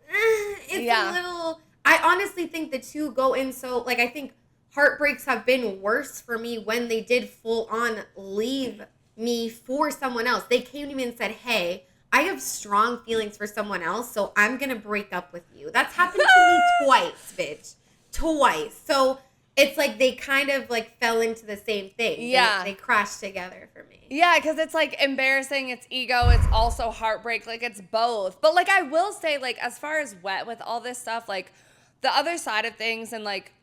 it's a little... I honestly think the two go in so... Like, I think heartbreaks have been worse for me when they did full-on leave me for someone else. They came to me and said, hey, I have strong feelings for someone else, so I'm going to break up with you. That's happened to me twice, bitch. Twice. So it's like they kind of like fell into the same thing. Yeah. They crashed together for me. Yeah, because it's like embarrassing, it's ego, it's also heartbreak. Like it's both. But like I will say, like as far as wet with all this stuff, like the other side of things and like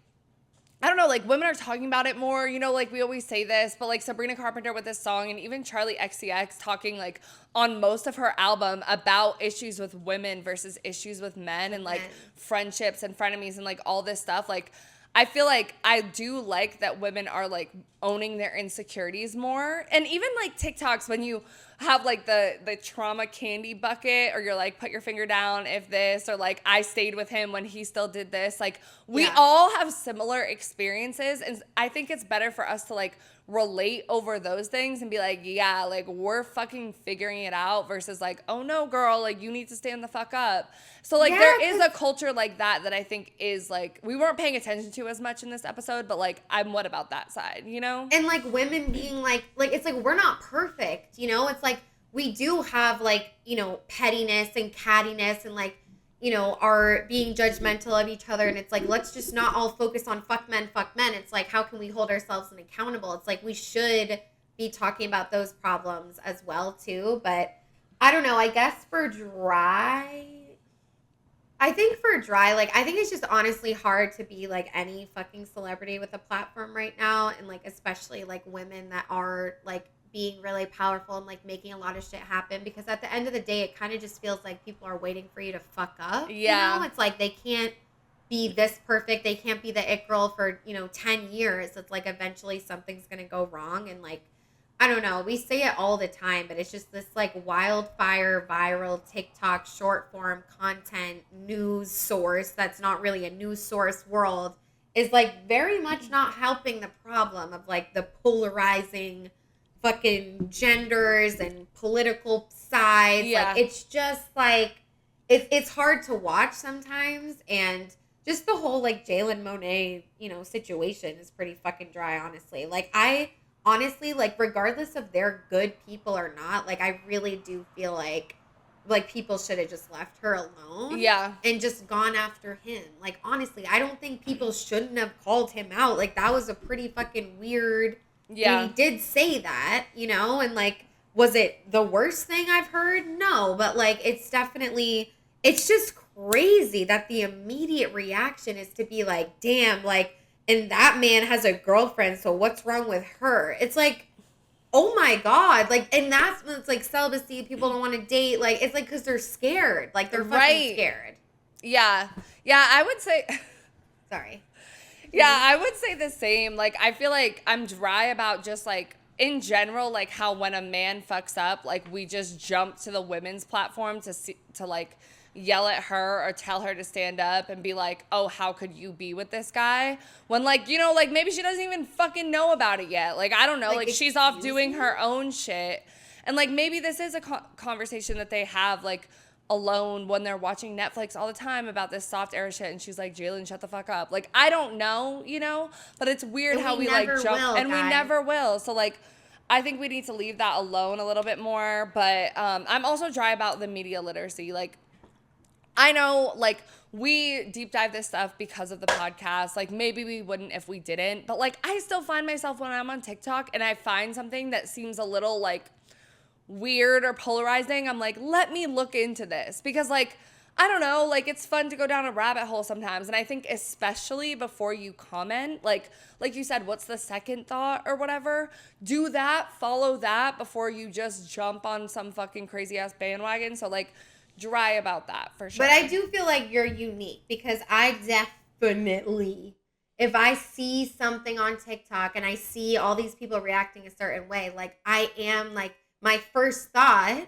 I don't know, like women are talking about it more, you know, like we always say this, but like Sabrina Carpenter with this song and even Charlie XCX talking like on most of her album about issues with women versus issues with men and like friendships and frenemies and like all this stuff. Like I feel like I do like that women are like owning their insecurities more. And even like TikToks when you have like the trauma candy bucket or you're like put your finger down if this or like I stayed with him when he still did this. Like we all have similar experiences and I think it's better for us to like relate over those things and be like, yeah, like we're fucking figuring it out versus like, oh no, girl, like you need to stand the fuck up. So like there is a culture like that I think is like we weren't paying attention to as much in this episode, but like I'm what about that side, you know? And like women being like it's like we're not perfect, you know? It's like we do have like, you know, pettiness and cattiness and like, you know, are being judgmental of each other. And it's like, let's just not all focus on fuck men. It's like, how can we hold ourselves accountable? It's like we should be talking about those problems as well, too. But I don't know. I guess for dry, like, I think it's just honestly hard to be like any fucking celebrity with a platform right now. And like, especially like women that are like being really powerful and like making a lot of shit happen because at the end of the day it kind of just feels like people are waiting for you to fuck up. You know, it's like they can't be this perfect, they can't be the it girl for, you know, 10 years. It's like eventually something's gonna go wrong. And like I don't know, we say it all the time, but it's just this like wildfire viral TikTok short form content news source that's not really a news source world is like very much not helping the problem of like the polarizing fucking genders and political sides. Like it's just like it's hard to watch sometimes, and just the whole like Jalen Monet, you know, situation is pretty fucking dry, honestly. Like I honestly, like regardless of they're good people or not, like I really do feel like people should have just left her alone. And just gone after him. Like honestly, I don't think people shouldn't have called him out. Like that was a pretty fucking weird. And he did say that, you know, and like, was it the worst thing I've heard? No, but like, it's definitely, it's just crazy that the immediate reaction is to be like, damn, like, and that man has a girlfriend, so what's wrong with her? It's like, oh my God. Like, and that's when it's like celibacy, people don't want to date. Like, it's like, because they're scared. Like, they're fucking scared. Yeah, I would say. Sorry. Yeah, I would say the same. Like, I feel like I'm dry about just, like, in general, like, how when a man fucks up, like, we just jump to the women's platform to like, yell at her or tell her to stand up and be like, oh, how could you be with this guy? When, like, you know, like, maybe she doesn't even fucking know about it yet. Like, I don't know. Like she's off doing her own shit. And, like, maybe this is a conversation that they have, like, alone when they're watching Netflix all the time about this soft era shit, and she's like, Jalen, shut the fuck up. Like, I don't know, you know, but it's weird how we like jump, and we never will. So, like, I think we need to leave that alone a little bit more. But I'm also dry about the media literacy. Like, I know, like, we deep dive this stuff because of the podcast. Like, maybe we wouldn't if we didn't, but, like, I still find myself when I'm on TikTok and I find something that seems a little, like, weird or polarizing, I'm like, let me look into this, because, like, I don't know, like, it's fun to go down a rabbit hole sometimes. And I think especially before you comment, like you said, what's the second thought or whatever, do that, follow that before you just jump on some fucking crazy ass bandwagon. So, like, dry about that for sure. But I do feel like you're unique, because I definitely, if I see something on TikTok and I see all these people reacting a certain way, like, I am like, my first thought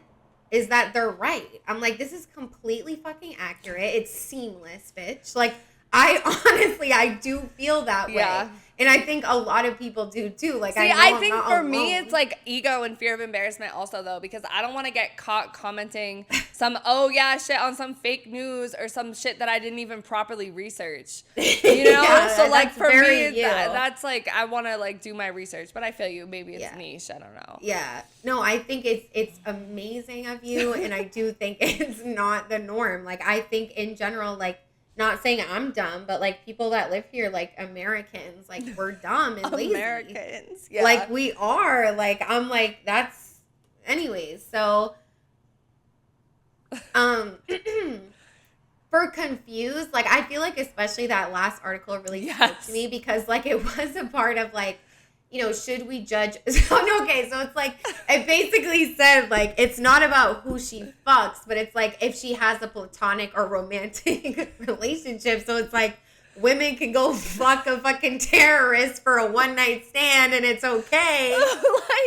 is that they're right. I'm like, this is completely fucking accurate. It's seamless, bitch. Like, I do feel that way. And I think a lot of people do too. Like, see, I think for me, it's like ego and fear of embarrassment also, though, because I don't want to get caught commenting some, oh yeah, shit on some fake news or some shit that I didn't even properly research. You know? Yeah, so, like, for me, that's like, I want to, like, do my research. But I feel you. Maybe it's niche. I don't know. Yeah. No, I think it's amazing of you. And I do think it's not the norm. Like, I think in general, like, not saying I'm dumb, but, like, people that live here, like, Americans, like, we're dumb and lazy. Americans, yeah. Like, we are. Like, I'm like, that's... Anyways, so... for confused, like, I feel like especially that last article really spoke to me, because, like, it was a part of, like, you know, should we judge? Okay, so it's like, it basically said, like, it's not about who she fucks, but it's like if she has a platonic or romantic relationship. So it's like, women can go fuck a fucking terrorist for a one-night stand and it's okay.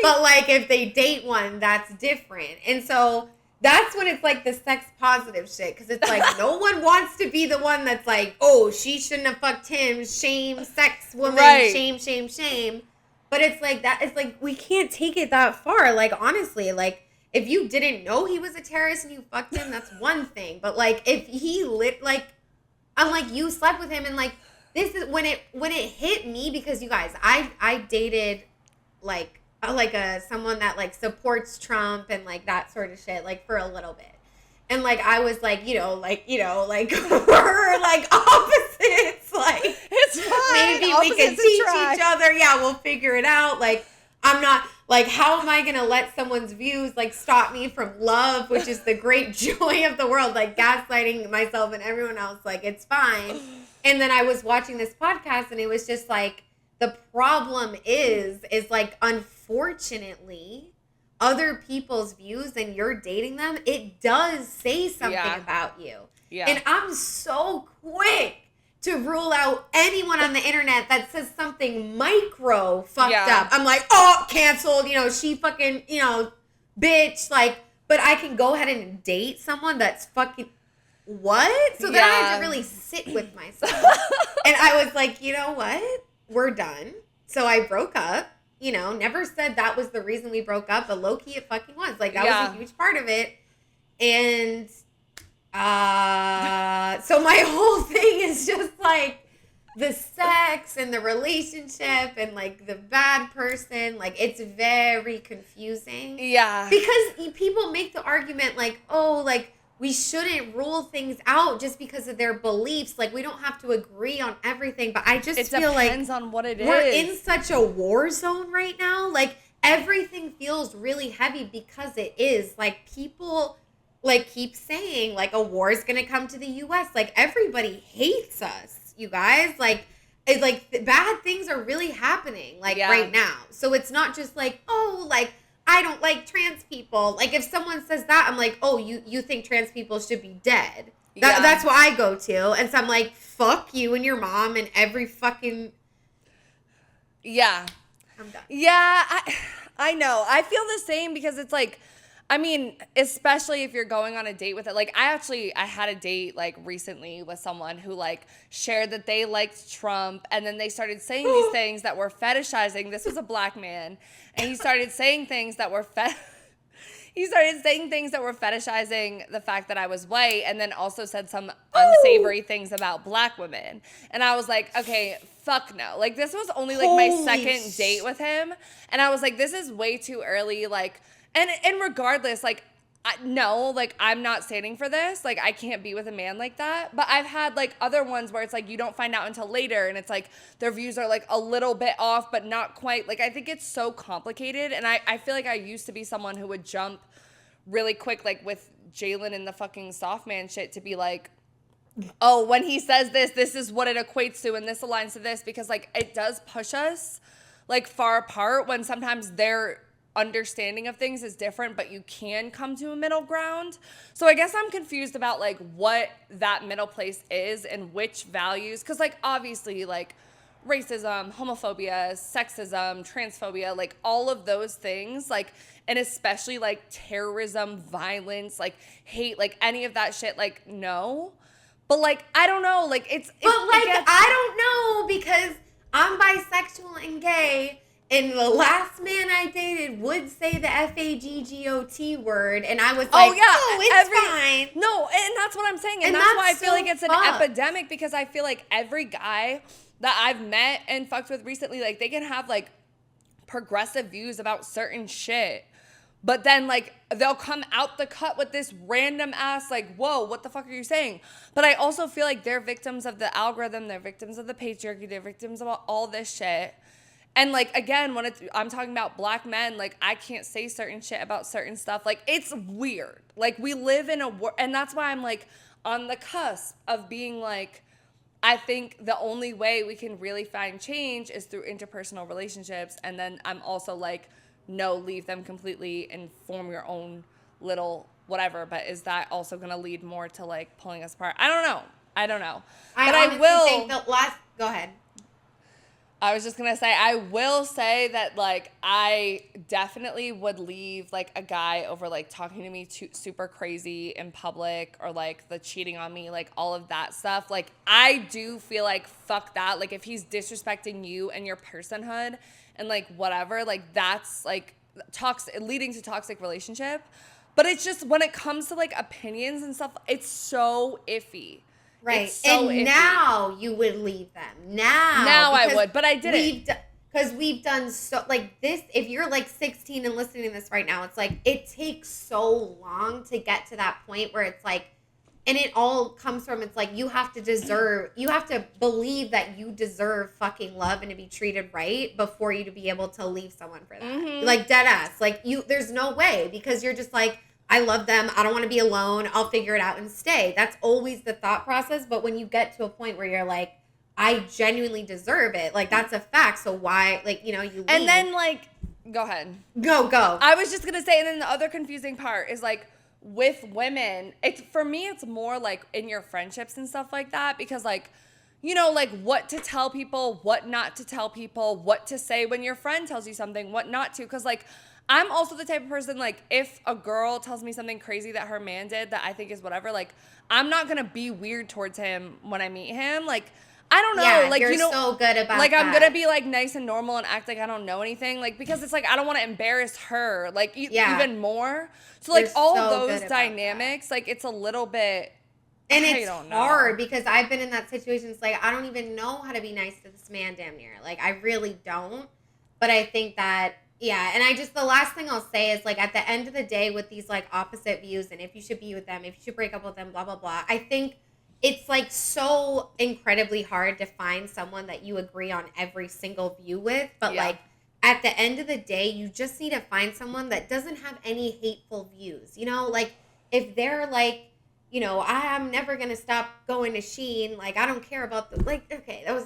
But, like, if they date one, that's different. And so that's when it's like the sex positive shit, because it's like no one wants to be the one that's like, oh, she shouldn't have fucked him, shame, sex woman, shame, shame, shame. But it's like that. It's like, we can't take it that far. Like, honestly, like, if you didn't know he was a terrorist and you fucked him, that's one thing. But, like, if he I'm like, you slept with him, and, like, this is when it hit me, because you guys, I dated like someone that, like, supports Trump and, like, that sort of shit, like, for a little bit. And, like, I was like, we're, like, opposites. Like, it's fine. Maybe we can teach each other. Yeah, we'll figure it out. Like, I'm not, like, how am I going to let someone's views, like, stop me from love, which is the great joy of the world, like, gaslighting myself and everyone else. Like, it's fine. And then I was watching this podcast, and it was just, like, the problem is, like, unfortunately, other people's views and you're dating them, it does say something about you. Yeah. And I'm so quick to rule out anyone on the internet that says something micro fucked up. I'm like, oh, canceled, she fucking, bitch. Like, but I can go ahead and date someone that's fucking, what? So then I had to really sit with myself. And I was like, you know what? We're done. So I broke up. Never said that was the reason we broke up, but low-key it fucking was. Like, that was a huge part of it. And so my whole thing is just, like, the sex and the relationship and, like, the bad person. Like, it's very confusing. Yeah. Because people make the argument, like, oh, like, we shouldn't rule things out just because of their beliefs. Like, we don't have to agree on everything. But I just feel like it depends on what it is. We're in such a war zone right now. Like, everything feels really heavy because it is. Like, people, like, keep saying, like, a war is going to come to the U.S. Like, everybody hates us, you guys. Like, bad things are really happening, like, right now. So it's not just like, oh, like, I don't like trans people. Like, if someone says that, I'm like, oh, you think trans people should be dead. That's what I go to. And so I'm like, fuck you and your mom and every fucking... Yeah. I'm done. Yeah, I know. I feel the same, because it's like, I mean, especially if you're going on a date with it. Like, I had a date, like, recently with someone who, like, shared that they liked Trump, and then they started saying these things that were fetishizing. This was a black man, and he started saying things that were fetishizing the fact that I was white, and then also said some unsavory things about black women. And I was like, okay, fuck no. Like, this was only, like, my second date with him, and I was like, this is way too early, like... And regardless, like, I'm not standing for this. Like, I can't be with a man like that. But I've had, like, other ones where it's, like, you don't find out until later. And it's, like, their views are, like, a little bit off, but not quite. Like, I think it's so complicated. And I feel like I used to be someone who would jump really quick, like, with Jalen and the fucking soft man shit to be, like, oh, when he says this, this is what it equates to. And this aligns to this. Because, like, it does push us, like, far apart when sometimes they're... understanding of things is different, but you can come to a middle ground. So I guess I'm confused about like what that middle place is and which values, because like obviously like racism, homophobia, sexism, transphobia, like all of those things, like, and especially like terrorism, violence, like hate, like any of that shit, like no. But like I don't know, like I don't know, because I'm bisexual and gay. And the last man I dated would say the FAGGOT word, and I was like, it's fine. No, and that's what I'm saying. And that's why I feel like it's an epidemic, because I feel like every guy that I've met and fucked with recently, like, they can have, like, progressive views about certain shit. But then, like, they'll come out the cut with this random ass, like, whoa, what the fuck are you saying? But I also feel like they're victims of the algorithm. They're victims of the patriarchy. They're victims of all this shit. And, like, again, when I'm talking about black men, like, I can't say certain shit about certain stuff. Like, it's weird. Like, we live in a world, and that's why I'm, like, on the cusp of being, like, I think the only way we can really find change is through interpersonal relationships. And then I'm also, like, no, leave them completely and form your own little whatever. But is that also going to lead more to, like, pulling us apart? I don't know. But I will think go ahead. I was just going to say, I will say that, like, I definitely would leave, like, a guy over, like, talking to me super crazy in public, or, like, the cheating on me, like, all of that stuff. Like, I do feel like, fuck that. Like, if he's disrespecting you and your personhood and, like, whatever, like, that's, like, leading to toxic relationship. But it's just, when it comes to, like, opinions and stuff, it's so iffy. Right. So and now you would leave them. Now I would, but I didn't. Because we've done so, like, this, if you're, like, 16 and listening to this right now, it's, like, it takes so long to get to that point where it's, like, and it all comes from, it's, like, you have to believe that you deserve fucking love and to be treated right before you to be able to leave someone for that. Mm-hmm. Like, dead ass. Like, there's no way, because you're just, like, I love them. I don't want to be alone. I'll figure it out and stay. That's always the thought process. But when you get to a point where you're like, I genuinely deserve it, like, that's a fact. So why, like, you know, you leave. And then, like, go ahead. Go. I was just going to say, and then the other confusing part is, like, with women, for me, it's more, like, in your friendships and stuff like that. Because, like, you know, like, what to tell people, what not to tell people, what to say when your friend tells you something, what not to. Because, like, I'm also the type of person, like, if a girl tells me something crazy that her man did that I think is whatever, like, I'm not going to be weird towards him when I meet him. Like, I don't know. Yeah, like, you're you know, so good about like, that. I'm going to be, like, nice and normal and act like I don't know anything. Like, because it's, like, I don't want to embarrass her, like, even more. So, like, all so those dynamics, like, it's a little bit... And it's hard, because I've been in that situation. It's like, I don't even know how to be nice to this man damn near. Like, I really don't. But I think that... Yeah, and the last thing I'll say is, like, at the end of the day with these, like, opposite views, and if you should be with them, if you should break up with them, blah, blah, blah, I think it's, like, so incredibly hard to find someone that you agree on every single view with. But, like, at the end of the day, you just need to find someone that doesn't have any hateful views. You know, like, if they're, like, you know, I'm never going to stop going to Shein, like, I don't care about the, like, okay, cut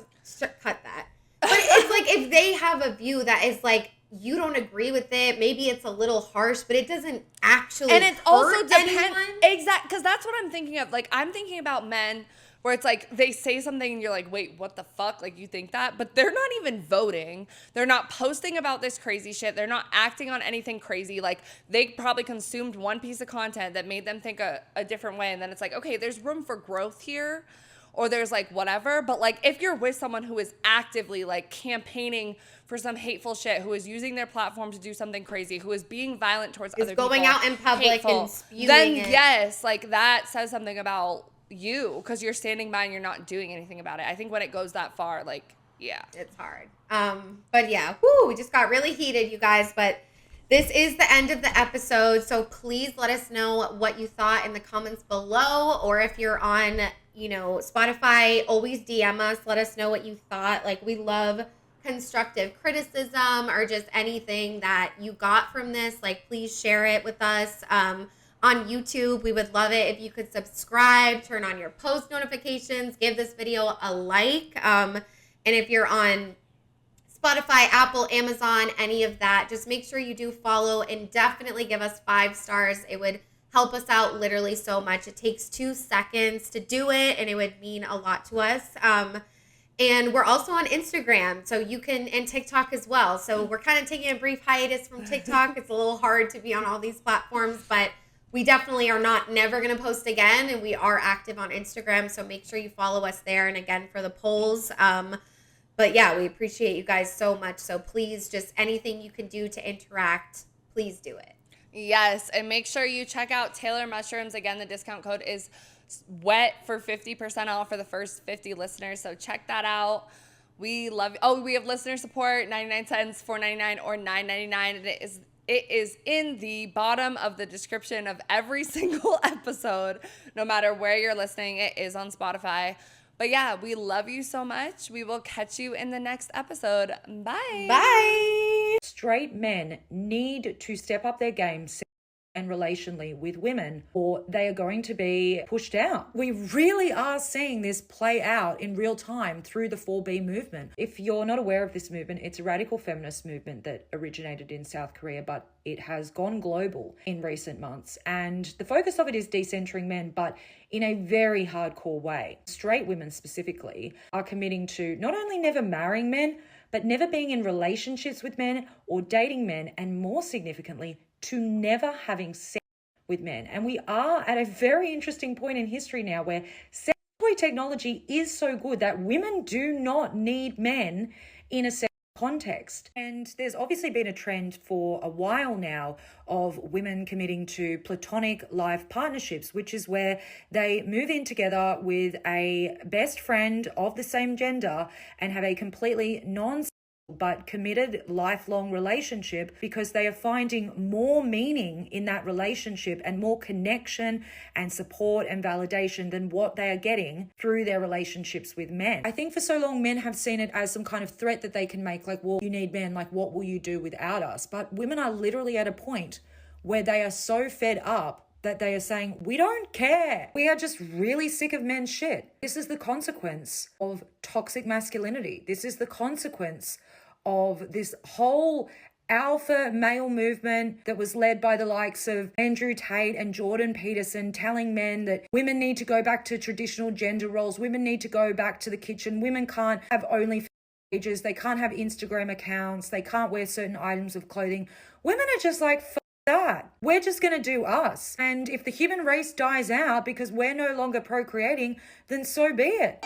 that. But it's, like, if they have a view that is, like, you don't agree with it, maybe it's a little harsh, but it doesn't actually and it also hurt depends anyone. Exactly, because that's what I'm thinking of. Like, I'm thinking about men where it's like they say something and you're like, wait, what the fuck? Like, you think that? But they're not even voting. They're not posting about this crazy shit. They're not acting on anything crazy. Like, they probably consumed one piece of content that made them think a different way. And then it's like, okay, there's room for growth here, or there's like whatever. But like, if you're with someone who is actively like campaigning for some hateful shit, who is using their platform to do something crazy, who is being violent towards other people, going out in public hateful, and spewing then it. yes, like that says something about you, because you're standing by and you're not doing anything about it. I think when it goes that far, like, yeah, it's hard. But yeah, we just got really heated, you guys. But this is the end of the episode, so please let us know what you thought in the comments below, or if you're on, Spotify, always DM us. Let us know what you thought. Like, we love constructive criticism or just anything that you got from this. Like, please share it with us. On YouTube, we would love it if you could subscribe, turn on your post notifications, give this video a like. And if you're on Spotify, Apple, Amazon, any of that, just make sure you do follow and definitely give us 5 stars. It would help us out literally so much. It takes 2 seconds to do it, and it would mean a lot to us. And we're also on Instagram, so you can, and TikTok as well. So we're kind of taking a brief hiatus from TikTok. It's a little hard to be on all these platforms, but we definitely are never going to post again, and we are active on Instagram, so make sure you follow us there. And again, for the polls. But yeah, we appreciate you guys so much. So please, just anything you can do to interact, please do it. Yes, and make sure you check out Taylor Mushrooms. Again, the discount code is WET for 50% off for the first 50 listeners. So check that out. We love you. Oh, we have listener support, 99 cents, $4.99, or $9.99. And it is in the bottom of the description of every single episode. No matter where you're listening, it is on Spotify. But yeah, we love you so much. We will catch you in the next episode. Bye. Bye. Straight men need to step up their game and relationally with women, or they are going to be pushed out. We really are seeing this play out in real time through the 4B movement. If you're not aware of this movement, it's a radical feminist movement that originated in South Korea, but it has gone global in recent months. And the focus of it is decentering men, but in a very hardcore way. Straight women specifically are committing to not only never marrying men, but never being in relationships with men or dating men, and more significantly, to never having sex with men. And we are at a very interesting point in history now where sex toy technology is so good that women do not need men in a sex context. And there's obviously been a trend for a while now of women committing to platonic life partnerships, which is where they move in together with a best friend of the same gender and have a completely but committed lifelong relationship, because they are finding more meaning in that relationship and more connection and support and validation than what they are getting through their relationships with men. I think for so long men have seen it as some kind of threat that they can make, like, well, you need men, like, what will you do without us? But women are literally at a point where they are so fed up that they are saying, we don't care. We are just really sick of men's shit. This is the consequence of toxic masculinity. This is the consequence of this whole alpha male movement that was led by the likes of Andrew Tate and Jordan Peterson, telling men that women need to go back to traditional gender roles. Women need to go back to the kitchen. Women can't have only pages. They can't have Instagram accounts. They can't wear certain items of clothing. Women are just like, that. We're just going to do us. And if the human race dies out because we're no longer procreating, then so be it.